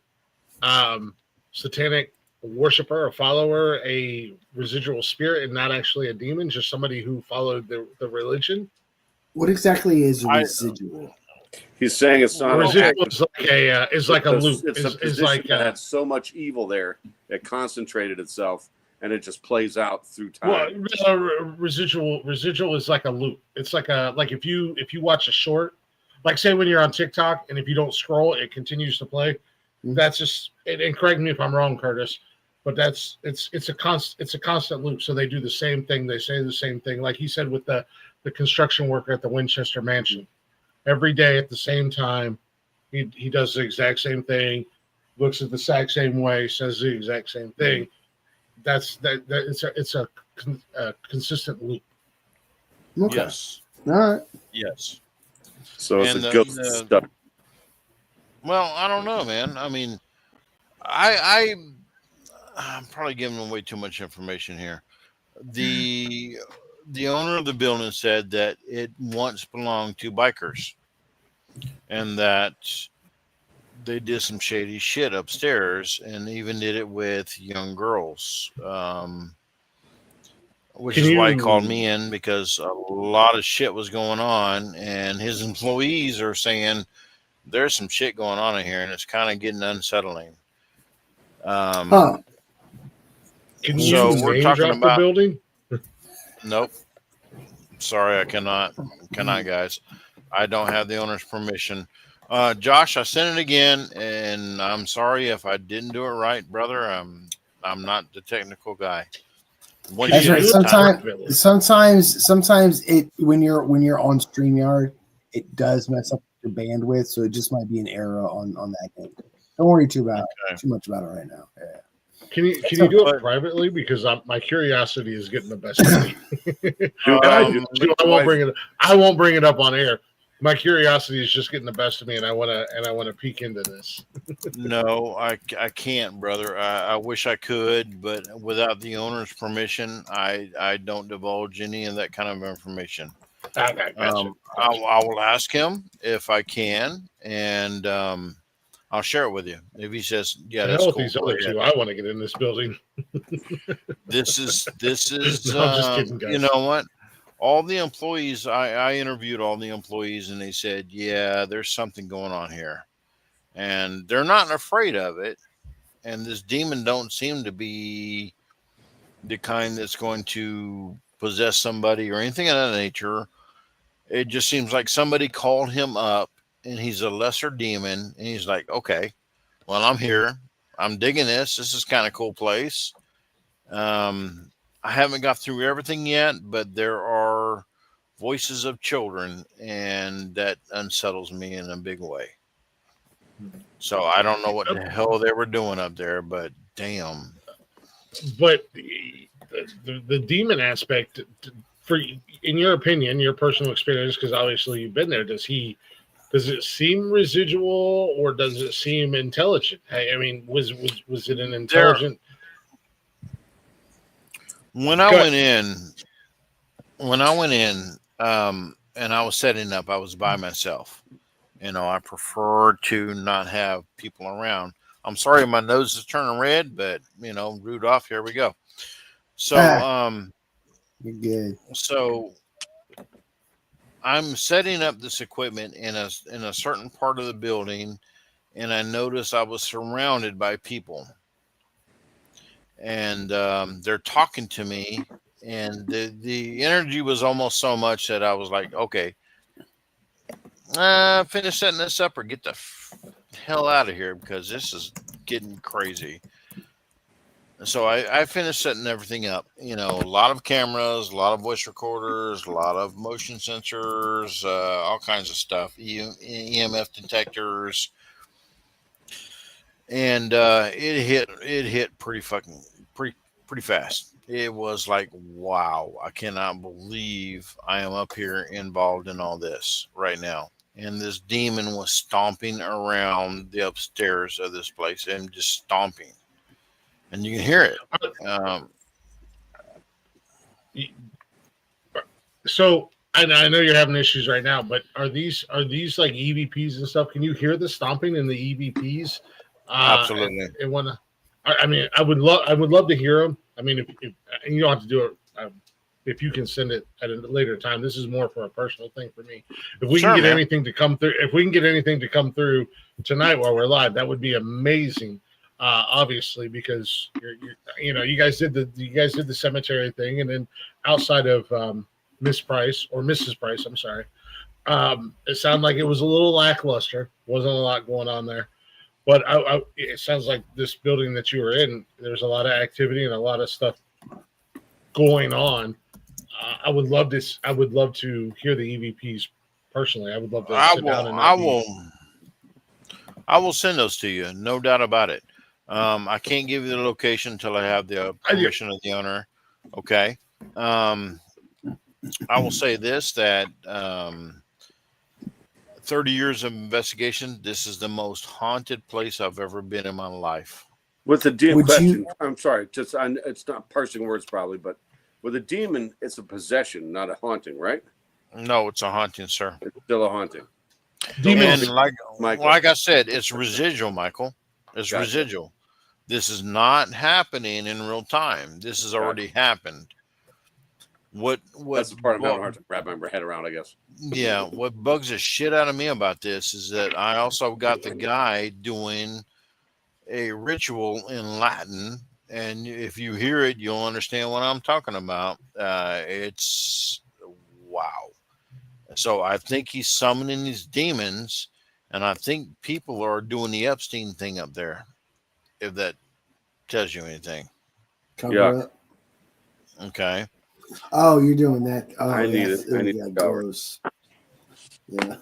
satanic worshiper, a follower, a residual spirit, and not actually a demon, just somebody who followed the religion?
What exactly is residual?
He's saying it's not
residual is like a loop.
It's a position that had so much evil there that concentrated itself, and it just plays out through time.
Well, residual is like a loop. It's like if you watch a short, like say when you're on TikTok, and if you don't scroll, it continues to play. Mm-hmm. That's just, and correct me if I'm wrong, Curtis, but it's a constant loop. So they do the same thing, they say the same thing. Like he said with the construction worker at the Winchester Mansion. Every day at the same time, he does the exact same thing, looks at the exact same way, says the exact same thing. It's a consistent loop.
Okay.
Yes.
All right.
Yes.
So it's a ghost stuff.
Well, I don't know, man. I mean, I'm probably giving away too much information here. The owner of the building said that it once belonged to bikers, and that they did some shady shit upstairs, and even did it with young girls. Which
Can
is why he
you-
called me in, because a lot of shit was going on, and his employees are saying there's some shit going on in here, and it's kind of getting unsettling.
Huh.
Can
So
you
we're
name
talking
drop
about-
the building?
Nope. Sorry, I cannot, guys. I don't have the owner's permission. Josh, I sent it again, and I'm sorry if I didn't do it right, brother. I'm not the technical guy. Once
That's
you
right.
do it,
Sometimes it when you're on StreamYard, it does mess up your bandwidth, so it just might be an error on that game. Don't worry too much about it right now. Yeah.
Can you do it privately? Because my curiosity is getting the best of me. I won't bring it up on air. My curiosity is just getting the best of me, and I want to peek into this.
No, I can't, brother. I wish I could, but without the owner's permission, I don't divulge any of that kind of information.
Okay, gotcha.
I will ask him if I can, and I'll share it with you. If he says, "Yeah, that's
Hell,
cool,"
these other two, I want to get in this building.
This is
No, I'm just kidding, guys.
you know what? All the employees, I interviewed all the employees, and they said, yeah, there's something going on here, and they're not afraid of it. And this demon don't seem to be the kind that's going to possess somebody or anything of that nature. It just seems like somebody called him up, and he's a lesser demon, and he's like, okay, well, I'm here. I'm digging this. This is kind of cool place. I haven't got through everything yet, but there are voices of children, and that unsettles me in a big way. So I don't know what the hell they were doing up there, but damn.
But the demon aspect, in your opinion, your personal experience, because obviously you've been there, does it seem residual, or does it seem intelligent? I mean, was it an intelligent?
When I went in, and I was setting up, I was by myself. I prefer to not have people around. I'm sorry, my nose is turning red, but Rudolph, here we go. So,
you're good.
So I'm setting up this equipment in a certain part of the building, and I noticed I was surrounded by people. And they're talking to me, and the energy was almost so much that I was like, okay, finish setting this up or get the hell out of here, because this is getting crazy. So I finished setting everything up. A lot of cameras, a lot of voice recorders, a lot of motion sensors, all kinds of stuff, EMF detectors. And it hit pretty fast. It was like, wow, I cannot believe I am up here involved in all this right now. And this demon was stomping around the upstairs of this place, and just stomping, and you can hear it.
So I know you're having issues right now, but are these like EVPs and stuff? Can you hear the stomping in the EVPs?
Absolutely.
I would love to hear them. I mean, if you don't have to do it, if you can send it at a later time. This is more for a personal thing for me. If we can get anything to come through, tonight while we're live, that would be amazing. Obviously, because you guys did the cemetery thing, and then outside of Miss Price or Mrs. Price, I'm sorry, it sounded like it was a little lackluster. Wasn't a lot going on there. But it sounds like this building that you were in, there's a lot of activity and a lot of stuff going on. I would love this. I would love to hear the EVPs personally. I would love to sit down and
I will send those to you, no doubt about it. I can't give you the location until I have the permission of the owner. Okay. I will say this, that 30 years of investigation, this is the most haunted place I've ever been in my life.
With the demon question, I'm sorry, it's not parsing words probably, but with a demon, it's a possession, not a haunting, right?
No, it's a haunting, sir.
It's still a haunting.
Demons.
And like
Michael.
like I said, it's residual, Michael. It's
Gotcha.
residual. This is not happening in real time. This has already happened. What
That's the part I'm having a hard
bu-
time wrapping my head around, I guess.
yeah, what bugs the shit out of me about this is that I also got the guy doing a ritual in Latin, and if you hear it, you'll understand what I'm talking about. It's wow. So I think he's summoning these demons, and I think people are doing the Epstein thing up there. If that tells you anything,
Cover
Yeah.
up.
okay.
Oh, you're doing that. Oh,
I need
yes.
it. I need
Yeah,
to cover.
gross. Yeah.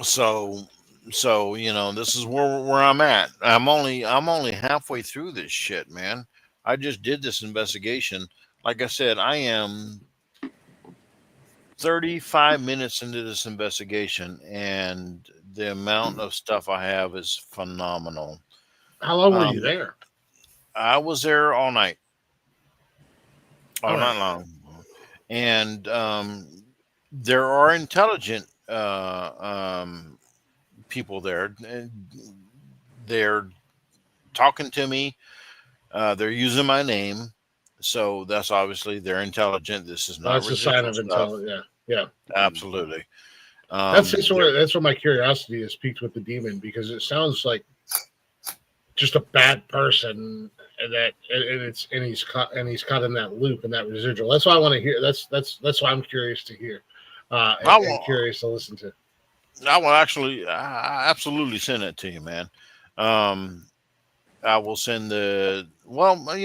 So this is where I'm at. I'm only halfway through this shit, man. I just did this investigation. Like I said, I am 35 minutes into this investigation, and the amount of stuff I have is phenomenal.
How long were you there?
I was there all night. All
All right.
night long. And there are intelligent people there. They're talking to me. They're using my name. So that's obviously they're intelligent. This is not
That's a sign of
residual stuff.
intelligence. Yeah.
Absolutely.
That's where my curiosity is piqued with the demon, because it sounds like just a bad person, and he's caught in that loop and that residual. That's why I want to hear. That's why I'm curious to hear. And curious to listen to.
I will I absolutely send it to you, man. I will send you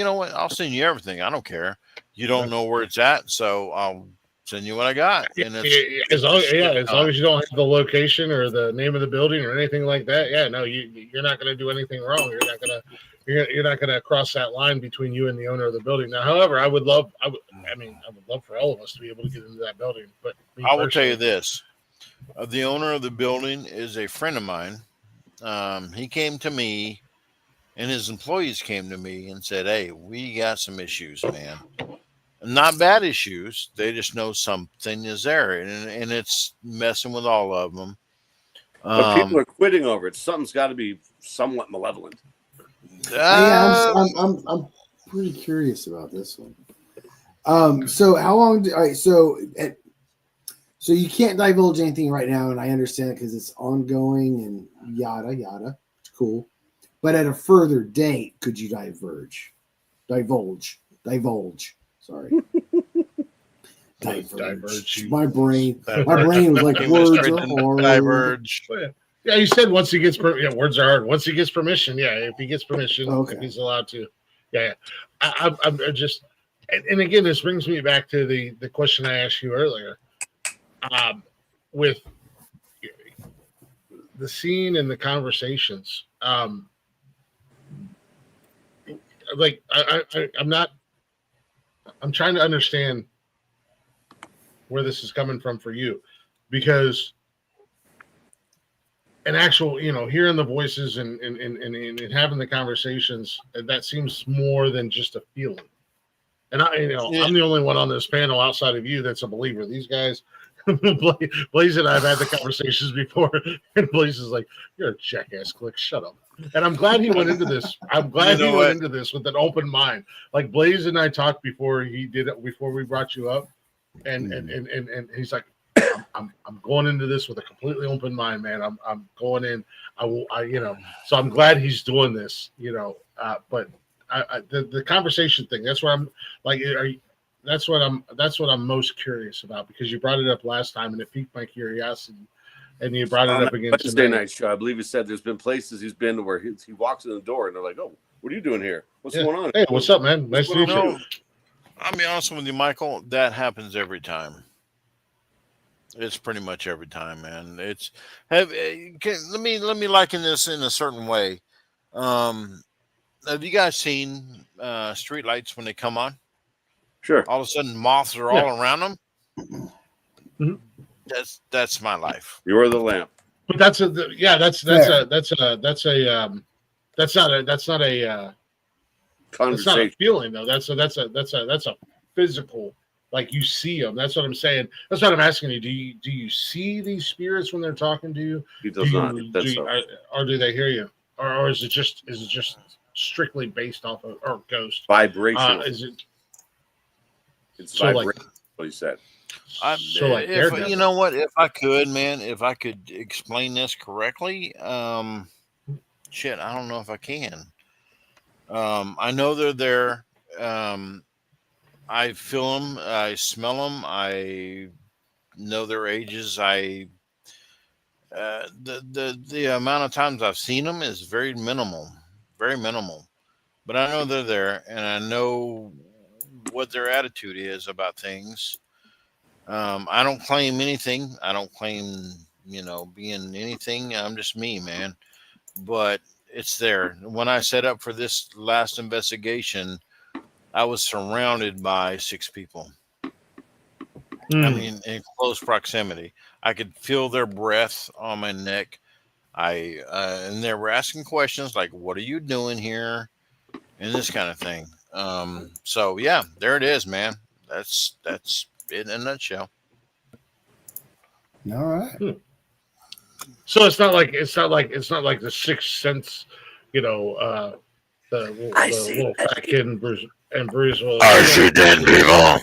know what? I'll send you everything. I don't care. You don't know where it's at, so I'll send you what I got. And
As long as you don't have the location or the name of the building or anything like that. Yeah, no, you're not going to do anything wrong. You're not gonna cross that line between you and the owner of the building. Now, however, I would love for all of us to be able to get into that building. But
I will tell you this: the owner of the building is a friend of mine. He came to me, and his employees came to me and said, "Hey, we got some issues, man. Not bad issues. They just know something is there, and it's messing with all of them."
But people are quitting over it. Something's got to be somewhat malevolent.
I'm pretty curious about this one. So how long? All right. So you can't divulge anything right now, and I understand because it's ongoing and yada yada. It's cool. But at a further date, could you divulge? Sorry. Diverge. My brain was like words are hard.
Diverge.
Yeah, you said once he gets words are hard. Once he gets permission, if he gets permission, if he's allowed to. Yeah. I'm just, and again, this brings me back to the question I asked you earlier. With the scene and the conversations, like I'm trying to understand where this is coming from for you, because an actual, hearing the voices and having the conversations, that seems more than just a feeling. And I'm the only one on this panel outside of you that's a believer. These guys, Blaze and I have had the conversations before, and Blaze is like, "You're a jackass, Glick. Shut up." And I'm glad he went into this. I'm glad he went into this with an open mind. Like Blaze and I talked before he did it, before we brought you up, and he's like, I'm going into this with a completely open mind, man. I'm going in. So I'm glad he's doing this, but the conversation thing, that's where I'm like, that's what I'm most curious about, because you brought it up last time and it piqued my curiosity, and you brought it up again
Wednesday
tonight.
night show. I believe he said there's been places he's been to where he walks in the door and they're like, "Oh, what are you doing here? What's going on?
Hey, what's up, man? Nice to meet you."
I'll be honest with you, Michael. That happens every time. It's pretty much every time, man. Let me liken this in a certain way. Have you guys seen street lights when they come on?
Sure.
All of a sudden, moths are all around them.
Mm-hmm.
That's my life.
You are the lamp.
But that's not a
Conversation.
feeling though. That's a physical Like you see them. That's what I'm saying. That's what I'm asking you. Do you see these spirits when they're talking to you?
He does not. He said so.
Or do they hear you? Or is it just strictly based off of or ghost?
Vibrational.
Is it?
It's
So, like-
vibrational. What he said.
So like
if, you know what? If I could, man, if I could explain this correctly, shit, I don't know if I can. I know they're there. I feel them. I smell them. I know their ages. The amount of times I've seen them is very minimal, but I know they're there, and I know what their attitude is about things. I don't claim anything. I don't claim, being anything. I'm just me, man. But it's there. When I set up for this last investigation, I was surrounded by 6 people. I mean, in close proximity. I could feel their breath on my neck. And they were asking questions like, "What are you doing here?" and this kind of thing. So yeah, there it is, man. That's it in a nutshell.
All right.
So it's not like the Sixth Sense, the little fat kid and Bruce will.
I see dead people.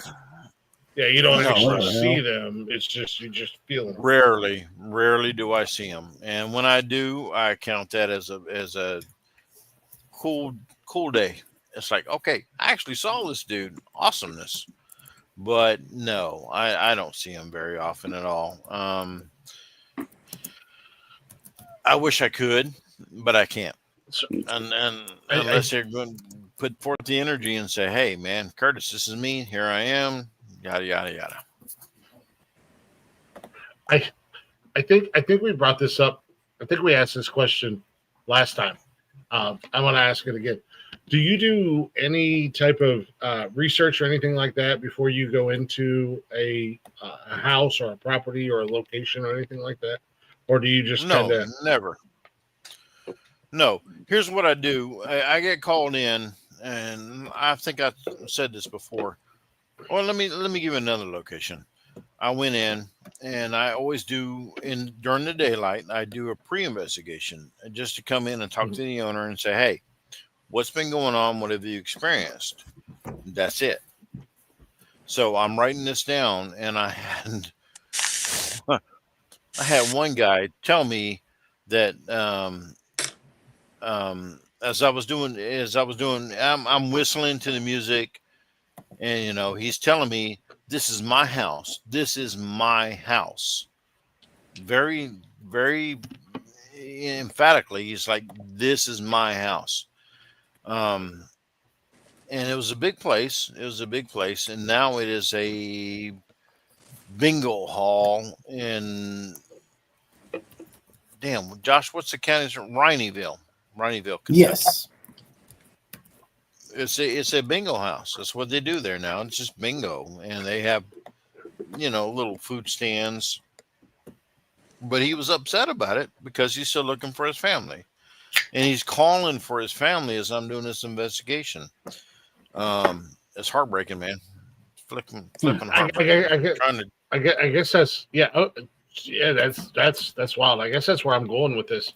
Yeah, you don't
No,
actually
no.
see them. It's just you just feel them.
Rarely do I see them, and when I do, I count that as a cool day. It's like, okay, I actually saw this dude. Awesomeness. But no, I don't see him very often at all. I wish I could, but I can't. And unless they're going to put forth the energy and say, "Hey, man, Kurtis, this is me. Here I am." Yada yada yada.
I think we brought this up. I think we asked this question last time. I want to ask it again. Do you do any type of research or anything like that before you go into a house or a property or a location or anything like that? Or do you just
never. No. Here's what I do. I get called in, and I think I said this before. Well, let me give you another location. I went in, and I always do during the daylight. I do a pre-investigation just to come in and talk to the owner and say, "Hey, what's been going on? What have you experienced?" That's it. So I'm writing this down, and I had one guy tell me that as I was doing, I'm whistling to the music, and he's telling me, "This is my house. This is my house." Very, very emphatically, he's like, "This is my house." And it was a big place. And now it is a bingo hall in, damn, Josh, what's the county's? Rhineyville, Kentucky.
Yes.
It's a bingo house. That's what they do there now. It's just bingo, and they have, little food stands. But he was upset about it because he's still looking for his family, and he's calling for his family as I'm doing this investigation. It's heartbreaking, man. Flipping heartbreaking.
I guess that's that's wild. I guess that's where I'm going with this.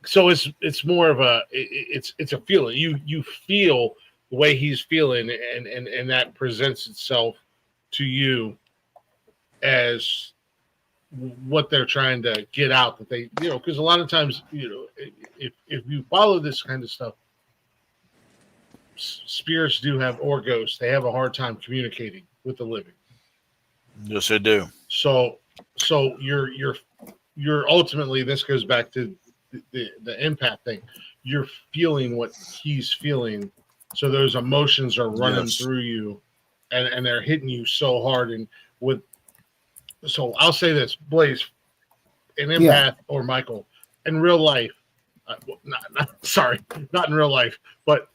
So it's more of it's a feeling. You feel the way he's feeling, and that presents itself to you as what they're trying to get out. That they, because a lot of times, if you follow this kind of stuff, spirits do have, or ghosts, they have a hard time communicating with the living.
Yes, they do.
So you're ultimately, this goes back to the empath thing. You're feeling what he's feeling, so those emotions are running through you, and they're hitting you so hard. And so I'll say this, Blaze, an empath or Michael, in real life, not in real life, but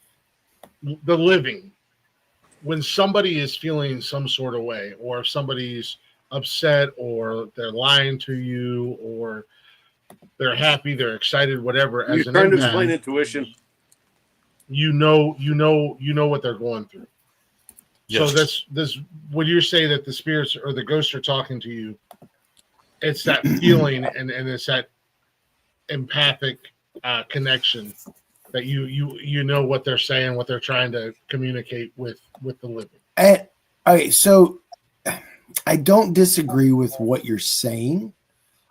the living, when somebody is feeling some sort of way, or if somebody's upset, or they're lying to you, or they're happy, they're excited, whatever. As
You're trying to explain intuition.
You know what they're going through. So
Yes.
this when you say that the spirits or the ghosts are talking to you, it's that feeling and it's that empathic connection that you know what they're saying, what they're trying to communicate with the living.
And, okay, so I don't disagree with what you're saying.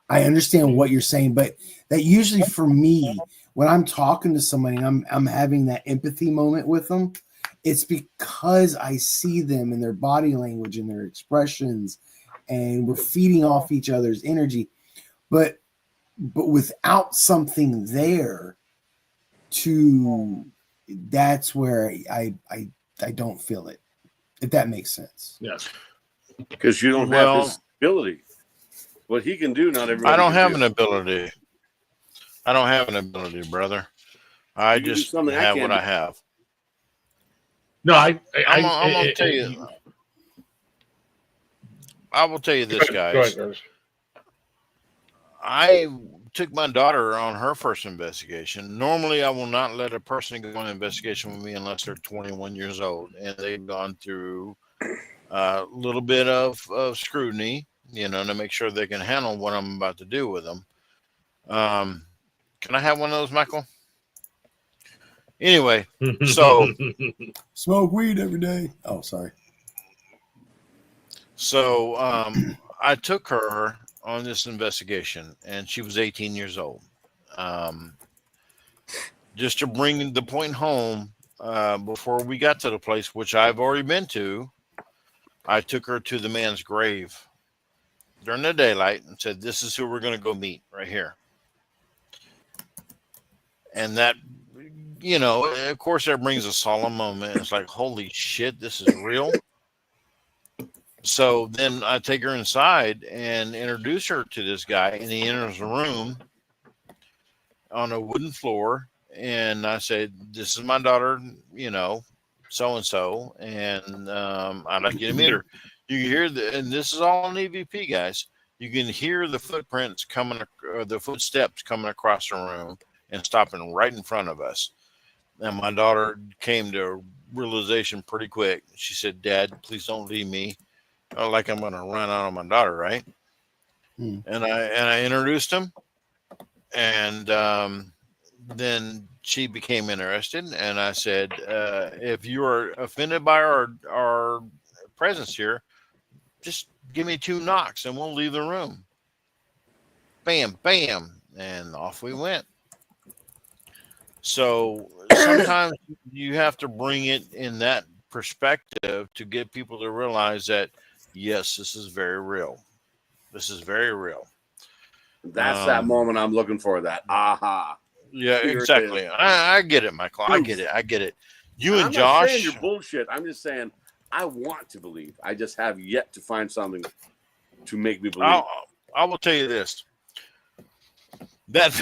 I understand what you're saying, but that usually for me, when I'm talking to somebody, I'm having that empathy moment with them. It's because I see them in their body language and their expressions, and we're feeding off each other's energy. But without something there that's where I don't feel it. If that makes sense.
Yes.
Because you don't have his ability. What he can do, not everybody.
I don't
can
have
do.
an ability. I don't have an ability, brother. I
You can do
just
something I
have
can't
what
do.
I have.
No,
I'm gonna tell you. I will tell you this,
Go
guys.
ahead.
I took my daughter on her first investigation. Normally, I will not let a person go on an investigation with me unless they're 21 years old and they've gone through a little bit of scrutiny, to make sure they can handle what I'm about to do with them. Can I have one of those, Michael? Anyway, so
Smoke weed every day. Oh, sorry.
So I took her on this investigation, and she was 18 years old. Just to bring the point home, before we got to the place, which I've already been to, I took her to the man's grave during the daylight and said, "This is who we're going to go meet right here." And that, of course, that brings a solemn moment. It's like, holy shit, this is real. So then I take her inside and introduce her to this guy, and he enters the room on a wooden floor. And I said, "This is my daughter, so and so, and I'd like you to meet her." You can hear and this is all on EVP, guys. You can hear the footprints the footsteps coming across the room and stopping right in front of us. And my daughter came to realization pretty quick. She said, "Dad, please don't leave me. Like I'm going to run out on my daughter," right? And I introduced him, and then she became interested. And I said, "If you are offended by our presence here, just give me 2 knocks, and we'll leave the room." Bam, bam, and off we went. So sometimes you have to bring it in that perspective to get people to realize that, yes, this is very real. This is very real.
That's that moment I'm looking for. That aha.
Yeah, exactly. I get it, Michael. I get it. You and
I'm
Josh.
not saying you're bullshit. I'm just saying I want to believe. I just have yet to find something to make me believe.
I will tell you this. That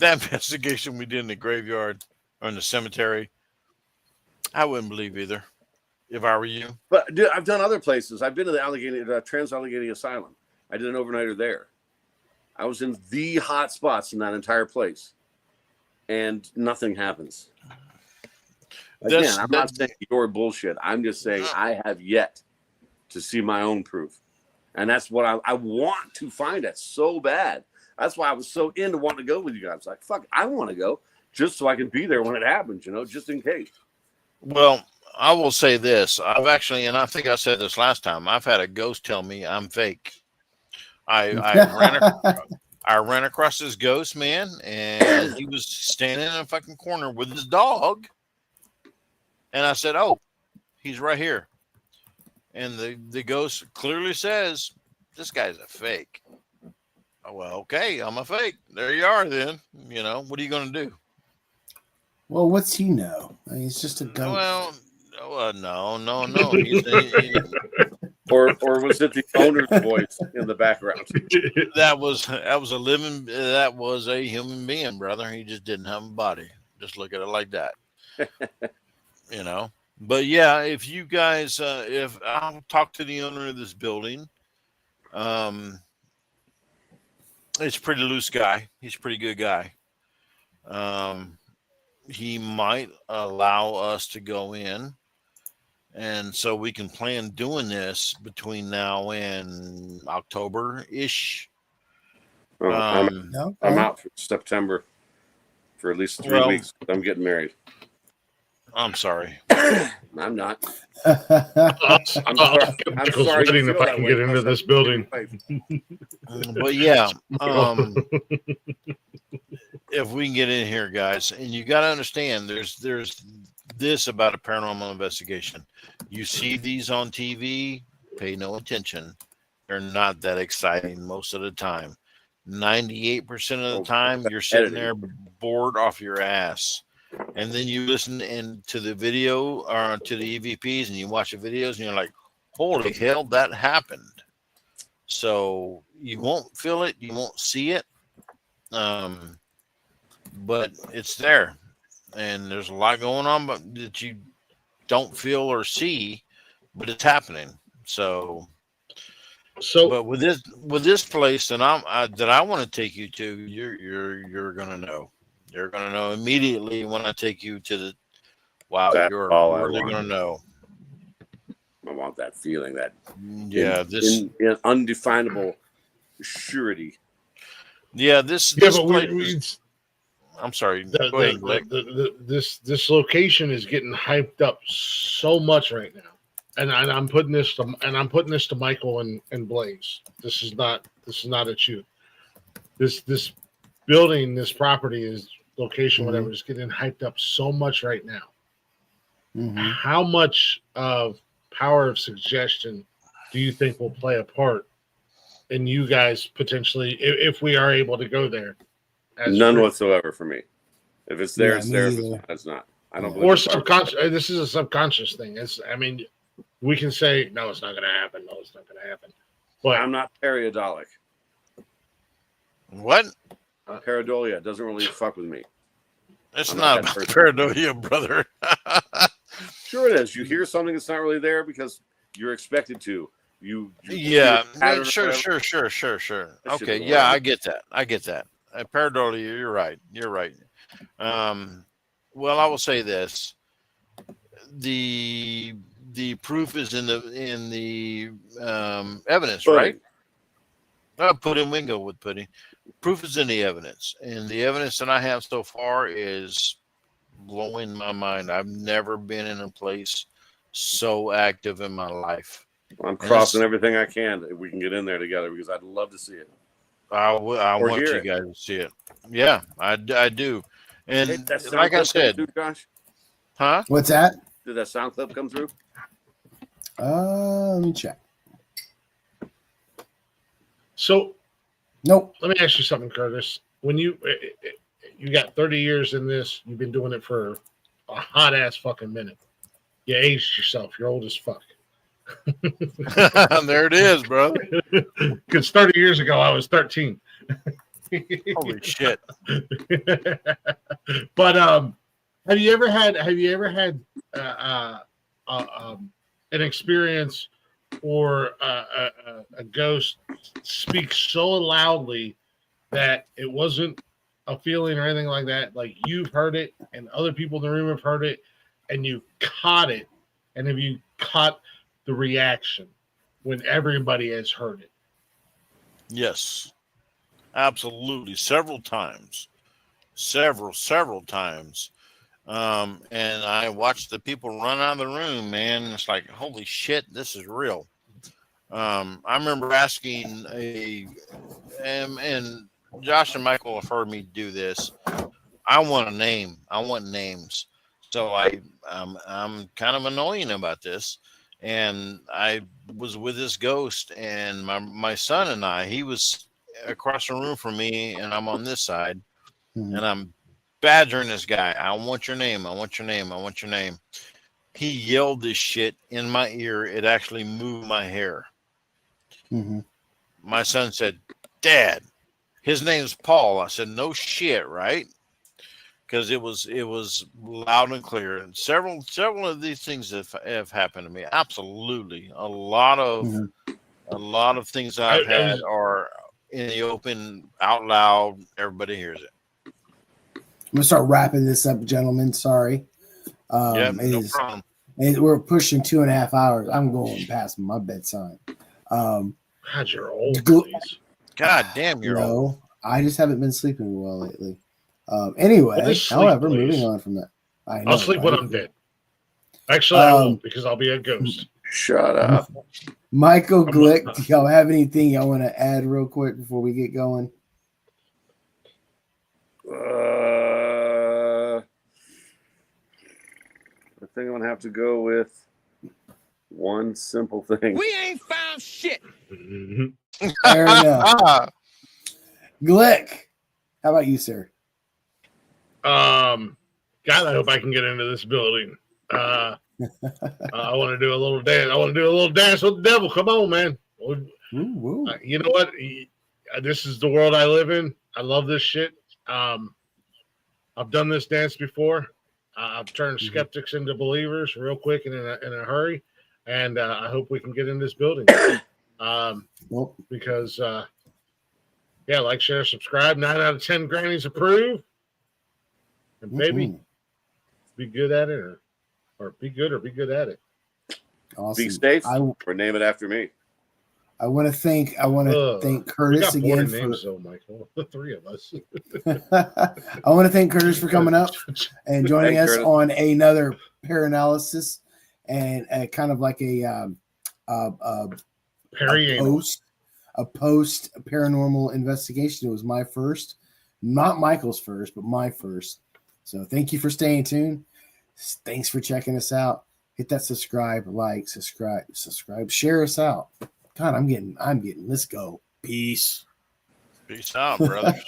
investigation we did in the graveyard or in the cemetery, I wouldn't believe either if I were you.
But dude, I've done other places. I've been to the Trans-Allegheny Asylum. I did an overnighter there. I was in the hot spots in that entire place, and nothing happens. Again, I'm not saying you're bullshit. I'm just saying I have yet to see my own proof, and that's what I want to find it so bad. That's why I was so into wanting to go with you guys. Like, fuck, I want to go just so I can be there when it happens, just in case.
Well, I will say this. I've actually, and I think I said this last time, I've had a ghost tell me I'm fake. I ran across this ghost, man, and he was standing in a fucking corner with his dog. And I said, "Oh, he's right here." And the ghost clearly says, "This guy's a fake." Oh, well, okay, I'm a fake. There you are then. What are you going to do?
Well, what's he know? I mean, it's just a ghost.
Well, no.
Or was it the owner's voice in the background?
That was a human being, brother. He just didn't have a body. Just look at it like that. But yeah, if you guys, if I'll talk to the owner of this building, it's a pretty loose guy. He's a pretty good guy. He might allow us to go in And so we can plan doing this between now and October-ish.
I'm
No,
out for September for at least 3 weeks. I'm getting married.
I'm sorry.
I'm not.
I'm
I'm sorry you feel
if I
that
can
way,
get into
because
this
I'm
building.
But yeah, if we can get in here, guys, and you got to understand, there's this about a paranormal investigation. You see these on TV, pay no attention. They're not that exciting most of the time. 98% of the time, you're sitting there bored off your ass. And then you listen to the video or to the EVPs and you watch the videos and you're like, holy hell, that happened. So you won't feel it. You won't see it. But it's there. And there's a lot going on but that you don't feel or see, but it's happening. So but with this place that I want to take you to, you're gonna know. You're gonna know immediately when I take you to the. Wow,
That's
you're
all I
really
want.
gonna know.
I want that feeling, that undefinable surety.
Yeah, this place. I'm sorry. Go ahead, Glick.
This location is getting hyped up so much right now. And I'm putting this to Michael and Blaze. This is not a shoot. This building, this property, is location, whatever, is getting hyped up so much right now. How much of power of suggestion do you think will play a part in you guys potentially, if we are able to go there?
None whatsoever for me. If it's there, it's there. If it's not, it's not. I don't believe.
Or subconscious. This is a subconscious thing. We can say, no, it's not going to happen. No, it's not going to happen. But
I'm not periodolic.
What?
Pareidolia doesn't really fuck with me.
It's not about pareidolia, brother.
Sure it is. You hear something that's not really there because you're expected to.
Sure. Okay, yeah, I get that. Pareidolia, you're right. Well, I will say this: the proof is in the evidence,
pudding.
Right? Pudding, we can go with pudding. Proof is in the evidence, and the evidence that I have so far is blowing my mind. I've never been in a place so active in my life.
I'm crossing everything I can if we can get in there together, because I'd love to see it.
I want you guys to see it. Yeah, I do. And like I said,
through, Josh?
Huh?
What's that?
Did that sound clip come through?
Let me check.
So,
nope.
Let me ask you something, Kurtis. When you got 30 years in this, you've been doing it for a hot ass fucking minute. You aged yourself. You're old as fuck.
There it is, bro.
Because 30 years ago, I was 13.
Holy shit.
But have you ever had an experience or a ghost speak so loudly that it wasn't a feeling or anything like that? Like you've heard it and other people in the room have heard it and you caught it, and have you caught the reaction when everybody has heard it?
Yes, absolutely. Several times. And I watched the people run out of the room, man. It's like, holy shit, this is real. I remember asking and Josh and Michael have heard me do this. I want a name. I want names. So I'm kind of annoying about this. And I was with this ghost, and my son and I, he was across the room from me, and I'm on this side, and I'm badgering this guy. I want your name. I want your name. I want your name. He yelled this shit in my ear. It actually moved my hair. My son said, "Dad, his name's Paul." I said, "No shit, right?" Because it was loud and clear. And several of these things have happened to me. Absolutely, a lot of things I've had are in the open, out loud. Everybody hears it.
I'm gonna start wrapping this up, gentlemen. Sorry.
No problem.
And we're pushing 2.5 hours. I'm going past my bedtime.
God, you're old.
Gl-
please.
God damn, you're old.
No, I just haven't been sleeping well lately. Anyway,
Well, just sleep,
however,
please.
moving on from that. I know,
I'll sleep when
right?
I'm dead. Actually, I won't because I'll be a ghost.
Shut up.
Michael Glick, do y'all have anything y'all want to add real quick before we get going?
I think I'm gonna have to go with one simple thing.
We ain't found shit.
Fair enough. Glick, how about you, sir?
God, I hope I can get into this building. I want to do a little dance. I want to do a little dance with the devil. Come on, man.
Ooh.
You know what? This is the world I live in. I love this shit. I've done this dance before. I've turned skeptics into believers real quick and in a hurry. And I hope we can get in this building. Because, yeah, like, share, subscribe. 9 out of 10 grannies approve. And baby, be good at it, or be good at it.
Awesome.
Be safe, or name it after me.
I want to thank Kurtis again for
names, though, Michael. The three of us.
I want to thank Kurtis for coming up and joining us
Kurtis.
on another Paranalysis and kind of like a post paranormal investigation. It was my first, not Michael's first, but my first. So thank you for staying tuned. Thanks for checking us out. Hit that subscribe, share us out. God, I'm getting, let's go. Peace.
Peace out, brothers.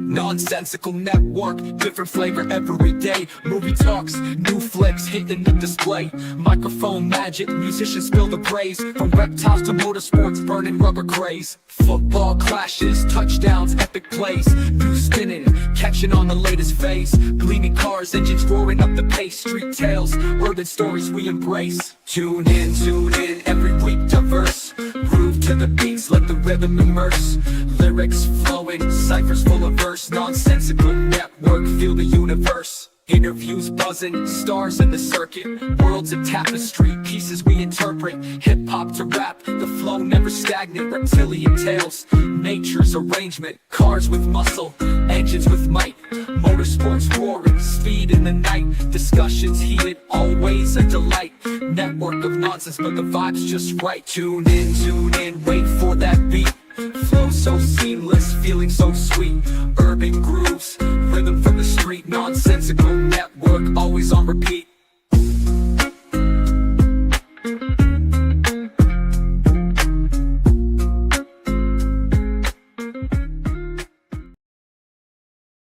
Nonsensical network, different flavor every day. Movie talks, new flicks hitting the display. Microphone magic, musicians spill the praise. From reptiles to motorsports, burning rubber craze. Football clashes, touchdowns, epic plays. New spinning, catching on the latest phase. Gleaming cars, engines roaring up the pace. Street tales, urban stories we embrace. Tune in, every week diverse. Groove to the beats, let the rhythm immerse. Lyrics flowing, ciphers full of verse. Nonsensical network, feel the universe. Interviews buzzing, stars in the circuit. Worlds of tapestry, pieces we interpret. Hip-hop to rap, the flow never stagnant. Reptilian tales, nature's arrangement. Cars with muscle, engines with might. Motorsports roaring, speed in the night. Discussions heated, always a delight. Network of nonsense, but the vibe's just right. Tune in, wait for that beat. Flow so seamless, feeling so sweet. Urban grooves, rhythm from the street. Nonsensical network, always on repeat.